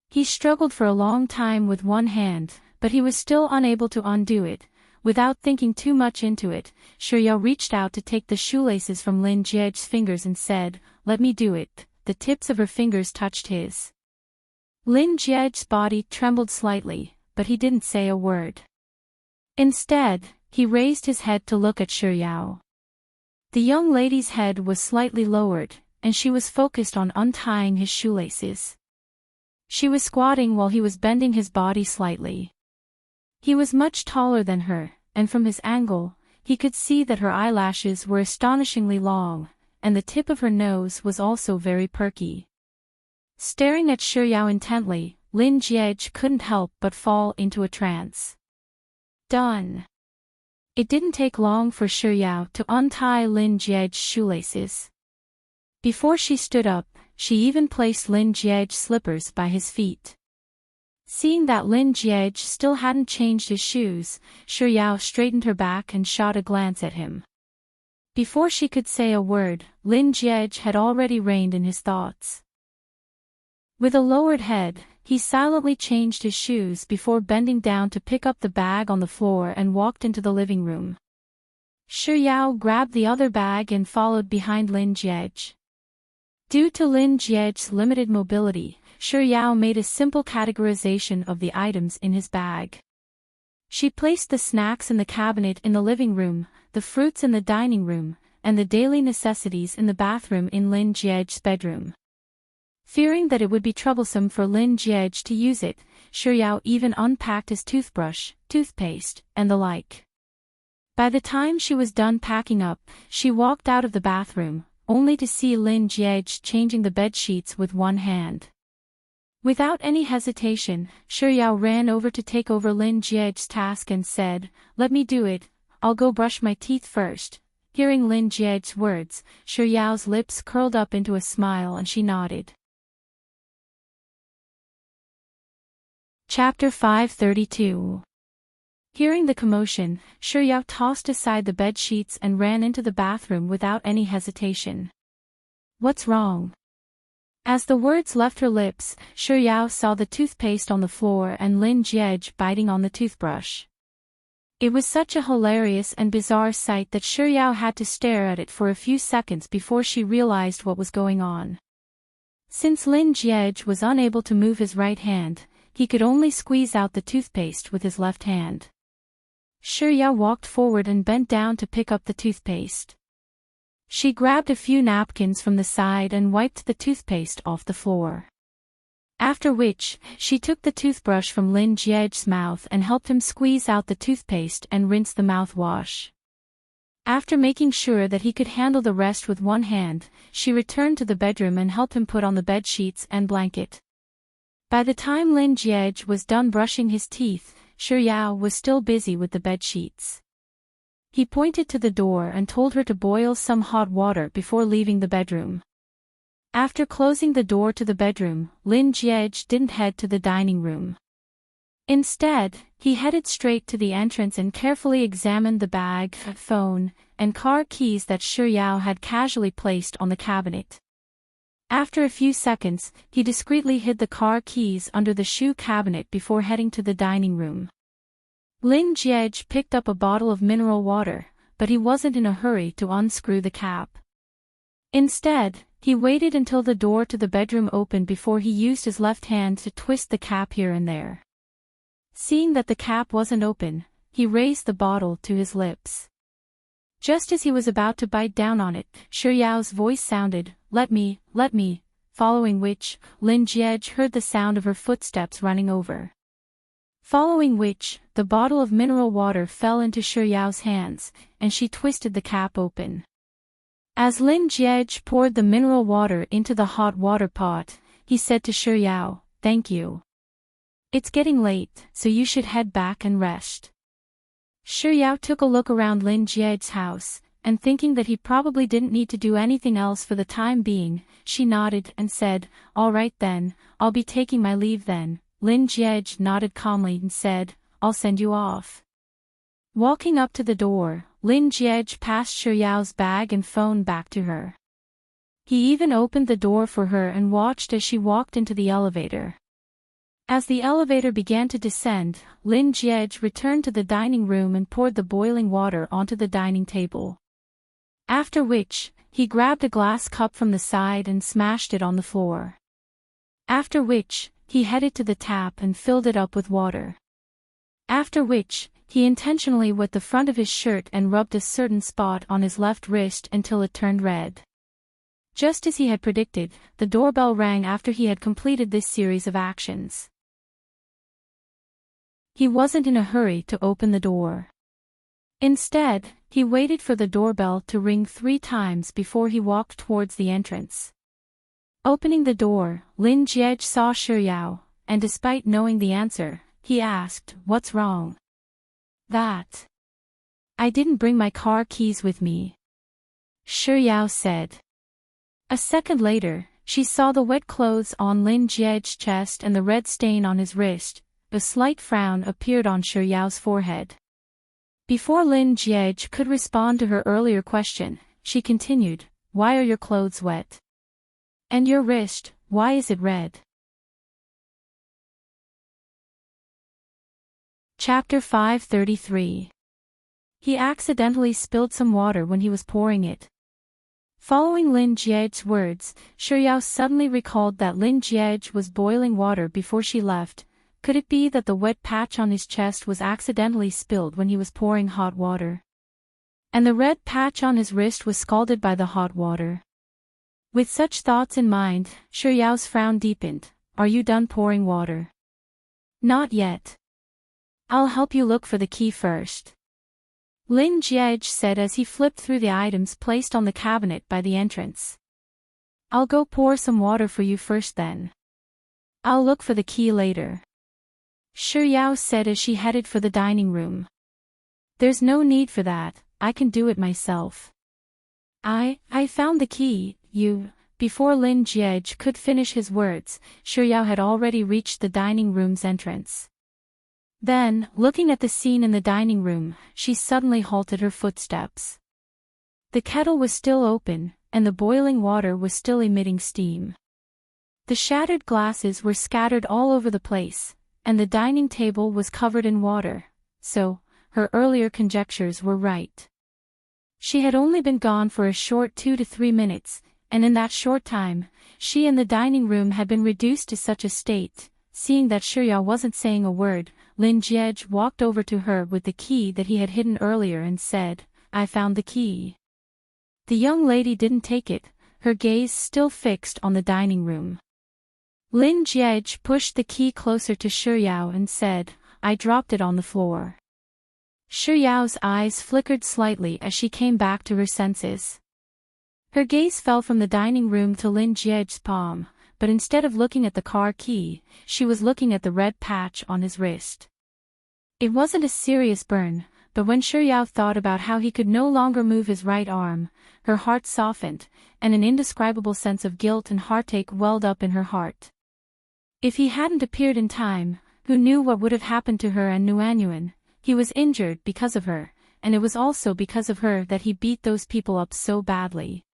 He struggled for a long time with one hand, but he was still unable to undo it. Without thinking too much into it, Shi Yao reached out to take the shoelaces from Lin Jiej's fingers and said, "Let me do it." The tips of her fingers touched his. Lin Jiej's body trembled slightly, but he didn't say a word. Instead, he raised his head to look at Shi Yao. The young lady's head was slightly lowered, and she was focused on untying his shoelaces. She was squatting while he was bending his body slightly. He was much taller than her, and from his angle, he could see that her eyelashes were astonishingly long, and the tip of her nose was also very perky. Staring at Shi Yao intently, Lin Jiej couldn't help but fall into a trance. Done. It didn't take long for Shi Yao to untie Lin Jiej's shoelaces. Before she stood up, she even placed Lin Jiej's slippers by his feet. Seeing that Lin Jiej still hadn't changed his shoes, Shi Yao straightened her back and shot a glance at him. Before she could say a word, Lin Jiej had already reined in his thoughts. With a lowered head, he silently changed his shoes before bending down to pick up the bag on the floor and walked into the living room. Shi Yao grabbed the other bag and followed behind Lin Jiej. Due to Lin Jiej's limited mobility, Shi Yao made a simple categorization of the items in his bag. She placed the snacks in the cabinet in the living room, the fruits in the dining room, and the daily necessities in the bathroom in Lin Jiej's bedroom. Fearing that it would be troublesome for Lin Jiej to use it, Shi Yao even unpacked his toothbrush, toothpaste, and the like. By the time she was done packing up, she walked out of the bathroom, only to see Lin Jiej changing the bed sheets with one hand. Without any hesitation, Shi Yao ran over to take over Lin Jiej's task and said, "Let me do it, I'll go brush my teeth first." Hearing Lin Jiej's words, Shi Yao's lips curled up into a smile and she nodded. Chapter 532. Hearing the commotion, Shi Yao tossed aside the bed sheets and ran into the bathroom without any hesitation. "What's wrong?" As the words left her lips, Shi Yao saw the toothpaste on the floor and Lin Jiej biting on the toothbrush. It was such a hilarious and bizarre sight that Shi Yao had to stare at it for a few seconds before she realized what was going on. Since Lin Jiej was unable to move his right hand, he could only squeeze out the toothpaste with his left hand. Shi Yao walked forward and bent down to pick up the toothpaste. She grabbed a few napkins from the side and wiped the toothpaste off the floor. After which, she took the toothbrush from Lin Jiej's mouth and helped him squeeze out the toothpaste and rinse the mouthwash. After making sure that he could handle the rest with one hand, she returned to the bedroom and helped him put on the bed sheets and blanket. By the time Lin Jiej was done brushing his teeth, Shi Yao was still busy with the bed sheets. He pointed to the door and told her to boil some hot water before leaving the bedroom. After closing the door to the bedroom, Lin Jiej didn't head to the dining room. Instead, he headed straight to the entrance and carefully examined the bag, phone, and car keys that Shi Yao had casually placed on the cabinet. After a few seconds, he discreetly hid the car keys under the shoe cabinet before heading to the dining room. Lin Jiej picked up a bottle of mineral water, but he wasn't in a hurry to unscrew the cap. Instead, he waited until the door to the bedroom opened before he used his left hand to twist the cap here and there. Seeing that the cap wasn't open, he raised the bottle to his lips. Just as he was about to bite down on it, Shi Yao's voice sounded, let me, following which, Lin Jiej heard the sound of her footsteps running over. Following which, the bottle of mineral water fell into Yao's hands, and she twisted the cap open. As Lin Jiej poured the mineral water into the hot water pot, he said to Yao, "Thank you. It's getting late, so you should head back and rest." Yao took a look around Lin Jiej's house, and thinking that he probably didn't need to do anything else for the time being, she nodded and said, "All right then, I'll be taking my leave then." Lin Jiej nodded calmly and said, "I'll send you off." Walking up to the door, Lin Jiej passed Yao's bag and phone back to her. He even opened the door for her and watched as she walked into the elevator. As the elevator began to descend, Lin Jiej returned to the dining room and poured the boiling water onto the dining table. After which, he grabbed a glass cup from the side and smashed it on the floor. After which, he headed to the tap and filled it up with water. After which, he intentionally wet the front of his shirt and rubbed a certain spot on his left wrist until it turned red. Just as he had predicted, the doorbell rang after he had completed this series of actions. He wasn't in a hurry to open the door. Instead, he waited for the doorbell to ring 3 times before he walked towards the entrance. Opening the door, Lin Jiej saw Yao, and despite knowing the answer, he asked, "What's wrong?" "That. I didn't bring my car keys with me," Yao said. A second later, she saw the wet clothes on Lin Jiej's chest and the red stain on his wrist. A slight frown appeared on Yao's forehead. Before Lin Jiej could respond to her earlier question, she continued, "Why are your clothes wet? And your wrist, why is it red?" Chapter 533. He accidentally spilled some water when he was pouring it. Following Lin Jiej's words, Yao suddenly recalled that Lin Jiej was boiling water before she left. Could it be that the wet patch on his chest was accidentally spilled when he was pouring hot water? And the red patch on his wrist was scalded by the hot water? With such thoughts in mind, Yao's frown deepened. "Are you done pouring water?" "Not yet. I'll help you look for the key first," Lin Jiej said as he flipped through the items placed on the cabinet by the entrance. "I'll go pour some water for you first then. I'll look for the key later," Yao said as she headed for the dining room. "There's no need for that, I can do it myself. I found the key, you." Before Lin Jiej could finish his words, Yao had already reached the dining room's entrance. Then, looking at the scene in the dining room, she suddenly halted her footsteps. The kettle was still open, and the boiling water was still emitting steam. The shattered glasses were scattered all over the place, and the dining table was covered in water, so, her earlier conjectures were right. She had only been gone for a short 2 to 3 minutes, and in that short time, she and the dining room had been reduced to such a state. Seeing that Yao wasn't saying a word, Lin Jiej walked over to her with the key that he had hidden earlier and said, "I found the key." The young lady didn't take it, her gaze still fixed on the dining room. Lin Jiej pushed the key closer to Yao and said, "I dropped it on the floor." Yao's eyes flickered slightly as she came back to her senses. Her gaze fell from the dining room to Lin Jiej's palm, but instead of looking at the car key, she was looking at the red patch on his wrist. It wasn't a serious burn, but when Yao thought about how he could no longer move his right arm, her heart softened, and an indescribable sense of guilt and heartache welled up in her heart. If he hadn't appeared in time, who knew what would have happened to her and Nuanyuan? He was injured because of her, and it was also because of her that he beat those people up so badly.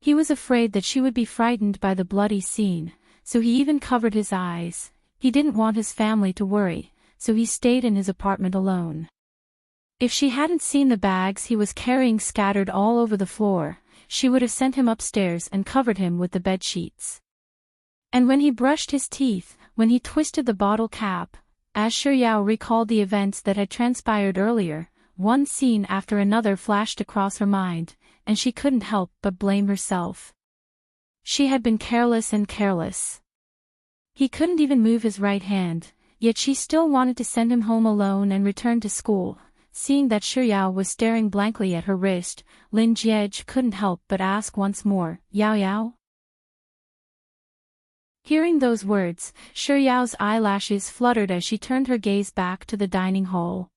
He was afraid that she would be frightened by the bloody scene, so he even covered his eyes. He didn't want his family to worry, so he stayed in his apartment alone. If she hadn't seen the bags he was carrying scattered all over the floor, she would have sent him upstairs and covered him with the bed sheets. And when he brushed his teeth, when he twisted the bottle cap, as Yao recalled the events that had transpired earlier, one scene after another flashed across her mind, and she couldn't help but blame herself. She had been careless and careless. He couldn't even move his right hand, yet she still wanted to send him home alone and return to school. Seeing that Shuyao was staring blankly at her wrist, Lin Jiej couldn't help but ask once more, Yao Yao? Hearing those words, Shuyao's eyelashes fluttered as she turned her gaze back to the dining hall.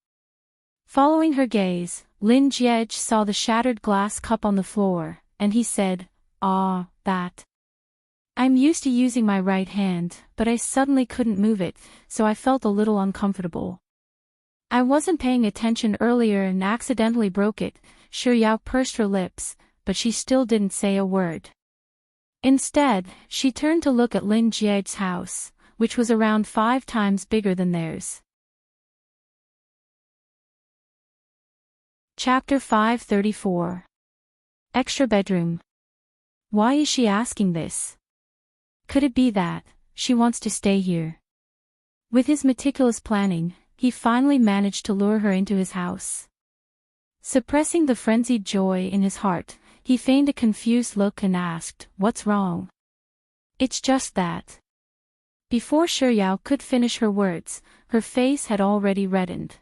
Following her gaze, Lin Jiej saw the shattered glass cup on the floor, and he said, "Ah, that. I'm used to using my right hand, but I suddenly couldn't move it, so I felt a little uncomfortable. I wasn't paying attention earlier and accidentally broke it." Shuyao pursed her lips, but she still didn't say a word. Instead, she turned to look at Lin Jiej's house, which was around 5 times bigger than theirs. Chapter 534. Extra bedroom. Why is she asking this? Could it be that she wants to stay here? With his meticulous planning, he finally managed to lure her into his house. Suppressing the frenzied joy in his heart, he feigned a confused look and asked, "What's wrong?" "It's just that." Before Shuyao could finish her words, her face had already reddened.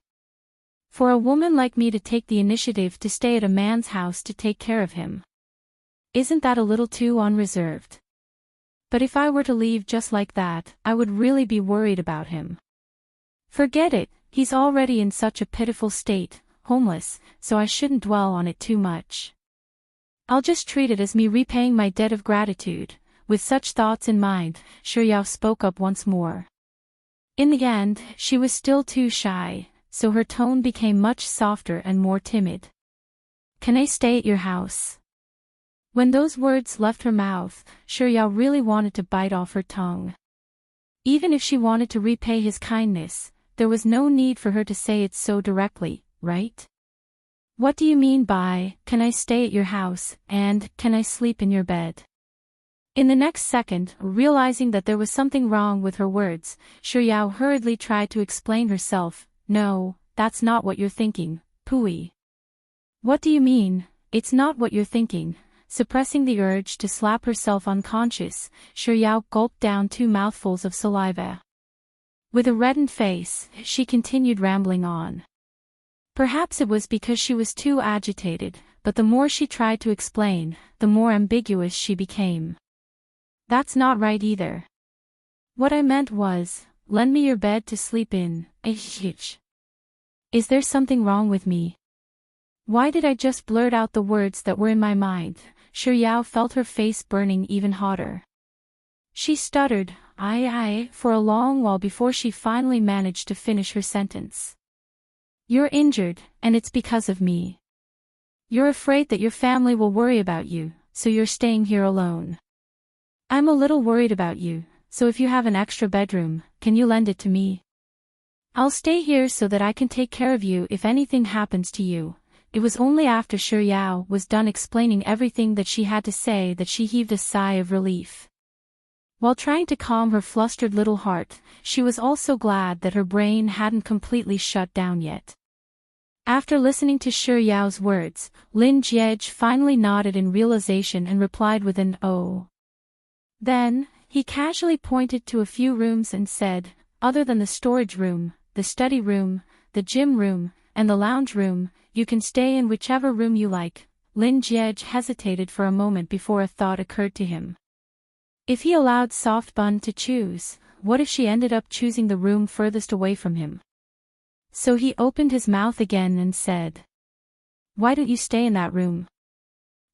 "For a woman like me to take the initiative to stay at a man's house to take care of him. Isn't that a little too unreserved? But if I were to leave just like that, I would really be worried about him. Forget it, he's already in such a pitiful state, homeless, so I shouldn't dwell on it too much. I'll just treat it as me repaying my debt of gratitude." With such thoughts in mind, Shuyao spoke up once more. In the end, she was still too shy, so her tone became much softer and more timid. "Can I stay at your house?" When those words left her mouth, Shuyao really wanted to bite off her tongue. Even if she wanted to repay his kindness, there was no need for her to say it so directly, right? "What do you mean by, can I stay at your house, and, can I sleep in your bed?" In the next second, realizing that there was something wrong with her words, Shuyao hurriedly tried to explain herself. "No, that's not what you're thinking, Pui." "What do you mean, it's not what you're thinking?" Suppressing the urge to slap herself unconscious, Shuyao gulped down 2 mouthfuls of saliva. With a reddened face, she continued rambling on. Perhaps it was because she was too agitated, but the more she tried to explain, the more ambiguous she became. "That's not right either. What I meant was, lend me your bed to sleep in, Is there something wrong with me? Why did I just blurt out the words that were in my mind?" Shuyao felt her face burning even hotter. She stuttered, I, for a long while before she finally managed to finish her sentence. "You're injured, and it's because of me. You're afraid that your family will worry about you, so you're staying here alone. I'm a little worried about you, so if you have an extra bedroom, can you lend it to me? I'll stay here so that I can take care of you if anything happens to you." It was only after Shuyao was done explaining everything that she had to say that she heaved a sigh of relief. While trying to calm her flustered little heart, she was also glad that her brain hadn't completely shut down yet. After listening to Shuyao's words, Lin Jiej finally nodded in realization and replied with an "oh." Then, he casually pointed to a few rooms and said, "Other than the storage room, the study room, the gym room, and the lounge room, you can stay in whichever room you like." Lin Jiej hesitated for a moment before a thought occurred to him. If he allowed Soft Bun to choose, what if she ended up choosing the room furthest away from him? So he opened his mouth again and said, "Why don't you stay in that room?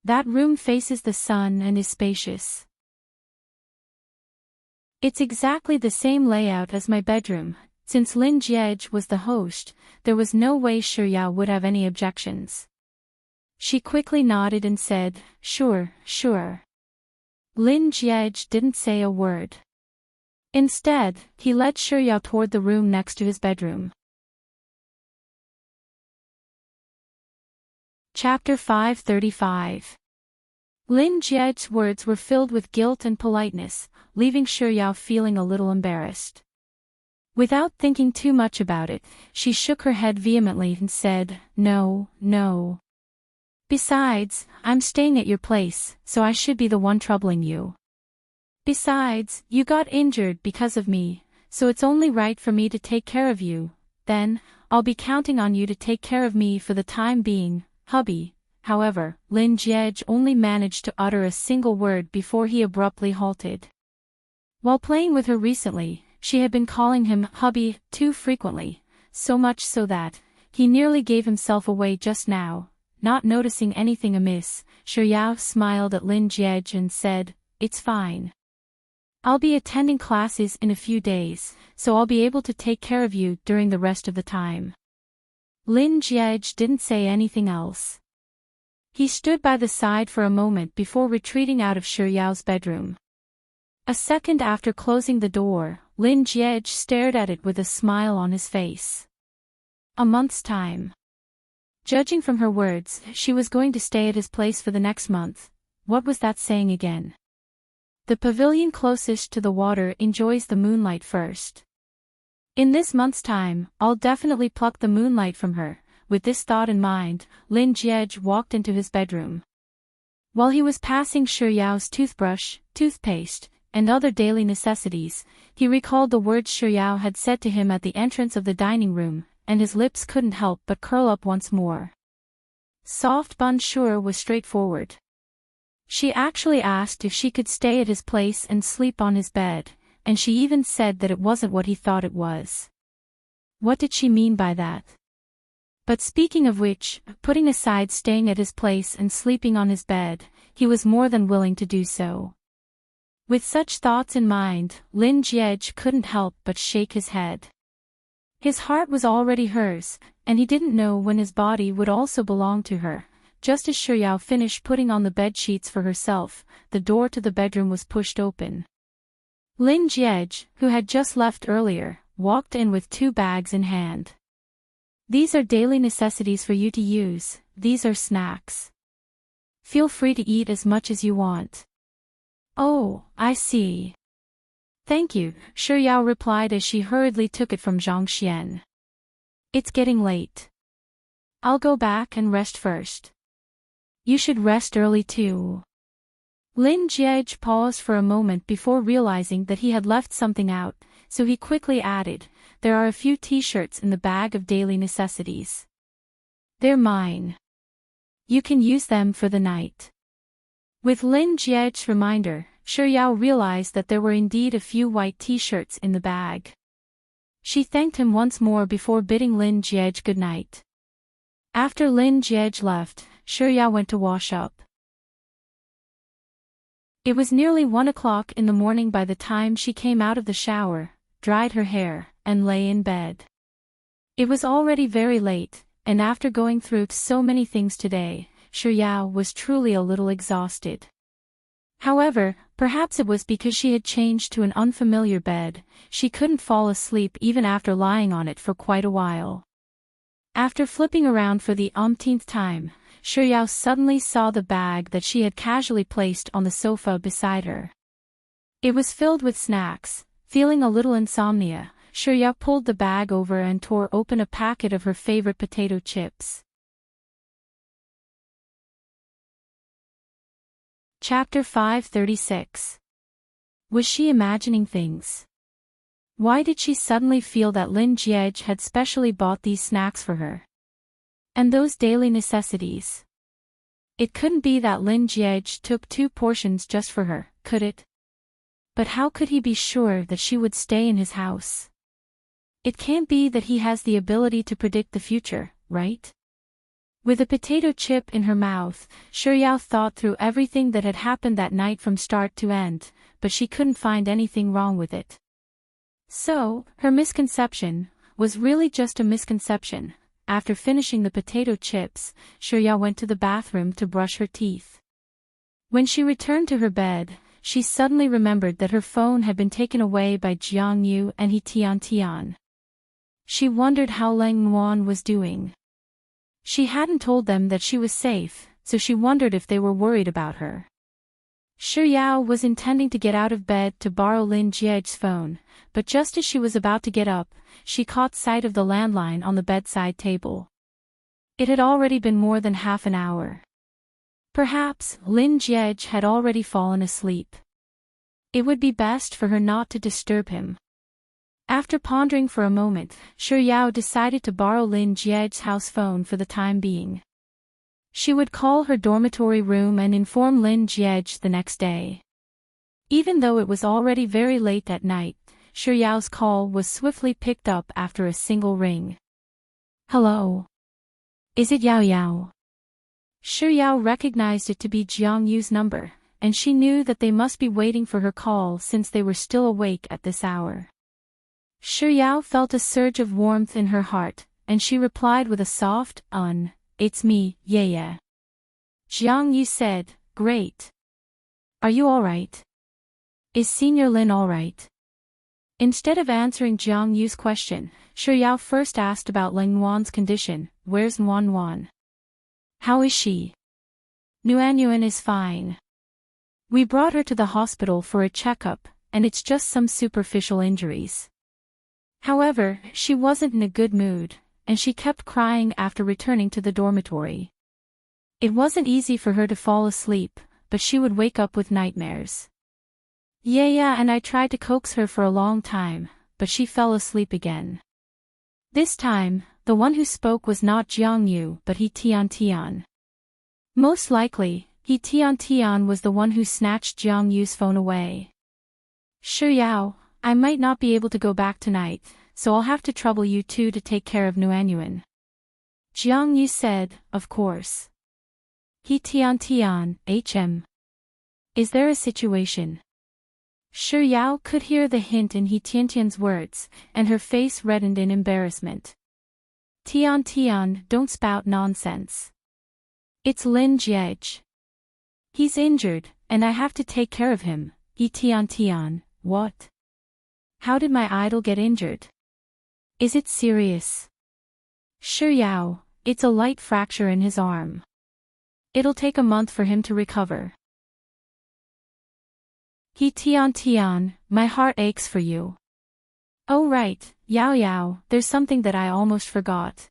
That room faces the sun and is spacious. It's exactly the same layout as my bedroom." Since Lin Jiej was the host, there was no way Shuyao would have any objections. She quickly nodded and said, Sure. Lin Jiej didn't say a word. Instead, he led Shuyao toward the room next to his bedroom. Chapter 535. Lin Jiej's words were filled with guilt and politeness, leaving Shuyao feeling a little embarrassed. Without thinking too much about it, she shook her head vehemently and said, No. Besides, I'm staying at your place, so I should be the one troubling you. Besides, you got injured because of me, so it's only right for me to take care of you. Then, I'll be counting on you to take care of me for the time being, hubby." However, Lin Jiej only managed to utter a single word before he abruptly halted. While playing with her recently, she had been calling him hubby too frequently, so much so that he nearly gave himself away just now. Not noticing anything amiss, Xiao smiled at Lin Jiej and said, "It's fine. I'll be attending classes in a few days, so I'll be able to take care of you during the rest of the time." Lin Jiej didn't say anything else. He stood by the side for a moment before retreating out of Xiao's bedroom. A second after closing the door, Lin Jiej stared at it with a smile on his face. A month's time. Judging from her words, she was going to stay at his place for the next month. What was that saying again? The pavilion closest to the water enjoys the moonlight first. In this month's time, I'll definitely pluck the moonlight from her. With this thought in mind, Lin Jiej walked into his bedroom. While he was passing Xiao's toothbrush, toothpaste, and other daily necessities, he recalled the words Xiao had said to him at the entrance of the dining room, and his lips couldn't help but curl up once more. Soft Bonjour was straightforward. She actually asked if she could stay at his place and sleep on his bed, and she even said that it wasn't what he thought it was. What did she mean by that? But speaking of which, putting aside staying at his place and sleeping on his bed, he was more than willing to do so. With such thoughts in mind, Lin Jiej couldn't help but shake his head. His heart was already hers, and he didn't know when his body would also belong to her. Just as Xiao finished putting on the bed sheets for herself, the door to the bedroom was pushed open. Lin Jiej, who had just left earlier, walked in with 2 bags in hand. "These are daily necessities for you to use, these are snacks. Feel free to eat as much as you want." "Oh, I see. Thank you," Xiao replied as she hurriedly took it from Zhang Xian. "It's getting late. I'll go back and rest first." "You should rest early too." Lin Jiej paused for a moment before realizing that he had left something out, so he quickly added, "There are a few t-shirts in the bag of daily necessities. They're mine. You can use them for the night." With Lin Jiej's reminder, Xiao realized that there were indeed a few white t-shirts in the bag. She thanked him once more before bidding Lin Jiej good night. After Lin Jiej left, Xiao went to wash up. It was nearly 1 o'clock in the morning by the time she came out of the shower, dried her hair, and lay in bed. It was already very late, and after going through so many things today, Xiao was truly a little exhausted. However, perhaps it was because she had changed to an unfamiliar bed, she couldn't fall asleep even after lying on it for quite a while. After flipping around for the umpteenth time, Xiao suddenly saw the bag that she had casually placed on the sofa beside her. It was filled with snacks. Feeling a little insomnia, Xiao pulled the bag over and tore open a packet of her favorite potato chips. Chapter 536. Was she imagining things? Why did she suddenly feel that Lin Jiej had specially bought these snacks for her? And those daily necessities? It couldn't be that Lin Jiej took 2 portions just for her, could it? But how could he be sure that she would stay in his house? It can't be that he has the ability to predict the future, right? With a potato chip in her mouth, Xiao thought through everything that had happened that night from start to end, but she couldn't find anything wrong with it. So, her misconception was really just a misconception. After finishing the potato chips, Xiao went to the bathroom to brush her teeth. When she returned to her bed, she suddenly remembered that her phone had been taken away by Jiang Yu and He Tian. She wondered how Lang Nguan was doing. She hadn't told them that she was safe, so she wondered if they were worried about her. Xiao was intending to get out of bed to borrow Lin Jiej's phone, but just as she was about to get up, she caught sight of the landline on the bedside table. It had already been more than half an hour. Perhaps Lin Jiej had already fallen asleep. It would be best for her not to disturb him. After pondering for a moment, Shi Yao decided to borrow Lin Jie's house phone for the time being. She would call her dormitory room and inform Lin Jie the next day. Even though it was already very late at night, Shi Yao's call was swiftly picked up after a single ring. Hello. Is it Yao Yao? Shi Yao recognized it to be Jiang Yu's number, and she knew that they must be waiting for her call since they were still awake at this hour. Shi Yao felt a surge of warmth in her heart, and she replied with a soft, "It's me, yeah." Jiang Yu said, "Great. Are you alright? Is Senior Lin alright?" Instead of answering Jiang Yu's question, Shi Yao first asked about Ling Wan's condition. "Where's Wan Wan? How is she?" "Nuan is fine. We brought her to the hospital for a checkup, and it's just some superficial injuries. However, she wasn't in a good mood, and she kept crying after returning to the dormitory. It wasn't easy for her to fall asleep, but she would wake up with nightmares. Yeah, and I tried to coax her for a long time, but she fell asleep again." This time, the one who spoke was not Jiang Yu but He Tian. Most likely, He Tian was the one who snatched Jiang Yu's phone away. "Shi Yao, I might not be able to go back tonight, so I'll have to trouble you two to take care of Nuan." Jiang Yu said, "Of course." He Tian, "HM. Is there a situation?" Shi Yao could hear the hint in He Tian's words, and her face reddened in embarrassment. Tian, don't spout nonsense. It's Lin Jie. He's injured, and I have to take care of him." He Tian, "What? How did my idol get injured? Is it serious?" "Shi Yao, it's a light fracture in his arm. It'll take a month for him to recover." He Tian, "My heart aches for you." "Oh right, Yao, there's something that I almost forgot.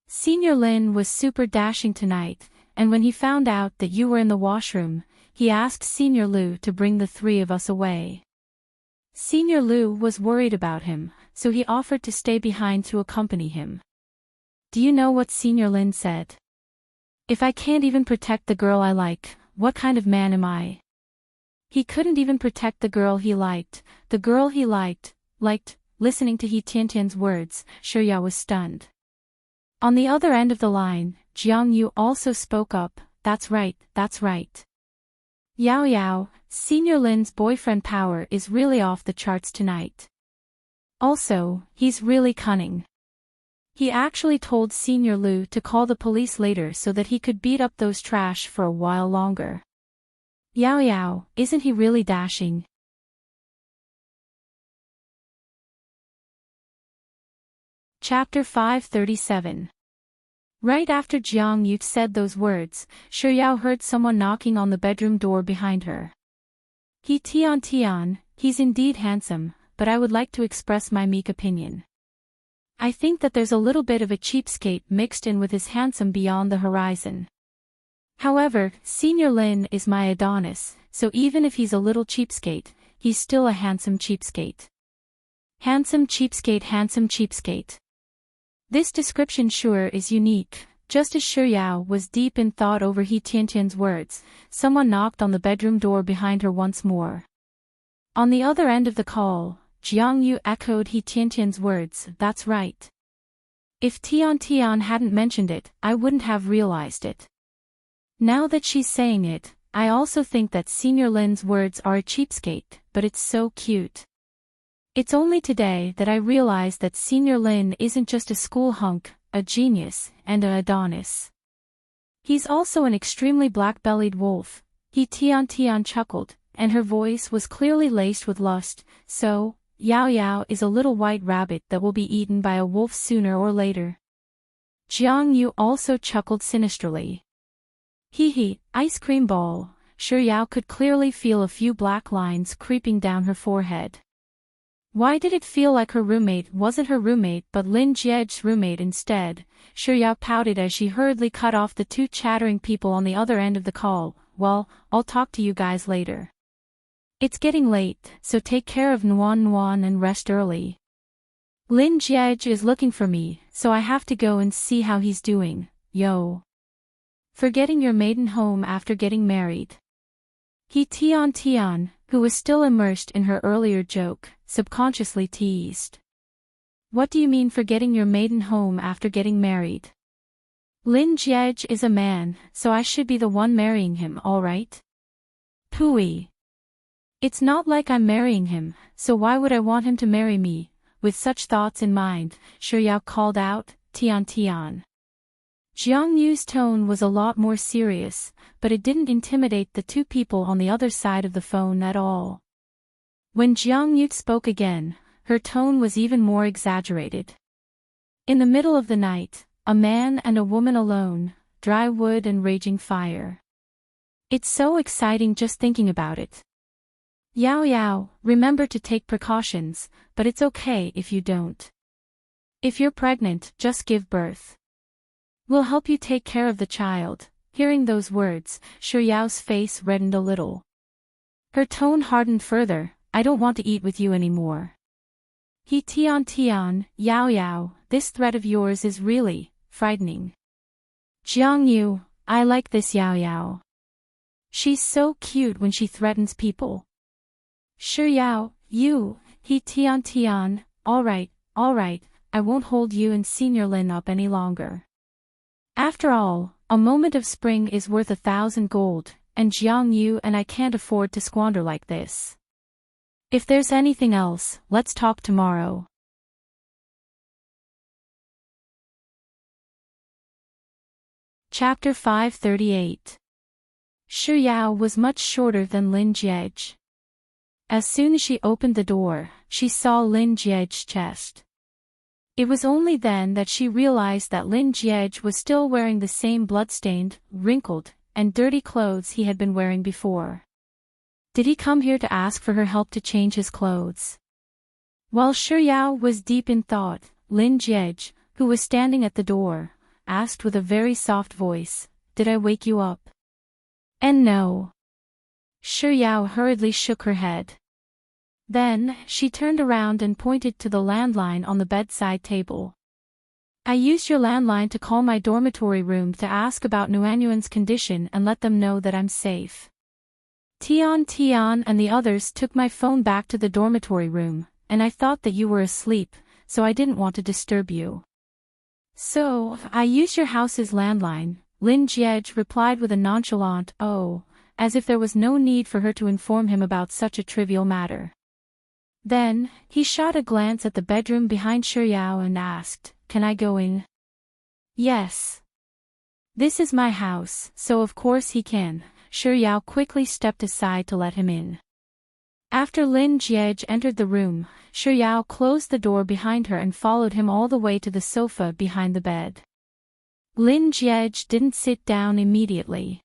Senior Lin was super dashing tonight, and when he found out that you were in the washroom, he asked Senior Lu to bring the three of us away. Senior Lu was worried about him, so he offered to stay behind to accompany him. Do you know what Senior Lin said? 'If I can't even protect the girl I like, what kind of man am I?' He couldn't even protect the girl he liked. The girl he liked. Listening to He Tian's words, Shi Yao was stunned. On the other end of the line, Jiang Yu also spoke up, That's right. Yao, Senior Lin's boyfriend power is really off the charts tonight. Also, he's really cunning. He actually told Senior Lu to call the police later so that he could beat up those trash for a while longer. Yao, isn't he really dashing?" Chapter 537. Right after Jiang Yu said those words, Shi Yao heard someone knocking on the bedroom door behind her. He Tian, he's indeed handsome, but I would like to express my meek opinion. I think that there's a little bit of a cheapskate mixed in with his handsome beyond the horizon. However, Senior Lin is my Adonis, so even if he's a little cheapskate, he's still a handsome cheapskate. Handsome cheapskate. This description sure is unique. Just as Shi Yao was deep in thought over He Tian's words, someone knocked on the bedroom door behind her once more. On the other end of the call, Jiang Yu echoed He Tian's words, That's right. If Tian hadn't mentioned it, I wouldn't have realized it. Now that she's saying it, I also think that Senior Lin's words are a cheapskate, but it's so cute. It's only today that I realized that Senior Lin isn't just a school hunk, a genius, and a Adonis. He's also an extremely black-bellied wolf. He Tian chuckled, and her voice was clearly laced with lust, so, Yao is a little white rabbit that will be eaten by a wolf sooner or later. Jiang Yu also chuckled sinisterly. Hee, ice cream ball. Shi Yao could clearly feel a few black lines creeping down her forehead. Why did it feel like her roommate wasn't her roommate but Lin Jie's roommate instead? Shi Yao pouted as she hurriedly cut off the two chattering people on the other end of the call. Well, I'll talk to you guys later. It's getting late, so take care of Nuan Nuan and rest early. Lin Jiej is looking for me, so I have to go and see how he's doing, yo. Forgetting your maiden home after getting married. Tian, who was still immersed in her earlier joke, subconsciously teased. What do you mean forgetting your maiden home after getting married? Lin Jiej is a man, so I should be the one marrying him, alright? Pooey. It's not like I'm marrying him, so why would I want him to marry me? With such thoughts in mind, Shuyao called out, Tian. Jiang Yu's tone was a lot more serious, but it didn't intimidate the two people on the other side of the phone at all. When Jiang Yu spoke again, her tone was even more exaggerated. In the middle of the night, a man and a woman alone, dry wood and raging fire. It's so exciting just thinking about it. Yao, remember to take precautions, but it's okay if you don't. If you're pregnant, just give birth. We'll help you take care of the child. Hearing those words, Yao's face reddened a little. Her tone hardened further, I don't want to eat with you anymore. Tian, Yao, this threat of yours is really frightening. Jiang Yu, I like this Yao. She's so cute when she threatens people. Yao, you, Tian, alright, I won't hold you and Senior Lin up any longer. After all, a moment of spring is worth 1,000 gold, and Jiang Yu and I can't afford to squander like this. If there's anything else, let's talk tomorrow. Chapter 538. Yao was much shorter than Lin Jiej. As soon as she opened the door, she saw Lin Jiej's chest. It was only then that she realized that Lin Jiej was still wearing the same blood-stained, wrinkled, and dirty clothes he had been wearing before. Did he come here to ask for her help to change his clothes? While Yao was deep in thought, Lin Jiej, who was standing at the door, asked with a very soft voice, Did I wake you up? And no. Yao hurriedly shook her head. Then, she turned around and pointed to the landline on the bedside table. I used your landline to call my dormitory room to ask about Nuanyuan's condition and let them know that I'm safe. Tian and the others took my phone back to the dormitory room, and I thought that you were asleep, so I didn't want to disturb you. So, I used your house's landline, Lin Jiej replied with a nonchalant "oh," as if there was no need for her to inform him about such a trivial matter. Then, he shot a glance at the bedroom behind Yao and asked, Can I go in? Yes. This is my house, so of course he can. Yao quickly stepped aside to let him in. After Lin Jiej entered the room, Yao closed the door behind her and followed him all the way to the sofa behind the bed. Lin Jiej didn't sit down immediately.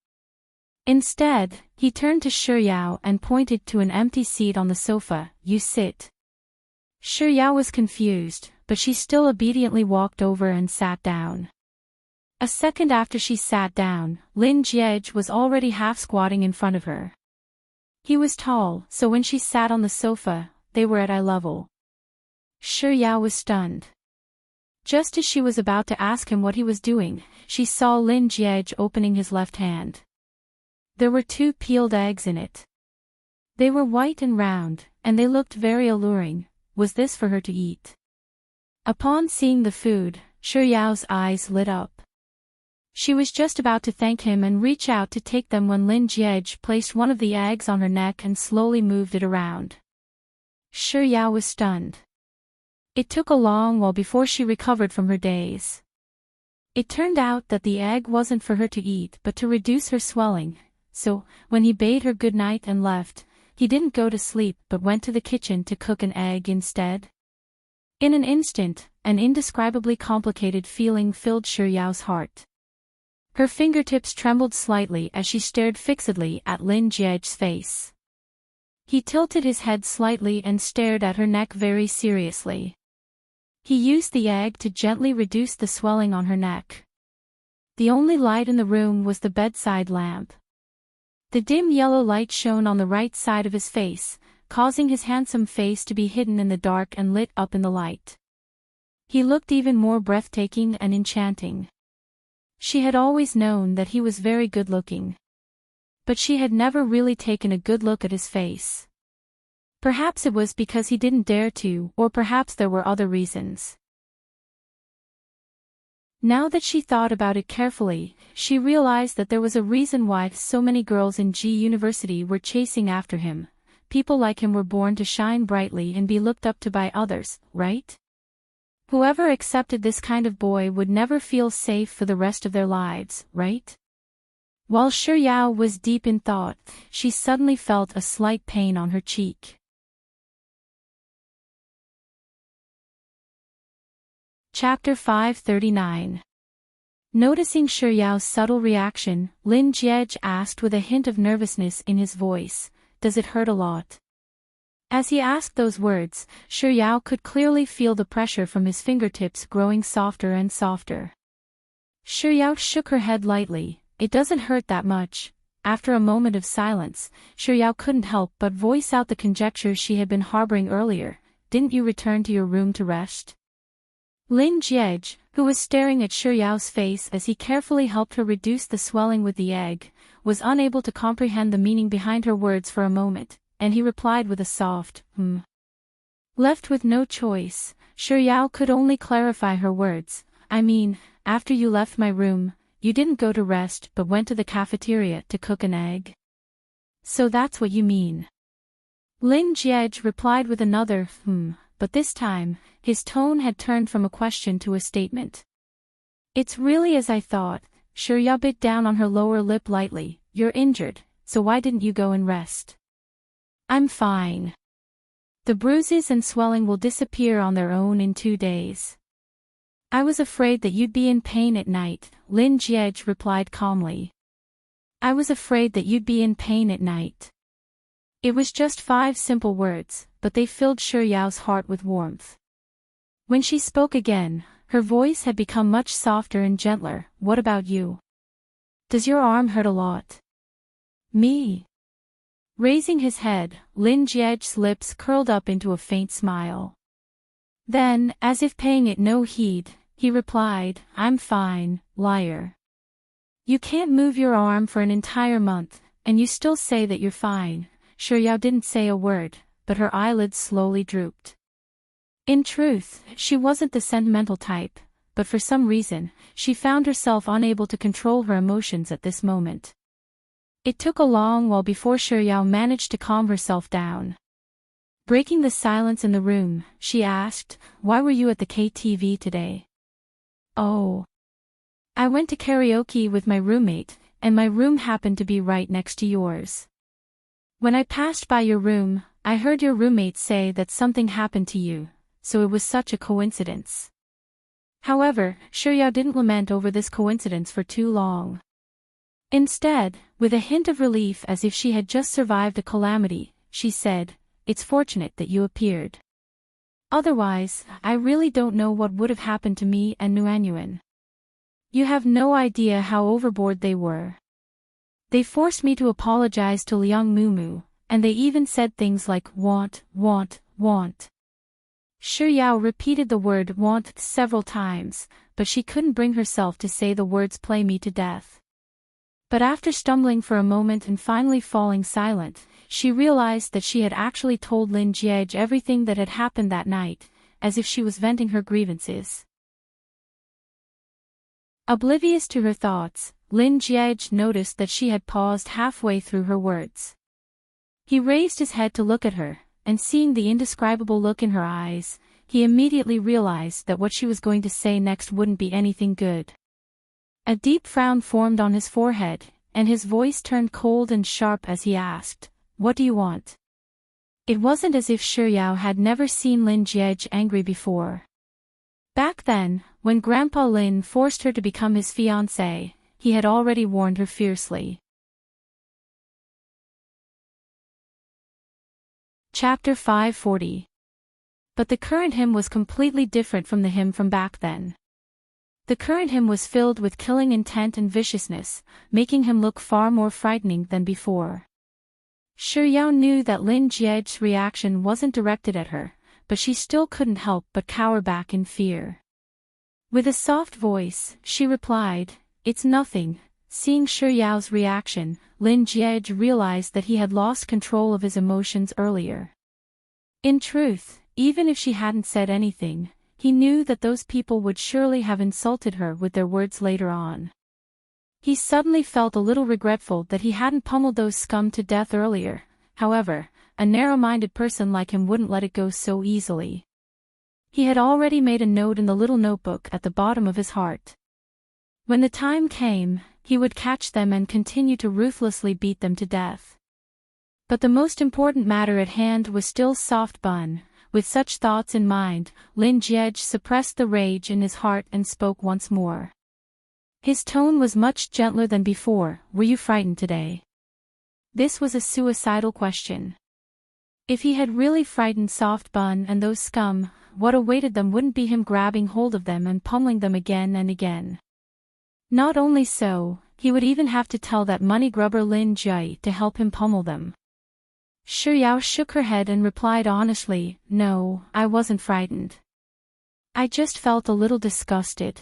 Instead, he turned to Yao and pointed to an empty seat on the sofa. You sit. Yao was confused, but she still obediently walked over and sat down. A second after she sat down, Lin Jiej was already half squatting in front of her. He was tall, so when she sat on the sofa, they were at eye level. Yao was stunned. Just as she was about to ask him what he was doing, she saw Lin Jiej opening his left hand. There were 2 peeled eggs in it. They were white and round, and they looked very alluring. Was this for her to eat? Upon seeing the food, Yao's eyes lit up. She was just about to thank him and reach out to take them when Lin Jiej placed one of the eggs on her neck and slowly moved it around. Yao was stunned. It took a long while before she recovered from her daze. It turned out that the egg wasn't for her to eat but to reduce her swelling, so, when he bade her good night and left, he didn't go to sleep but went to the kitchen to cook an egg instead. In an instant, an indescribably complicated feeling filled Yao's heart. Her fingertips trembled slightly as she stared fixedly at Lin Jiej's face. He tilted his head slightly and stared at her neck very seriously. He used the egg to gently reduce the swelling on her neck. The only light in the room was the bedside lamp. The dim yellow light shone on the right side of his face, causing his handsome face to be hidden in the dark and lit up in the light. He looked even more breathtaking and enchanting. She had always known that he was very good-looking. But she had never really taken a good look at his face. Perhaps it was because he didn't dare to, or perhaps there were other reasons. Now that she thought about it carefully, she realized that there was a reason why so many girls in G University were chasing after him. People like him were born to shine brightly and be looked up to by others, right? Whoever accepted this kind of boy would never feel safe for the rest of their lives, right? While Shi Yao was deep in thought, she suddenly felt a slight pain on her cheek. Chapter 539. Noticing Shi Yao's subtle reaction, Lin Jie asked with a hint of nervousness in his voice, "Does it hurt a lot?" As he asked those words, Shi Yao could clearly feel the pressure from his fingertips growing softer and softer. Shi Yao shook her head lightly. "It doesn't hurt that much." After a moment of silence, Shi Yao couldn't help but voice out the conjecture she had been harboring earlier. "Didn't you return to your room to rest?" Lin Jie, who was staring at Shi Yao's face as he carefully helped her reduce the swelling with the egg, was unable to comprehend the meaning behind her words for a moment, and he replied with a soft, Left with no choice, Shi Yao could only clarify her words. "I mean, after you left my room, you didn't go to rest but went to the cafeteria to cook an egg? So that's what you mean." Lin Jie replied with another, but this time, his tone had turned from a question to a statement. "It's really as I thought." Shi Yao bit down on her lower lip lightly. "You're injured, so why didn't you go and rest?" "I'm fine. The bruises and swelling will disappear on their own in 2 days." "I was afraid that you'd be in pain at night," Lin Jie replied calmly. "I was afraid that you'd be in pain at night." It was just 5 simple words, but they filled Shi Yao's heart with warmth. When she spoke again, her voice had become much softer and gentler. "What about you? Does your arm hurt a lot?" "Me?" Raising his head, Lin Jie's lips curled up into a faint smile. Then, as if paying it no heed, he replied, "I'm fine, liar. You can't move your arm for an entire month, and you still say that you're fine." Shi Yao didn't say a word, but her eyelids slowly drooped. In truth, she wasn't the sentimental type, but for some reason, she found herself unable to control her emotions at this moment. It took a long while before Shi Yao managed to calm herself down. Breaking the silence in the room, she asked, "Why were you at the KTV today?" "Oh. I went to karaoke with my roommate, and my room happened to be right next to yours. When I passed by your room, I heard your roommate say that something happened to you, so it was such a coincidence." However, Shi Yao didn't lament over this coincidence for too long. Instead, with a hint of relief as if she had just survived a calamity, she said, "It's fortunate that you appeared. Otherwise, I really don't know what would have happened to me and Nuanyuan. You have no idea how overboard they were. They forced me to apologize to Liang Mumu, and they even said things like want. Shi Yao repeated the word want several times, but she couldn't bring herself to say the words "play me to death." But after stumbling for a moment and finally falling silent, she realized that she had actually told Lin Jie everything that had happened that night, as if she was venting her grievances. Oblivious to her thoughts, Lin Jie noticed that she had paused halfway through her words. He raised his head to look at her, and seeing the indescribable look in her eyes, he immediately realized that what she was going to say next wouldn't be anything good. A deep frown formed on his forehead, and his voice turned cold and sharp as he asked, "What do you want?" It wasn't as if Shi Yao had never seen Lin Jie angry before. Back then, when Grandpa Lin forced her to become his fiancée, he had already warned her fiercely. Chapter 540. But the current him was completely different from the him from back then. The current him was filled with killing intent and viciousness, making him look far more frightening than before. Shi Yao knew that Lin Jie's reaction wasn't directed at her, but she still couldn't help but cower back in fear. With a soft voice, she replied, "It's nothing." Seeing Shi Yao's reaction, Lin Jie realized that he had lost control of his emotions earlier. In truth, even if she hadn't said anything, he knew that those people would surely have insulted her with their words later on. He suddenly felt a little regretful that he hadn't pummeled those scum to death earlier. However, a narrow-minded person like him wouldn't let it go so easily. He had already made a note in the little notebook at the bottom of his heart. When the time came, he would catch them and continue to ruthlessly beat them to death. But the most important matter at hand was still soft bun. With such thoughts in mind, Lin Jie suppressed the rage in his heart and spoke once more. His tone was much gentler than before. "Were you frightened today?" This was a suicidal question. If he had really frightened Soft Bun and those scum, what awaited them wouldn't be him grabbing hold of them and pummeling them again and again. Not only so, he would even have to tell that money grubber Lin Jie to help him pummel them. Shi Yao shook her head and replied honestly, "No, I wasn't frightened. I just felt a little disgusted.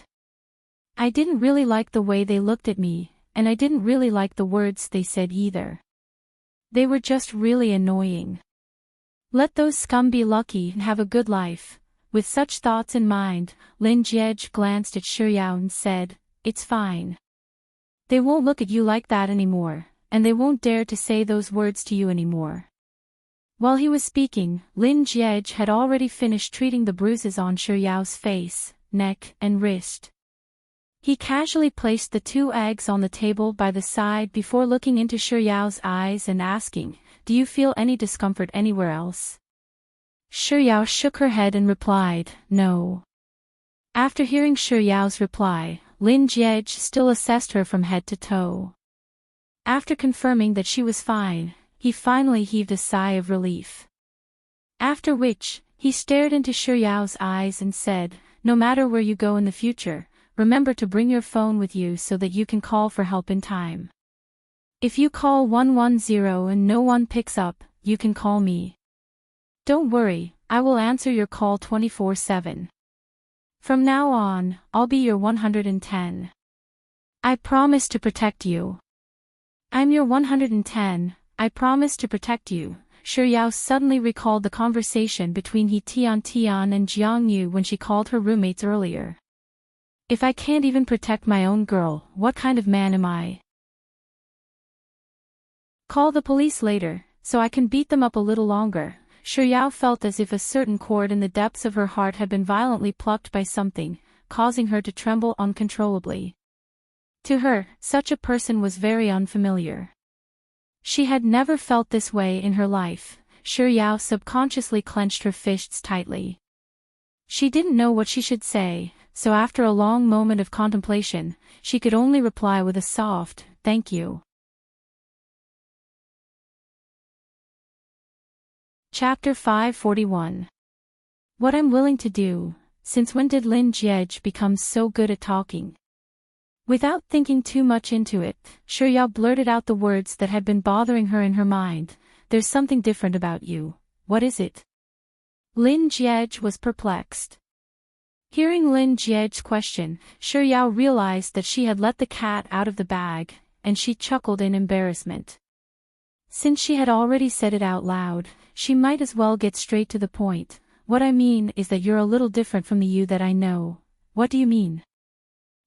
I didn't really like the way they looked at me, and I didn't really like the words they said either. They were just really annoying. Let those scum be lucky and have a good life." With such thoughts in mind, Lin Jie glanced at Shi Yao and said, "It's fine. They won't look at you like that anymore, and they won't dare to say those words to you anymore." While he was speaking, Lin Jie had already finished treating the bruises on Shi Yao's face, neck, and wrist. He casually placed the 2 eggs on the table by the side before looking into Shi Yao's eyes and asking, "Do you feel any discomfort anywhere else?" Shi Yao shook her head and replied, "No." After hearing Shi Yao's reply, Lin Jie still assessed her from head to toe. After confirming that she was fine, he finally heaved a sigh of relief. After which, he stared into Shi Yao's eyes and said, "No matter where you go in the future, remember to bring your phone with you so that you can call for help in time. If you call 110 and no one picks up, you can call me. Don't worry, I will answer your call 24/7. From now on, I'll be your 110. I promise to protect you. I'm your 110, I promise to protect you." Shi Yao suddenly recalled the conversation between He Tian and Jiang Yu when she called her roommates earlier. "If I can't even protect my own girl, what kind of man am I? Call the police later, so I can beat them up a little longer." Shi Yao felt as if a certain chord in the depths of her heart had been violently plucked by something, causing her to tremble uncontrollably. To her, such a person was very unfamiliar. She had never felt this way in her life. Shi Yao subconsciously clenched her fists tightly. She didn't know what she should say, so after a long moment of contemplation, she could only reply with a soft, "Thank you." Chapter 541. What I'm willing to do. Since when did Lin Jie become so good at talking? Without thinking too much into it, Shi Yao blurted out the words that had been bothering her in her mind. "There's something different about you. What is it?" Lin Jie was perplexed. Hearing Lin Jie's question, Shi Yao realized that she had let the cat out of the bag, and she chuckled in embarrassment. Since she had already said it out loud, she might as well get straight to the point. "What I mean is that you're a little different from the you that I know." "What do you mean?"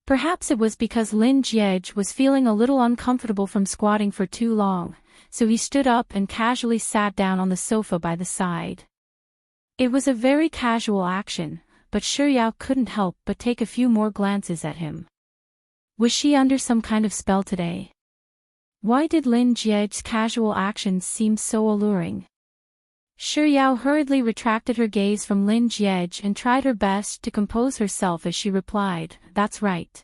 Perhaps it was because Lin Jie was feeling a little uncomfortable from squatting for too long, so he stood up and casually sat down on the sofa by the side. It was a very casual action, but Shi Yao couldn't help but take a few more glances at him. Was she under some kind of spell today? Why did Lin Jie's casual actions seem so alluring? Shi Yao hurriedly retracted her gaze from Lin Jie and tried her best to compose herself as she replied, "That's right.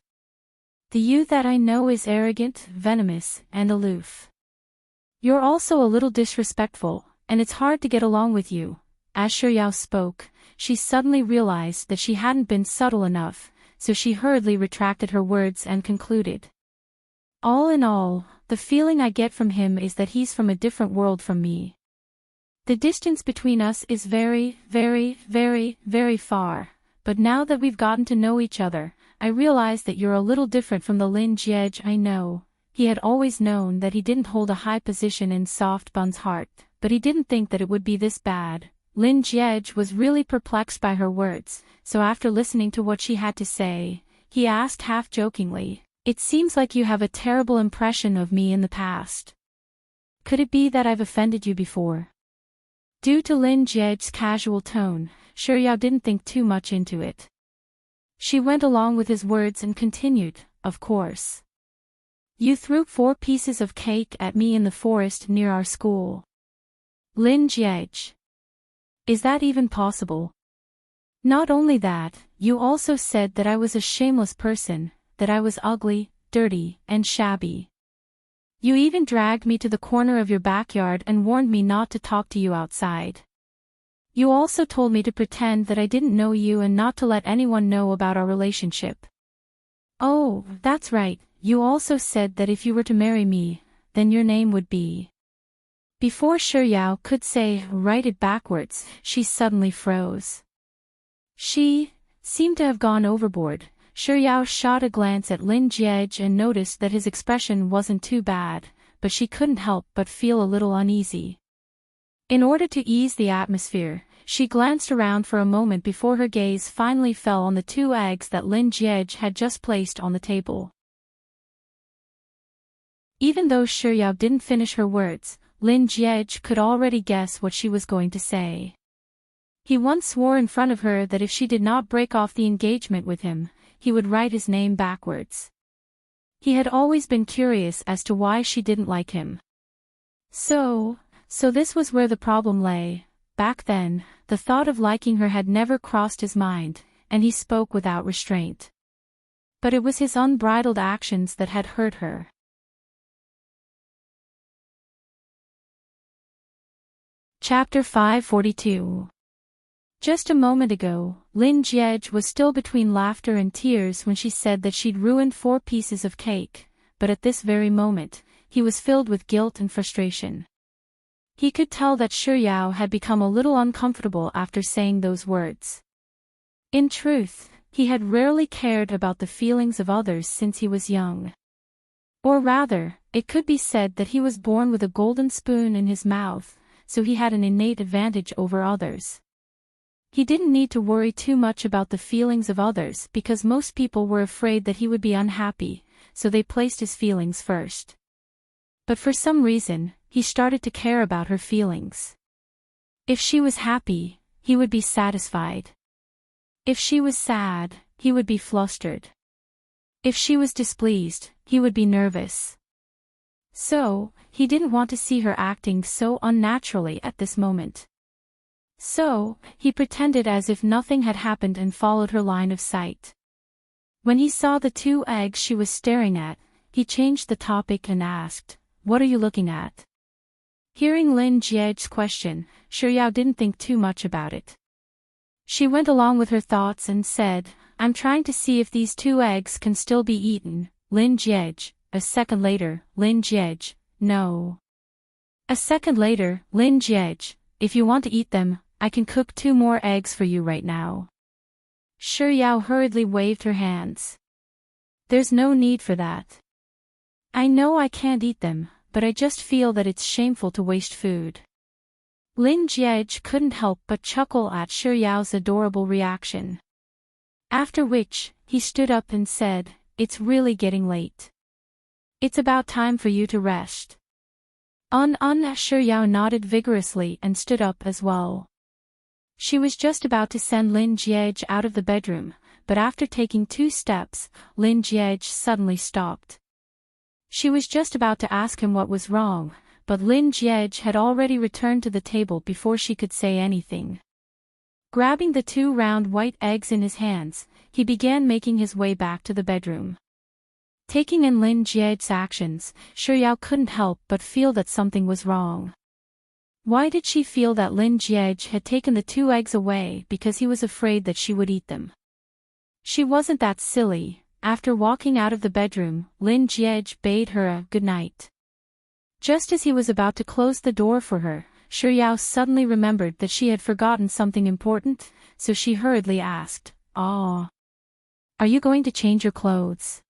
The you that I know is arrogant, venomous, and aloof. You're also a little disrespectful, and it's hard to get along with you." As Shi Yao spoke, she suddenly realized that she hadn't been subtle enough, so she hurriedly retracted her words and concluded. All in all, the feeling I get from him is that he's from a different world from me. The distance between us is very, very, very, very far, but now that we've gotten to know each other, I realize that you're a little different from the Lin Jiej I know. He had always known that he didn't hold a high position in Soft Bun's heart, but he didn't think that it would be this bad. Lin Jiej was really perplexed by her words, so after listening to what she had to say, he asked half-jokingly, "It seems like you have a terrible impression of me in the past. Could it be that I've offended you before?" Due to Lin Jiej's casual tone, Shiryao didn't think too much into it. She went along with his words and continued, "Of course. You threw 4 pieces of cake at me in the forest near our school. Lin Jiej. Is that even possible? Not only that, you also said that I was a shameless person, that I was ugly, dirty, and shabby. You even dragged me to the corner of your backyard and warned me not to talk to you outside. You also told me to pretend that I didn't know you and not to let anyone know about our relationship. Oh, that's right, you also said that if you were to marry me, then your name would be..." Before Shiryao could say, "Write it backwards," she suddenly froze. She seemed to have gone overboard. Shiryao shot a glance at Lin Jiej and noticed that his expression wasn't too bad, but she couldn't help but feel a little uneasy. In order to ease the atmosphere, she glanced around for a moment before her gaze finally fell on the 2 eggs that Lin Jiej had just placed on the table. Even though Shiryao didn't finish her words, Lin Jiej could already guess what she was going to say. He once swore in front of her that if she did not break off the engagement with him, he would write his name backwards. He had always been curious as to why she didn't like him. So this was where the problem lay. Back then, the thought of liking her had never crossed his mind, and he spoke without restraint. But it was his unbridled actions that had hurt her. Chapter 542. Just a moment ago, Lin Jiej was still between laughter and tears when she said that she'd ruined 4 pieces of cake, but at this very moment, he was filled with guilt and frustration. He could tell that Shiryao had become a little uncomfortable after saying those words. In truth, he had rarely cared about the feelings of others since he was young. Or rather, it could be said that he was born with a golden spoon in his mouth, so he had an innate advantage over others. He didn't need to worry too much about the feelings of others because most people were afraid that he would be unhappy, so they placed his feelings first. But for some reason, he started to care about her feelings. If she was happy, he would be satisfied. If she was sad, he would be flustered. If she was displeased, he would be nervous. So, he didn't want to see her acting so unnaturally at this moment. So, he pretended as if nothing had happened and followed her line of sight. When he saw the 2 eggs she was staring at, he changed the topic and asked, "What are you looking at?" Hearing Lin Jiej's question, Shiryao didn't think too much about it. She went along with her thoughts and said, "I'm trying to see if these 2 eggs can still be eaten." Lin Jiej. A second later, Lin Jiej. "No." A second later, Lin Jiej. "If you want to eat them, I can cook 2 more eggs for you right now." Shiryao hurriedly waved her hands. "There's no need for that. I know I can't eat them, but I just feel that it's shameful to waste food." Lin Jiej couldn't help but chuckle at Shiryao's adorable reaction. After which, he stood up and said, "It's really getting late. It's about time for you to rest." Shiryao nodded vigorously and stood up as well. She was just about to send Lin Jiej out of the bedroom, but after taking 2 steps, Lin Jiej suddenly stopped. She was just about to ask him what was wrong, but Lin Jiej had already returned to the table before she could say anything. Grabbing the 2 round white eggs in his hands, he began making his way back to the bedroom. Taking in Lin Jiej's actions, Shiryao couldn't help but feel that something was wrong. Why did she feel that Lin Jiej had taken the 2 eggs away because he was afraid that she would eat them? She wasn't that silly. After walking out of the bedroom, Lin Jiej bade her a good night. Just as he was about to close the door for her, Shi Yao suddenly remembered that she had forgotten something important, so she hurriedly asked, "Ah, are you going to change your clothes?"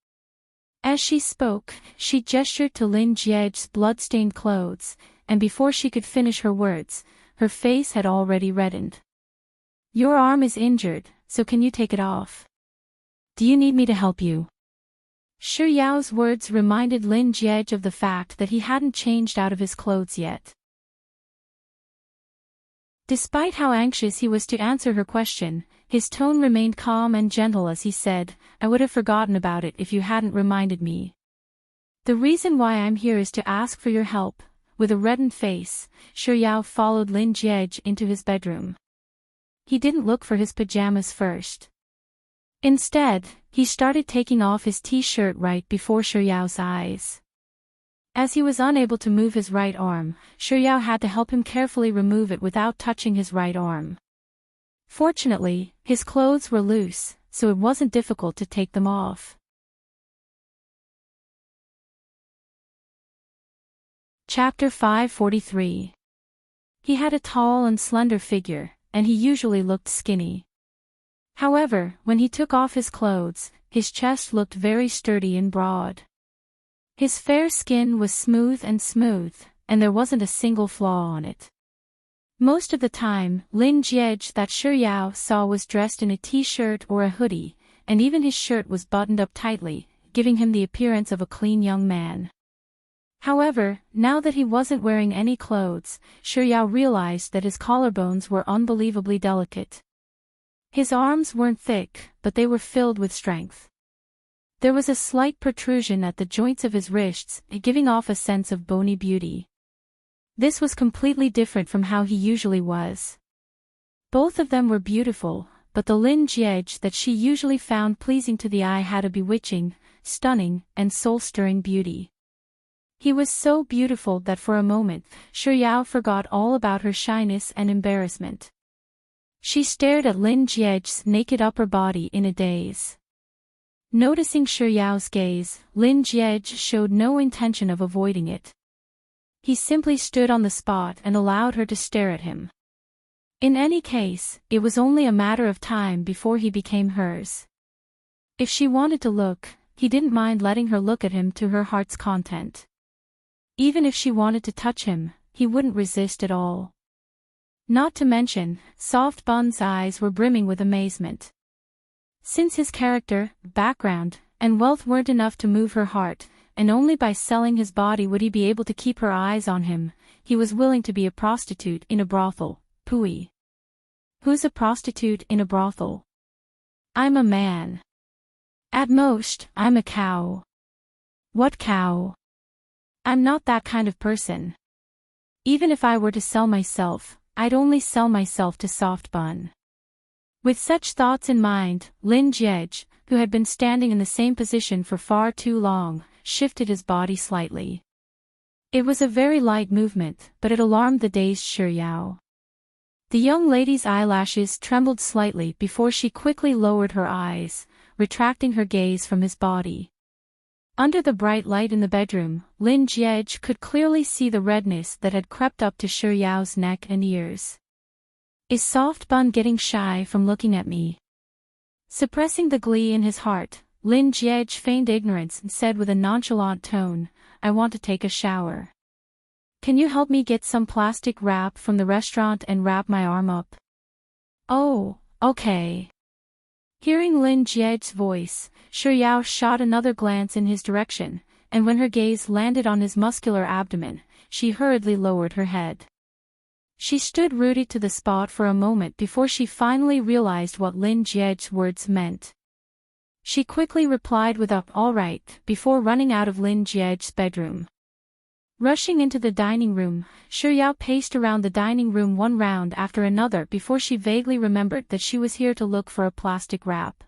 As she spoke, she gestured to Lin Jiej's blood-stained clothes, and before she could finish her words, her face had already reddened. "Your arm is injured, so can you take it off? Do you need me to help you?" Shi Yao's words reminded Lin Jiej of the fact that he hadn't changed out of his clothes yet. Despite how anxious he was to answer her question, his tone remained calm and gentle as he said, "I would have forgotten about it if you hadn't reminded me. The reason why I'm here is to ask for your help." With a reddened face, Shi Yao followed Lin Jiej into his bedroom. He didn't look for his pajamas first. Instead, he started taking off his t-shirt right before Shi Yao's eyes. As he was unable to move his right arm, Shi Yao had to help him carefully remove it without touching his right arm. Fortunately, his clothes were loose, so it wasn't difficult to take them off. Chapter 543. He had a tall and slender figure, and he usually looked skinny. However, when he took off his clothes, his chest looked very sturdy and broad. His fair skin was smooth, and there wasn't a single flaw on it. Most of the time, Lin Jiej that Shi Yao saw was dressed in a t-shirt or a hoodie, and even his shirt was buttoned up tightly, giving him the appearance of a clean young man. However, now that he wasn't wearing any clothes, Shi Yao realized that his collarbones were unbelievably delicate. His arms weren't thick, but they were filled with strength. There was a slight protrusion at the joints of his wrists, giving off a sense of bony beauty. This was completely different from how he usually was. Both of them were beautiful, but the Lin Jiej that she usually found pleasing to the eye had a bewitching, stunning, and soul-stirring beauty. He was so beautiful that for a moment, Shi Yao forgot all about her shyness and embarrassment. She stared at Lin Jiej's naked upper body in a daze. Noticing Shi Yao's gaze, Lin Jiej showed no intention of avoiding it. He simply stood on the spot and allowed her to stare at him. In any case, it was only a matter of time before he became hers. If she wanted to look, he didn't mind letting her look at him to her heart's content. Even if she wanted to touch him, he wouldn't resist at all. Not to mention, Soft Bun's eyes were brimming with amazement. Since his character, background, and wealth weren't enough to move her heart, and only by selling his body would he be able to keep her eyes on him, he was willing to be a prostitute in a brothel. Pooey. Who's a prostitute in a brothel? I'm a man. At most, I'm a cow. What cow? I'm not that kind of person. Even if I were to sell myself, I'd only sell myself to Soft Bun. With such thoughts in mind, Lin Jiej, who had been standing in the same position for far too long, shifted his body slightly. It was a very light movement, but it alarmed the dazed Shi Yao. The young lady's eyelashes trembled slightly before she quickly lowered her eyes, retracting her gaze from his body. Under the bright light in the bedroom, Lin Jiej could clearly see the redness that had crept up to Shi Yao's neck and ears. Is Soft Bun getting shy from looking at me? Suppressing the glee in his heart, Lin Jiej feigned ignorance and said with a nonchalant tone, "I want to take a shower. Can you help me get some plastic wrap from the restaurant and wrap my arm up?" "Oh, okay." Hearing Lin Jiej's voice, Shi Yao shot another glance in his direction, and when her gaze landed on his muscular abdomen, she hurriedly lowered her head. She stood rooted to the spot for a moment before she finally realized what Lin Jiej's words meant. She quickly replied with a "all right" before running out of Lin Jiej's bedroom. Rushing into the dining room, Shi Yao paced around the dining room one round after another before she vaguely remembered that she was here to look for a plastic wrap.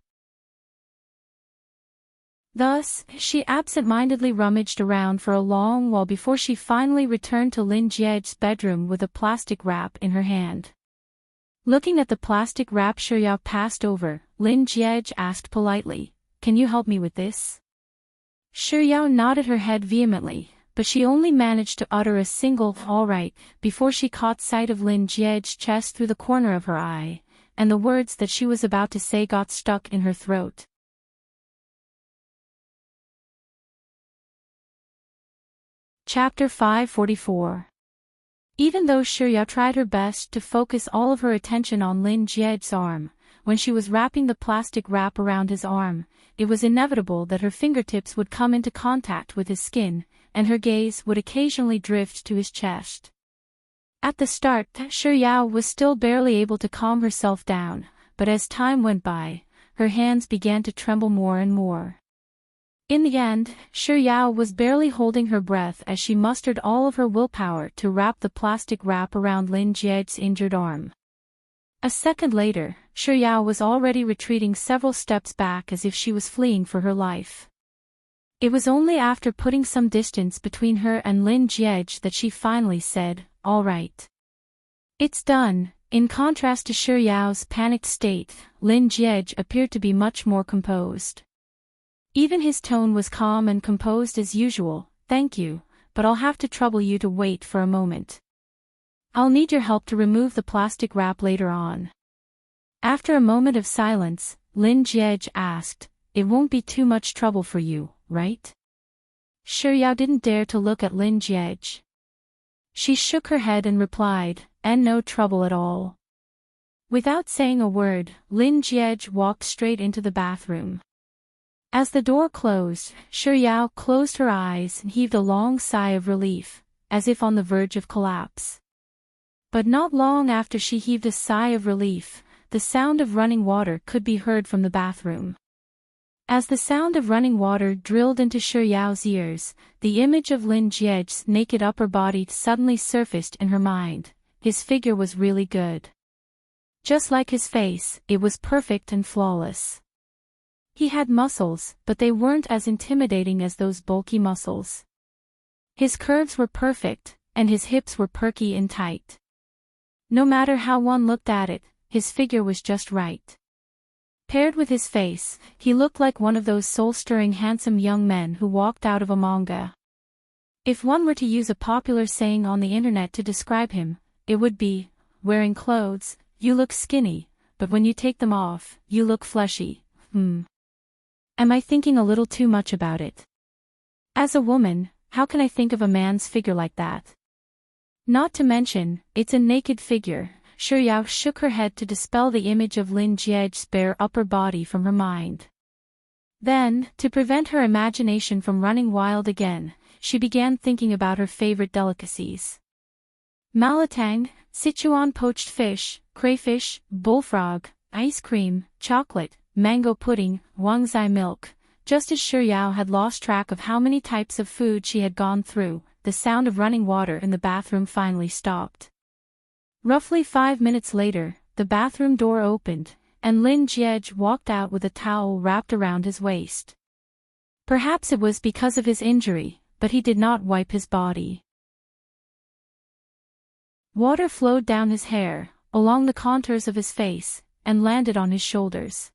Thus, she absent-mindedly rummaged around for a long while before she finally returned to Lin Jiej's bedroom with a plastic wrap in her hand. Looking at the plastic wrap Shiryao passed over, Lin Jie asked politely, "Can you help me with this?" Shiryao nodded her head vehemently, but she only managed to utter a single "all right" before she caught sight of Lin Jie's chest through the corner of her eye, and the words that she was about to say got stuck in her throat. Chapter 544. Even though Shiryao tried her best to focus all of her attention on Lin Jie's arm, when she was wrapping the plastic wrap around his arm, it was inevitable that her fingertips would come into contact with his skin, and her gaze would occasionally drift to his chest. At the start, Shiryao was still barely able to calm herself down, but as time went by, her hands began to tremble more and more. In the end, Shiryao was barely holding her breath as she mustered all of her willpower to wrap the plastic wrap around Lin Jie's injured arm. A second later, Shiryao was already retreating several steps back as if she was fleeing for her life. It was only after putting some distance between her and Lin Jie that she finally said, "All right. It's done." In contrast to Shiryao's panicked state, Lin Jie appeared to be much more composed. Even his tone was calm and composed as usual. "Thank you, but I'll have to trouble you to wait for a moment. I'll need your help to remove the plastic wrap later on." After a moment of silence, Lin Jie asked, "It won't be too much trouble for you, right?" Shiryao didn't dare to look at Lin Jie. She shook her head and replied, "And no trouble at all." Without saying a word, Lin Jie walked straight into the bathroom. As the door closed, Shiryao closed her eyes and heaved a long sigh of relief, as if on the verge of collapse. But not long after she heaved a sigh of relief, the sound of running water could be heard from the bathroom. As the sound of running water drilled into Shiryao's ears, the image of Lin Jie's naked upper body suddenly surfaced in her mind. His figure was really good. Just like his face, it was perfect and flawless. He had muscles, but they weren't as intimidating as those bulky muscles. His curves were perfect, and his hips were perky and tight. No matter how one looked at it, his figure was just right. Paired with his face, he looked like one of those soul-stirring handsome young men who walked out of a manga. If one were to use a popular saying on the internet to describe him, it would be, "Wearing clothes, you look skinny, but when you take them off, you look fleshy." Am I thinking a little too much about it? As a woman, how can I think of a man's figure like that? Not to mention, it's a naked figure. Shiryao shook her head to dispel the image of Lin Jie's bare upper body from her mind. Then, to prevent her imagination from running wild again, she began thinking about her favorite delicacies. Malatang, Sichuan poached fish, crayfish, bullfrog, ice cream, chocolate, mango pudding, Wangzai milk. Just as Shiryao had lost track of how many types of food she had gone through, the sound of running water in the bathroom finally stopped. Roughly 5 minutes later, the bathroom door opened, and Lin Jie walked out with a towel wrapped around his waist. Perhaps it was because of his injury, but he did not wipe his body. Water flowed down his hair, along the contours of his face, and landed on his shoulders.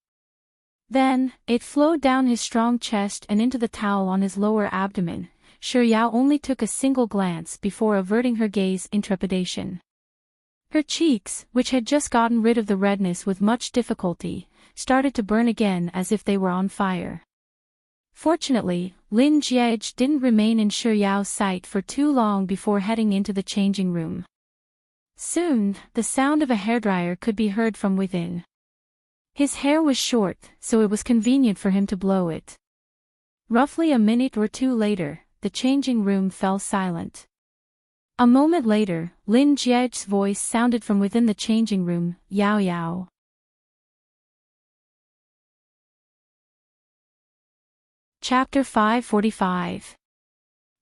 Then, it flowed down his strong chest and into the towel on his lower abdomen. Shiryao only took a single glance before averting her gaze in trepidation. Her cheeks, which had just gotten rid of the redness with much difficulty, started to burn again as if they were on fire. Fortunately, Lin Jie didn't remain in Shiryao's sight for too long before heading into the changing room. Soon, the sound of a hairdryer could be heard from within. His hair was short, so it was convenient for him to blow it. Roughly a minute or two later, the changing room fell silent. A moment later, Lin Jie's voice sounded from within the changing room, "Yao Yao." Chapter 545.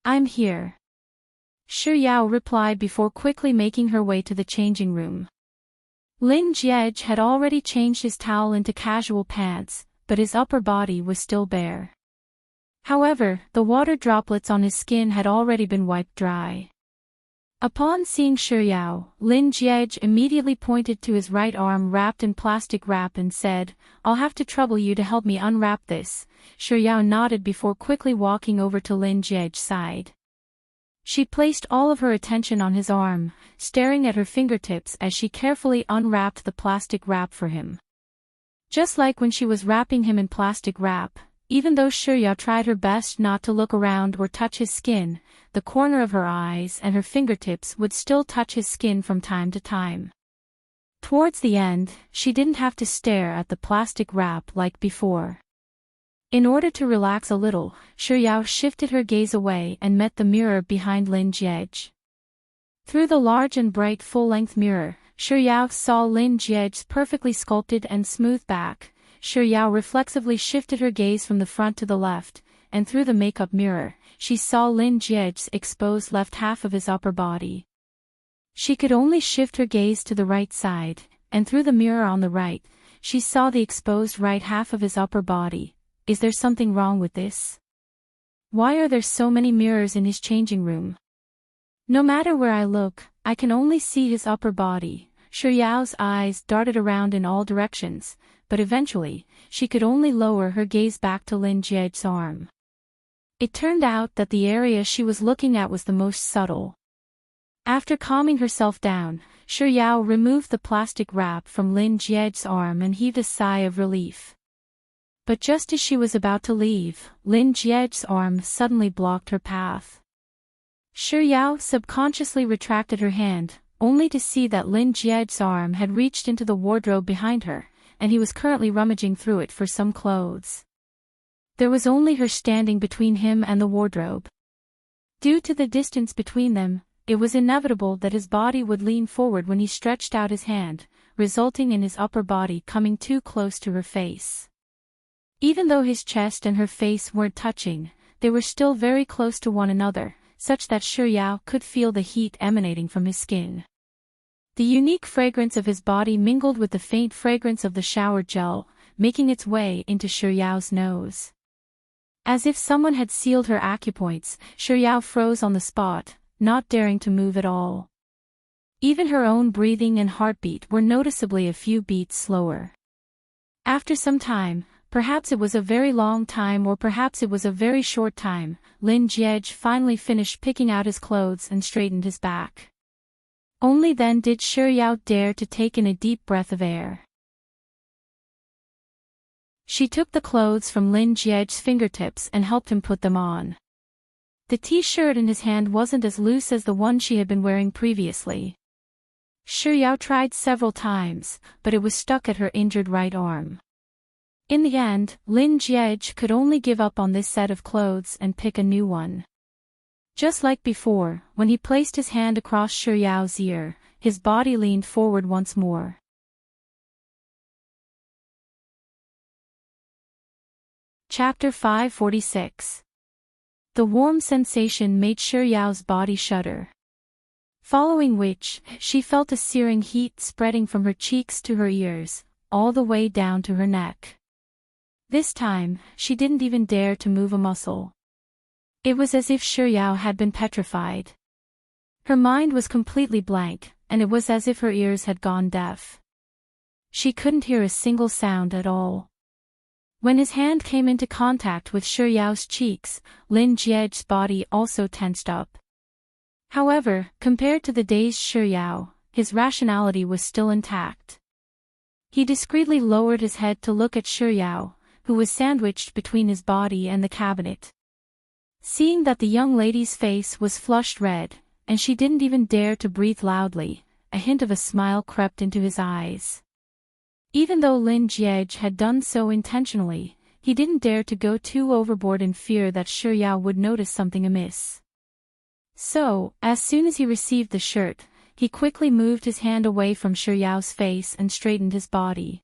I'm here. Shiryao replied before quickly making her way to the changing room. Lin Jie had already changed his towel into casual pants, but his upper body was still bare. However, the water droplets on his skin had already been wiped dry. Upon seeing Shiryao, Lin Jiej immediately pointed to his right arm wrapped in plastic wrap and said, "I'll have to trouble you to help me unwrap this." Shiryao nodded before quickly walking over to Lin Jiej's side. She placed all of her attention on his arm, staring at her fingertips as she carefully unwrapped the plastic wrap for him. Just like when she was wrapping him in plastic wrap, even though Shiryao tried her best not to look around or touch his skin, the corner of her eyes and her fingertips would still touch his skin from time to time. Towards the end, she didn't have to stare at the plastic wrap like before. In order to relax a little, Shiryao shifted her gaze away and met the mirror behind Lin Jiej. Through the large and bright full-length mirror, Shiryao saw Lin Jiej's perfectly sculpted and smooth back. Shiryao reflexively shifted her gaze from the front to the left, and through the makeup mirror, she saw Lin Jiej's exposed left half of his upper body. She could only shift her gaze to the right side, and through the mirror on the right, she saw the exposed right half of his upper body. Is there something wrong with this? Why are there so many mirrors in his changing room? No matter where I look, I can only see his upper body. Shiryao's eyes darted around in all directions, but eventually, she could only lower her gaze back to Lin Jiej's arm. It turned out that the area she was looking at was the most subtle. After calming herself down, Shiryao removed the plastic wrap from Lin Jiej's arm and heaved a sigh of relief. But just as she was about to leave, Lin Jiej's arm suddenly blocked her path. Shiryao subconsciously retracted her hand, only to see that Lin Jiej's arm had reached into the wardrobe behind her, and he was currently rummaging through it for some clothes. There was only her standing between him and the wardrobe. Due to the distance between them, it was inevitable that his body would lean forward when he stretched out his hand, resulting in his upper body coming too close to her face. Even though his chest and her face weren't touching, they were still very close to one another, such that Shiryao could feel the heat emanating from his skin. The unique fragrance of his body mingled with the faint fragrance of the shower gel, making its way into Shiryao's nose. As if someone had sealed her acupoints, Shiryao froze on the spot, not daring to move at all. Even her own breathing and heartbeat were noticeably a few beats slower. After some time, perhaps it was a very long time or perhaps it was a very short time, Lin Jiej finally finished picking out his clothes and straightened his back. Only then did Shiryao dare to take in a deep breath of air. She took the clothes from Lin Jiej's fingertips and helped him put them on. The t-shirt in his hand wasn't as loose as the one she had been wearing previously. Shiryao tried several times, but it was stuck at her injured right arm. In the end, Lin Jiej could only give up on this set of clothes and pick a new one. Just like before, when he placed his hand across Shiryao's ear, his body leaned forward once more. Chapter 546. The warm sensation made Shiryao's body shudder. Following which, she felt a searing heat spreading from her cheeks to her ears, all the way down to her neck. This time, she didn't even dare to move a muscle. It was as if Shiryao had been petrified. Her mind was completely blank, and it was as if her ears had gone deaf. She couldn't hear a single sound at all. When his hand came into contact with Shiryao's cheeks, Lin Jiej's body also tensed up. However, compared to the dazed Shiryao, his rationality was still intact. He discreetly lowered his head to look at Shiryao, who was sandwiched between his body and the cabinet. Seeing that the young lady's face was flushed red, and she didn't even dare to breathe loudly, a hint of a smile crept into his eyes. Even though Lin Jiej had done so intentionally, he didn't dare to go too overboard in fear that Shiryao would notice something amiss. So, as soon as he received the shirt, he quickly moved his hand away from Shiryao's face and straightened his body.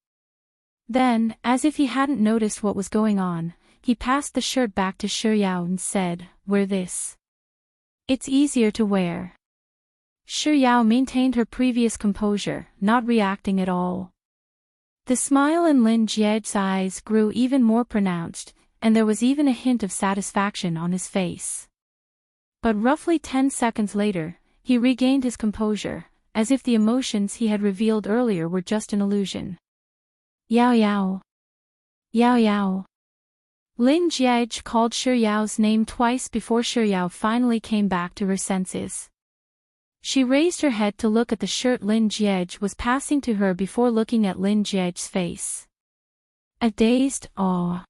Then, as if he hadn't noticed what was going on, he passed the shirt back to Shiryao and said, "Wear this. It's easier to wear." Shiryao maintained her previous composure, not reacting at all. The smile in Lin Jiej's eyes grew even more pronounced, and there was even a hint of satisfaction on his face. But roughly 10 seconds later, he regained his composure, as if the emotions he had revealed earlier were just an illusion. Yao Yao. Yao Yao. Lin Jiej called Shi Yao's name twice before Shi Yao finally came back to her senses. She raised her head to look at the shirt Lin Jiej was passing to her before looking at Lin Jiej's face. A dazed awe.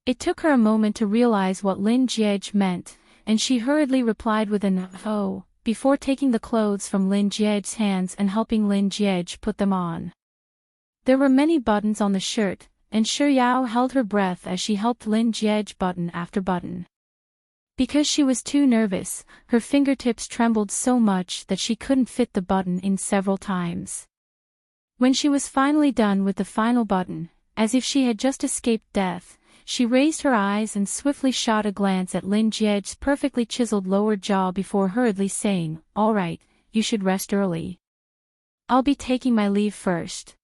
It took her a moment to realize what Lin Jiej meant, and she hurriedly replied with an "oh," before taking the clothes from Lin Jiej's hands and helping Lin Jiej put them on. There were many buttons on the shirt, and Shi Yao held her breath as she helped Lin Jiej button after button. Because she was too nervous, her fingertips trembled so much that she couldn't fit the button in several times. When she was finally done with the final button, as if she had just escaped death, she raised her eyes and swiftly shot a glance at Lin Jiej's perfectly chiseled lower jaw before hurriedly saying, "All right, you should rest early. I'll be taking my leave first."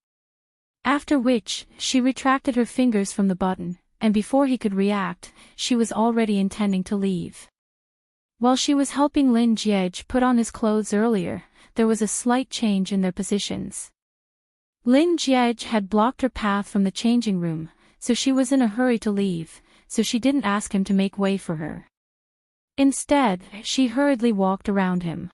After which, she retracted her fingers from the button, and before he could react, she was already intending to leave. While she was helping Lin Jiej put on his clothes earlier, there was a slight change in their positions. Lin Jiej had blocked her path from the changing room, so she was in a hurry to leave, so she didn't ask him to make way for her. Instead, she hurriedly walked around him.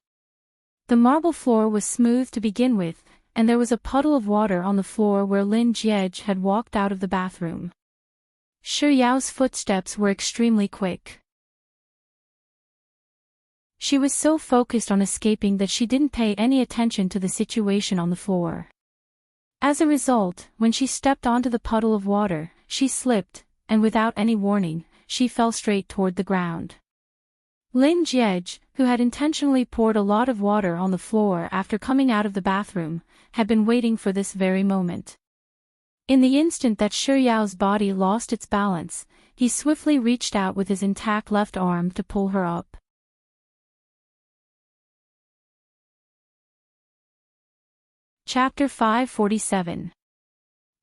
The marble floor was smooth to begin with, and there was a puddle of water on the floor where Lin Jiej had walked out of the bathroom. Shi Yao's footsteps were extremely quick. She was so focused on escaping that she didn't pay any attention to the situation on the floor. As a result, when she stepped onto the puddle of water, she slipped, and without any warning, she fell straight toward the ground. Lin Jiej, who had intentionally poured a lot of water on the floor after coming out of the bathroom, had been waiting for this very moment. In the instant that Shi Yao's body lost its balance, he swiftly reached out with his intact left arm to pull her up. Chapter 547.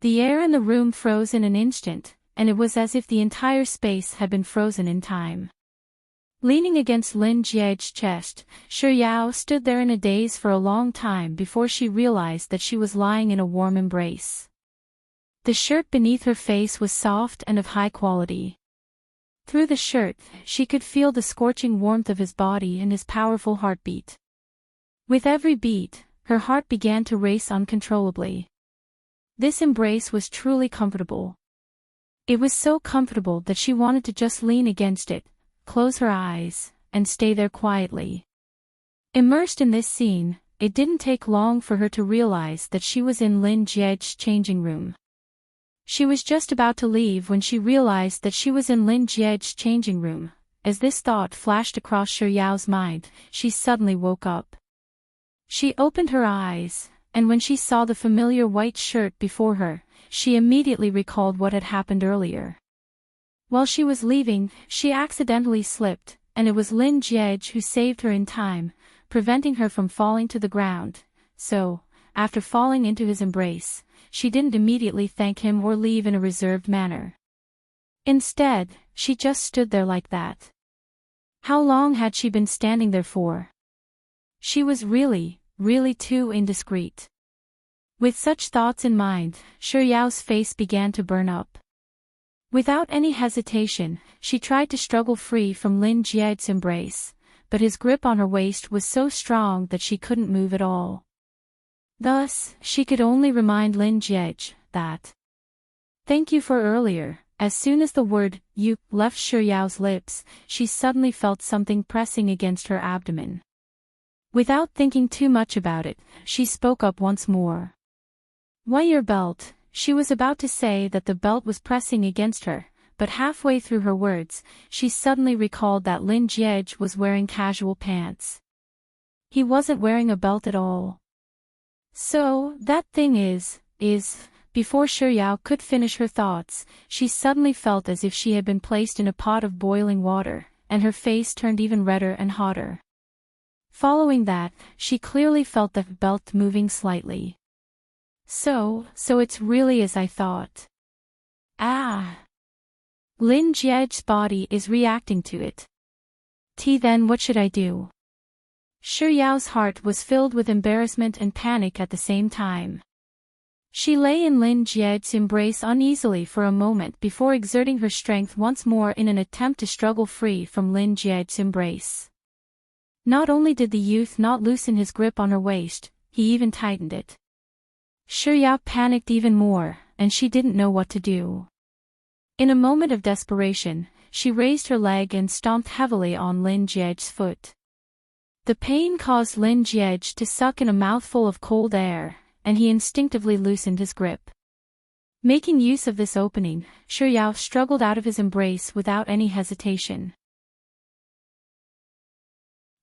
The air in the room froze in an instant, and it was as if the entire space had been frozen in time. Leaning against Lin Jiej's chest, Shi Yao stood there in a daze for a long time before she realized that she was lying in a warm embrace. The shirt beneath her face was soft and of high quality. Through the shirt, she could feel the scorching warmth of his body and his powerful heartbeat. With every beat, her heart began to race uncontrollably. This embrace was truly comfortable. It was so comfortable that she wanted to just lean against it, close her eyes, and stay there quietly. Immersed in this scene, it didn't take long for her to realize that she was in Lin Jiej's changing room. She was just about to leave when she realized that she was in Lin Jiej's changing room. As this thought flashed across Shi Yao's mind, she suddenly woke up. She opened her eyes, and when she saw the familiar white shirt before her, she immediately recalled what had happened earlier. While she was leaving, she accidentally slipped, and it was Lin Jiej who saved her in time, preventing her from falling to the ground. So, after falling into his embrace, she didn't immediately thank him or leave in a reserved manner. Instead, she just stood there like that. How long had she been standing there for? She was really too indiscreet. With such thoughts in mind, Shi Yao's face began to burn up. Without any hesitation, she tried to struggle free from Lin Jiej's embrace, but his grip on her waist was so strong that she couldn't move at all. Thus, she could only remind Lin Jiej that, "Thank you for earlier." As soon as the word "you" left Shi Yao's lips, she suddenly felt something pressing against her abdomen. Without thinking too much about it, she spoke up once more. "Why your belt?" She was about to say that the belt was pressing against her, but halfway through her words, she suddenly recalled that Lin Jiej was wearing casual pants. He wasn't wearing a belt at all. "So, that thing is... Before Shi Yao could finish her thoughts, she suddenly felt as if she had been placed in a pot of boiling water, and her face turned even redder and hotter. Following that, she clearly felt the belt moving slightly. So it's really as I thought. Ah! Lin Jiej's body is reacting to it. Then what should I do? Shi Yao's heart was filled with embarrassment and panic at the same time. She lay in Lin Jie's embrace uneasily for a moment before exerting her strength once more in an attempt to struggle free from Lin Jie's embrace. Not only did the youth not loosen his grip on her waist, he even tightened it. Shi Yao panicked even more, and she didn't know what to do. In a moment of desperation, she raised her leg and stomped heavily on Lin Jie's foot. The pain caused Lin Jie to suck in a mouthful of cold air, and he instinctively loosened his grip. Making use of this opening, Shi Yao struggled out of his embrace without any hesitation.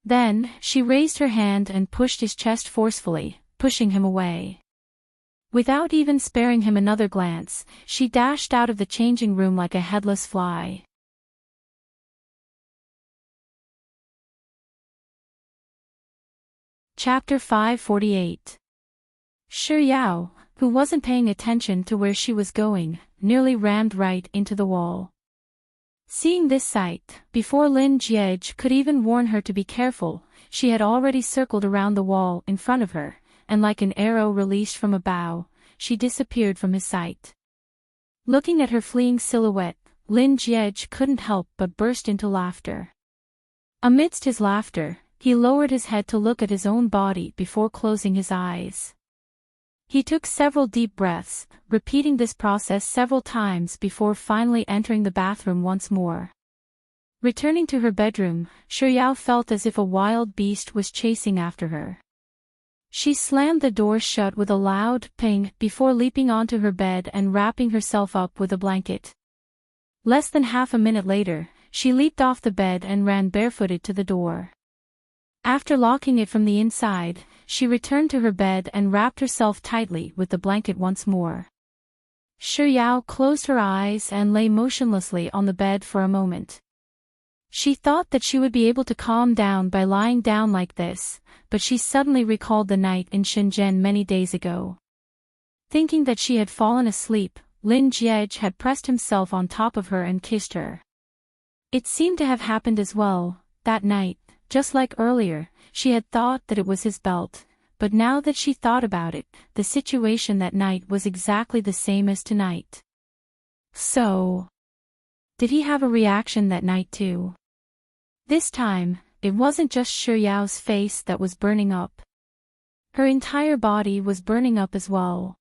Then, she raised her hand and pushed his chest forcefully, pushing him away. Without even sparing him another glance, she dashed out of the changing room like a headless fly. Chapter 548. Shi Yao, who wasn't paying attention to where she was going, nearly rammed right into the wall. Seeing this sight, before Lin Jie could even warn her to be careful, she had already circled around the wall in front of her, and like an arrow released from a bow, she disappeared from his sight. Looking at her fleeing silhouette, Lin Jie couldn't help but burst into laughter. Amidst his laughter, he lowered his head to look at his own body before closing his eyes. He took several deep breaths, repeating this process several times before finally entering the bathroom once more. Returning to her bedroom, Shi Yao felt as if a wild beast was chasing after her. She slammed the door shut with a loud ping before leaping onto her bed and wrapping herself up with a blanket. Less than half a minute later, she leaped off the bed and ran barefooted to the door. After locking it from the inside, she returned to her bed and wrapped herself tightly with the blanket once more. Shi Yao closed her eyes and lay motionlessly on the bed for a moment. She thought that she would be able to calm down by lying down like this, but she suddenly recalled the night in Shenzhen many days ago. Thinking that she had fallen asleep, Lin Jie had pressed himself on top of her and kissed her. It seemed to have happened as well, that night. Just like earlier, she had thought that it was his belt, but now that she thought about it, the situation that night was exactly the same as tonight. So, did he have a reaction that night too? This time, it wasn't just Shi Yao's face that was burning up. Her entire body was burning up as well.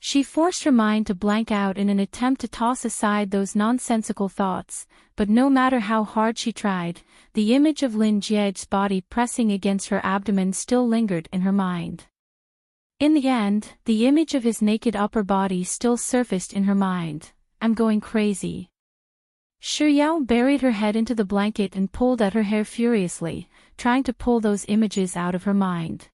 She forced her mind to blank out in an attempt to toss aside those nonsensical thoughts, but no matter how hard she tried, the image of Lin Jie's body pressing against her abdomen still lingered in her mind. In the end, the image of his naked upper body still surfaced in her mind. I'm going crazy. Shi Yao buried her head into the blanket and pulled at her hair furiously, trying to pull those images out of her mind.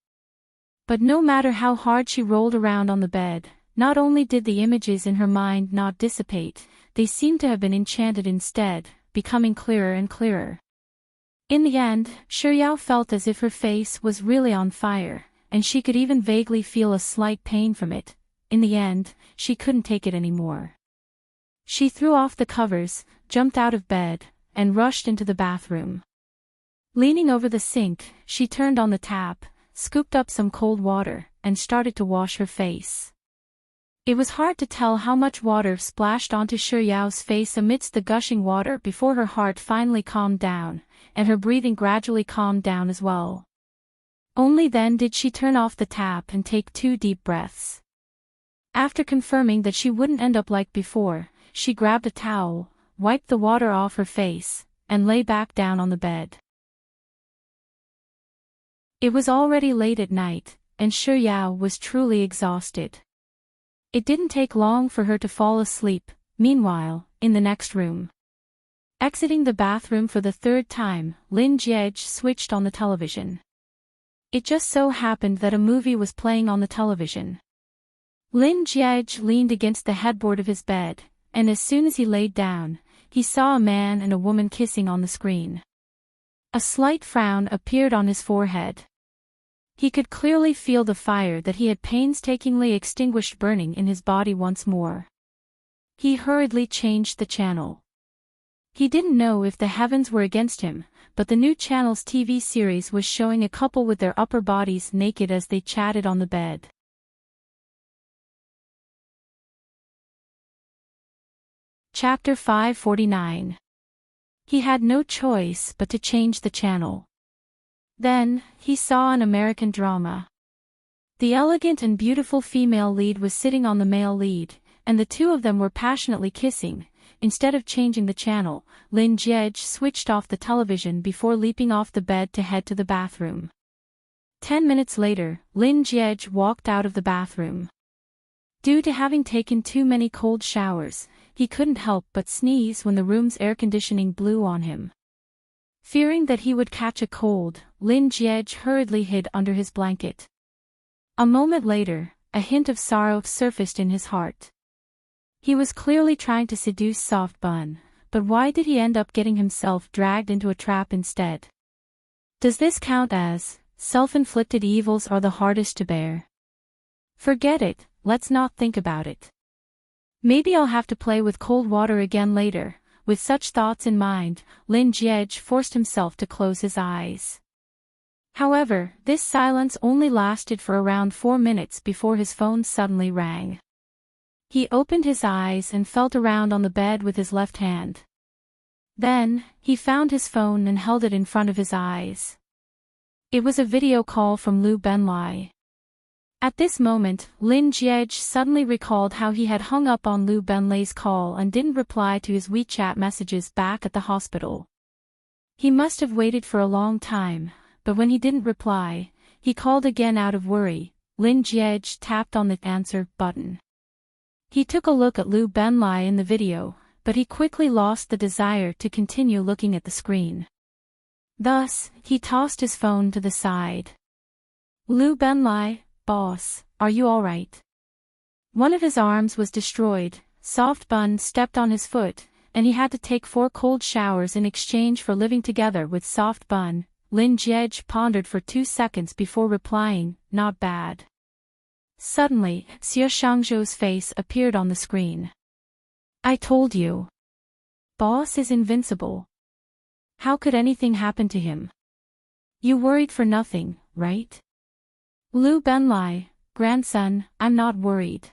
But no matter how hard she rolled around on the bed, not only did the images in her mind not dissipate, they seemed to have been enchanted instead, becoming clearer and clearer. In the end, Shi Yao felt as if her face was really on fire, and she could even vaguely feel a slight pain from it. In the end, she couldn't take it anymore. She threw off the covers, jumped out of bed, and rushed into the bathroom. Leaning over the sink, she turned on the tap, scooped up some cold water, and started to wash her face. It was hard to tell how much water splashed onto Shi Yao's face amidst the gushing water before her heart finally calmed down, and her breathing gradually calmed down as well. Only then did she turn off the tap and take 2 deep breaths. After confirming that she wouldn't end up like before, she grabbed a towel, wiped the water off her face, and lay back down on the bed. It was already late at night, and Shi Yao was truly exhausted. It didn't take long for her to fall asleep. Meanwhile, in the next room. Exiting the bathroom for the 3rd time, Lin Jie switched on the television. It just so happened that a movie was playing on the television. Lin Jie leaned against the headboard of his bed, and as soon as he laid down, he saw a man and a woman kissing on the screen. A slight frown appeared on his forehead. He could clearly feel the fire that he had painstakingly extinguished burning in his body once more. He hurriedly changed the channel. He didn't know if the heavens were against him, but the new channel's TV series was showing a couple with their upper bodies naked as they chatted on the bed. Chapter 549. He had no choice but to change the channel. Then, he saw an American drama. The elegant and beautiful female lead was sitting on the male lead, and the two of them were passionately kissing. Instead of changing the channel, Lin Jiej switched off the television before leaping off the bed to head to the bathroom. 10 minutes later, Lin Jiej walked out of the bathroom. Due to having taken too many cold showers, he couldn't help but sneeze when the room's air conditioning blew on him. Fearing that he would catch a cold, Lin Jiej hurriedly hid under his blanket. A moment later, a hint of sorrow surfaced in his heart. He was clearly trying to seduce Soft Bun, but why did he end up getting himself dragged into a trap instead? Does this count as, self-inflicted evils are the hardest to bear? Forget it, let's not think about it. Maybe I'll have to play with cold water again later. With such thoughts in mind, Lin Jiej forced himself to close his eyes. However, this silence only lasted for around 4 minutes before his phone suddenly rang. He opened his eyes and felt around on the bed with his left hand. Then, he found his phone and held it in front of his eyes. It was a video call from Liu Benlai. At this moment, Lin Jiej suddenly recalled how he had hung up on Liu Benlai's call and didn't reply to his WeChat messages back at the hospital. He must have waited for a long time, but when he didn't reply, he called again out of worry. Lin Jiej tapped on the answer button. He took a look at Liu Benlai in the video, but he quickly lost the desire to continue looking at the screen. Thus, he tossed his phone to the side. Liu Benlai, boss, are you alright? One of his arms was destroyed, Soft Bun stepped on his foot, and he had to take 4 cold showers in exchange for living together with Soft Bun. Lin Jiej pondered for 2 seconds before replying, not bad. Suddenly, Xie Shangzhou's face appeared on the screen. I told you. Boss is invincible. How could anything happen to him? You worried for nothing, right? Liu Benlai, grandson, I'm not worried.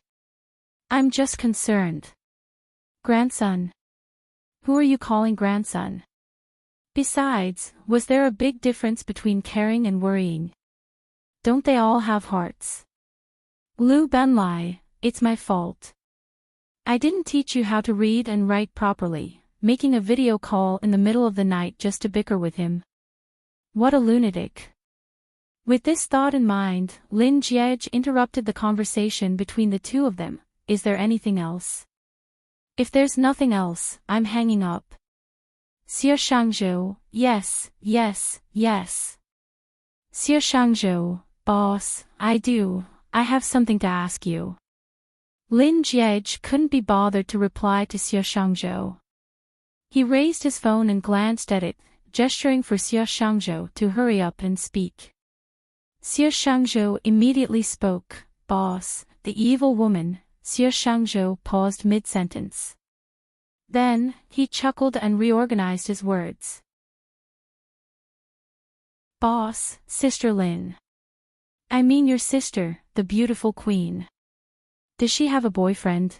I'm just concerned. Grandson? Who are you calling grandson? Besides, was there a big difference between caring and worrying? Don't they all have hearts? Liu Benlai, it's my fault. I didn't teach you how to read and write properly, making a video call in the middle of the night just to bicker with him. What a lunatic. With this thought in mind, Lin Jiej interrupted the conversation between the two of them. Is there anything else? If there's nothing else, I'm hanging up. Xie Shangzhou, yes, yes, yes. Xie Shangzhou, boss, I have something to ask you. Lin Jiej couldn't be bothered to reply to Xie Shangzhou. He raised his phone and glanced at it, gesturing for Xie Shangzhou to hurry up and speak. Xie Shangzhou immediately spoke, boss, the evil woman. Xie Shangzhou paused mid-sentence. Then, he chuckled and reorganized his words. Boss, Sister Lin. I mean your sister, the beautiful queen. Does she have a boyfriend?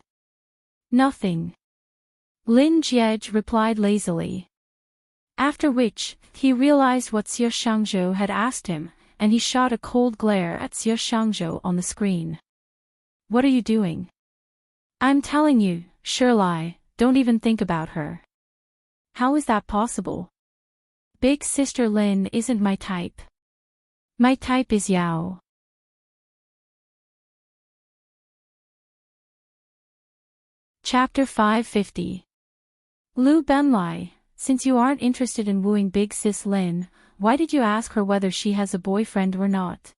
Nothing. Lin Jiej replied lazily. After which, he realized what Xie Shangzhou had asked him, and he shot a cold glare at Xie Shangzhou on the screen. What are you doing? I'm telling you, Shirlai, don't even think about her. How is that possible? Big Sister Lin isn't my type. My type is Yao. Chapter 550. Liu Benlai, since you aren't interested in wooing Big Sis Lin, why did you ask her whether she has a boyfriend or not?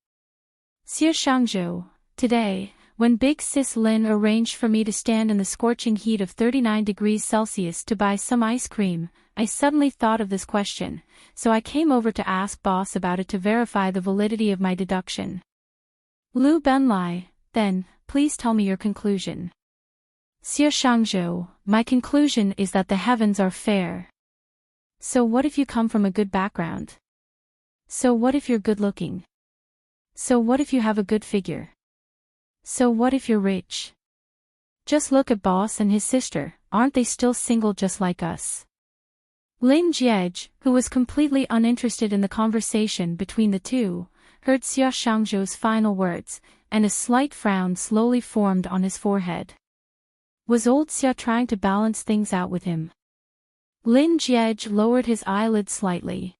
Xie Shangzhou, today, when Big Sis Lin arranged for me to stand in the scorching heat of 39 degrees Celsius to buy some ice cream, I suddenly thought of this question, so I came over to ask boss about it to verify the validity of my deduction. Liu Benlai, then, please tell me your conclusion. Xie Shangzhou, my conclusion is that the heavens are fair. So what if you come from a good background? So what if you're good looking? So what if you have a good figure? So what if you're rich? Just look at Boss and his sister, aren't they still single just like us? Lin Jiej, who was completely uninterested in the conversation between the two, heard Xia Shangzhou's final words, and a slight frown slowly formed on his forehead. Was old Xia trying to balance things out with him? Lin Jiej lowered his eyelids slightly.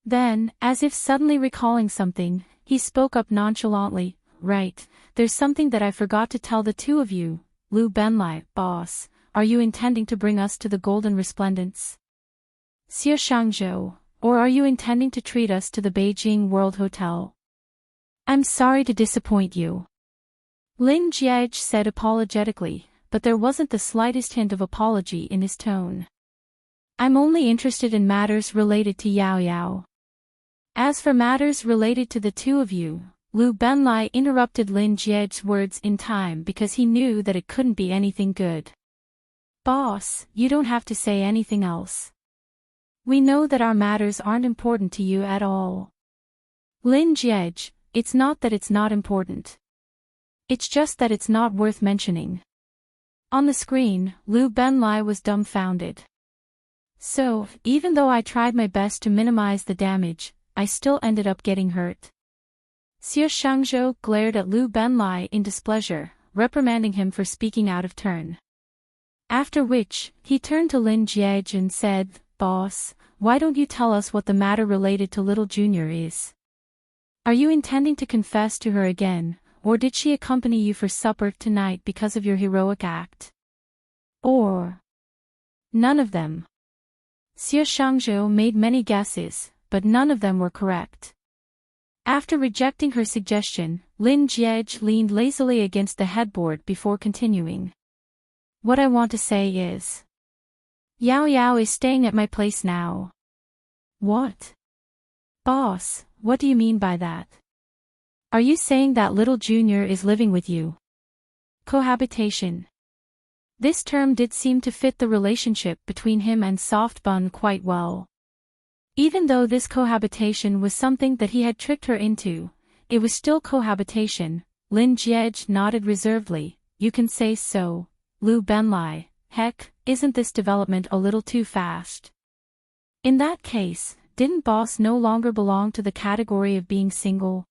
Then, as if suddenly recalling something, he spoke up nonchalantly, "Right, there's something that I forgot to tell the two of you. Lu Benlai, boss, are you intending to bring us to the Golden Resplendence? Xia Shangzhou, or are you intending to treat us to the Beijing World Hotel?" "I'm sorry to disappoint you," Lin Jiej said apologetically, but there wasn't the slightest hint of apology in his tone. "I'm only interested in matters related to Yao Yao." As for matters related to the two of you, Lu Benlai interrupted Lin Jiej's words in time because he knew that it couldn't be anything good. "Boss, you don't have to say anything else. We know that our matters aren't important to you at all." "Lin Jiej, it's not that it's not important. It's just that it's not worth mentioning." On the screen, Lu Benlai was dumbfounded. "So, even though I tried my best to minimize the damage, I still ended up getting hurt." Xia Shangzhou glared at Lu Benlai in displeasure, reprimanding him for speaking out of turn. After which, he turned to Lin Jiej and said, "Boss, why don't you tell us what the matter related to Little Junior is? Are you intending to confess to her again, or did she accompany you for supper tonight because of your heroic act? Or none of them?" Xia Shangzhou made many guesses, but none of them were correct. After rejecting her suggestion, Lin Jiej leaned lazily against the headboard before continuing. "What I want to say is, Yao Yao is staying at my place now." "What? Boss, what do you mean by that? Are you saying that Little Junior is living with you?" Cohabitation. This term did seem to fit the relationship between him and Soft Bun quite well. Even though this cohabitation was something that he had tricked her into, it was still cohabitation. Lin Jiej nodded reservedly. "You can say so, Lu Benlai. Heck, isn't this development a little too fast? In that case, didn't Boss no longer belong to the category of being single?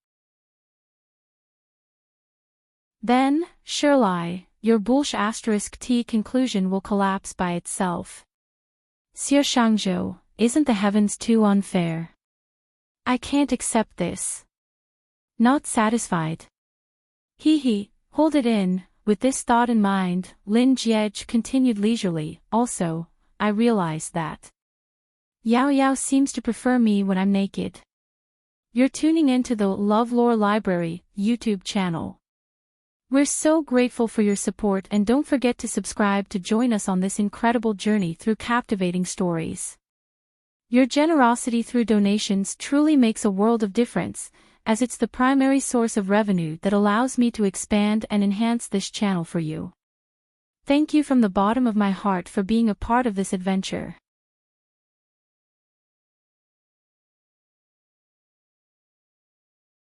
Then, surely, your **t conclusion will collapse by itself. Xia Shangzhou, isn't the heavens too unfair? I can't accept this. Not satisfied. He, hold it in." With this thought in mind, Lin Jiej continued leisurely, "Also, I realize that Yao Yao seems to prefer me when I'm naked." You're tuning into the LoveLore Library YouTube channel. We're so grateful for your support, and don't forget to subscribe to join us on this incredible journey through captivating stories. Your generosity through donations truly makes a world of difference, as it's the primary source of revenue that allows me to expand and enhance this channel for you. Thank you from the bottom of my heart for being a part of this adventure.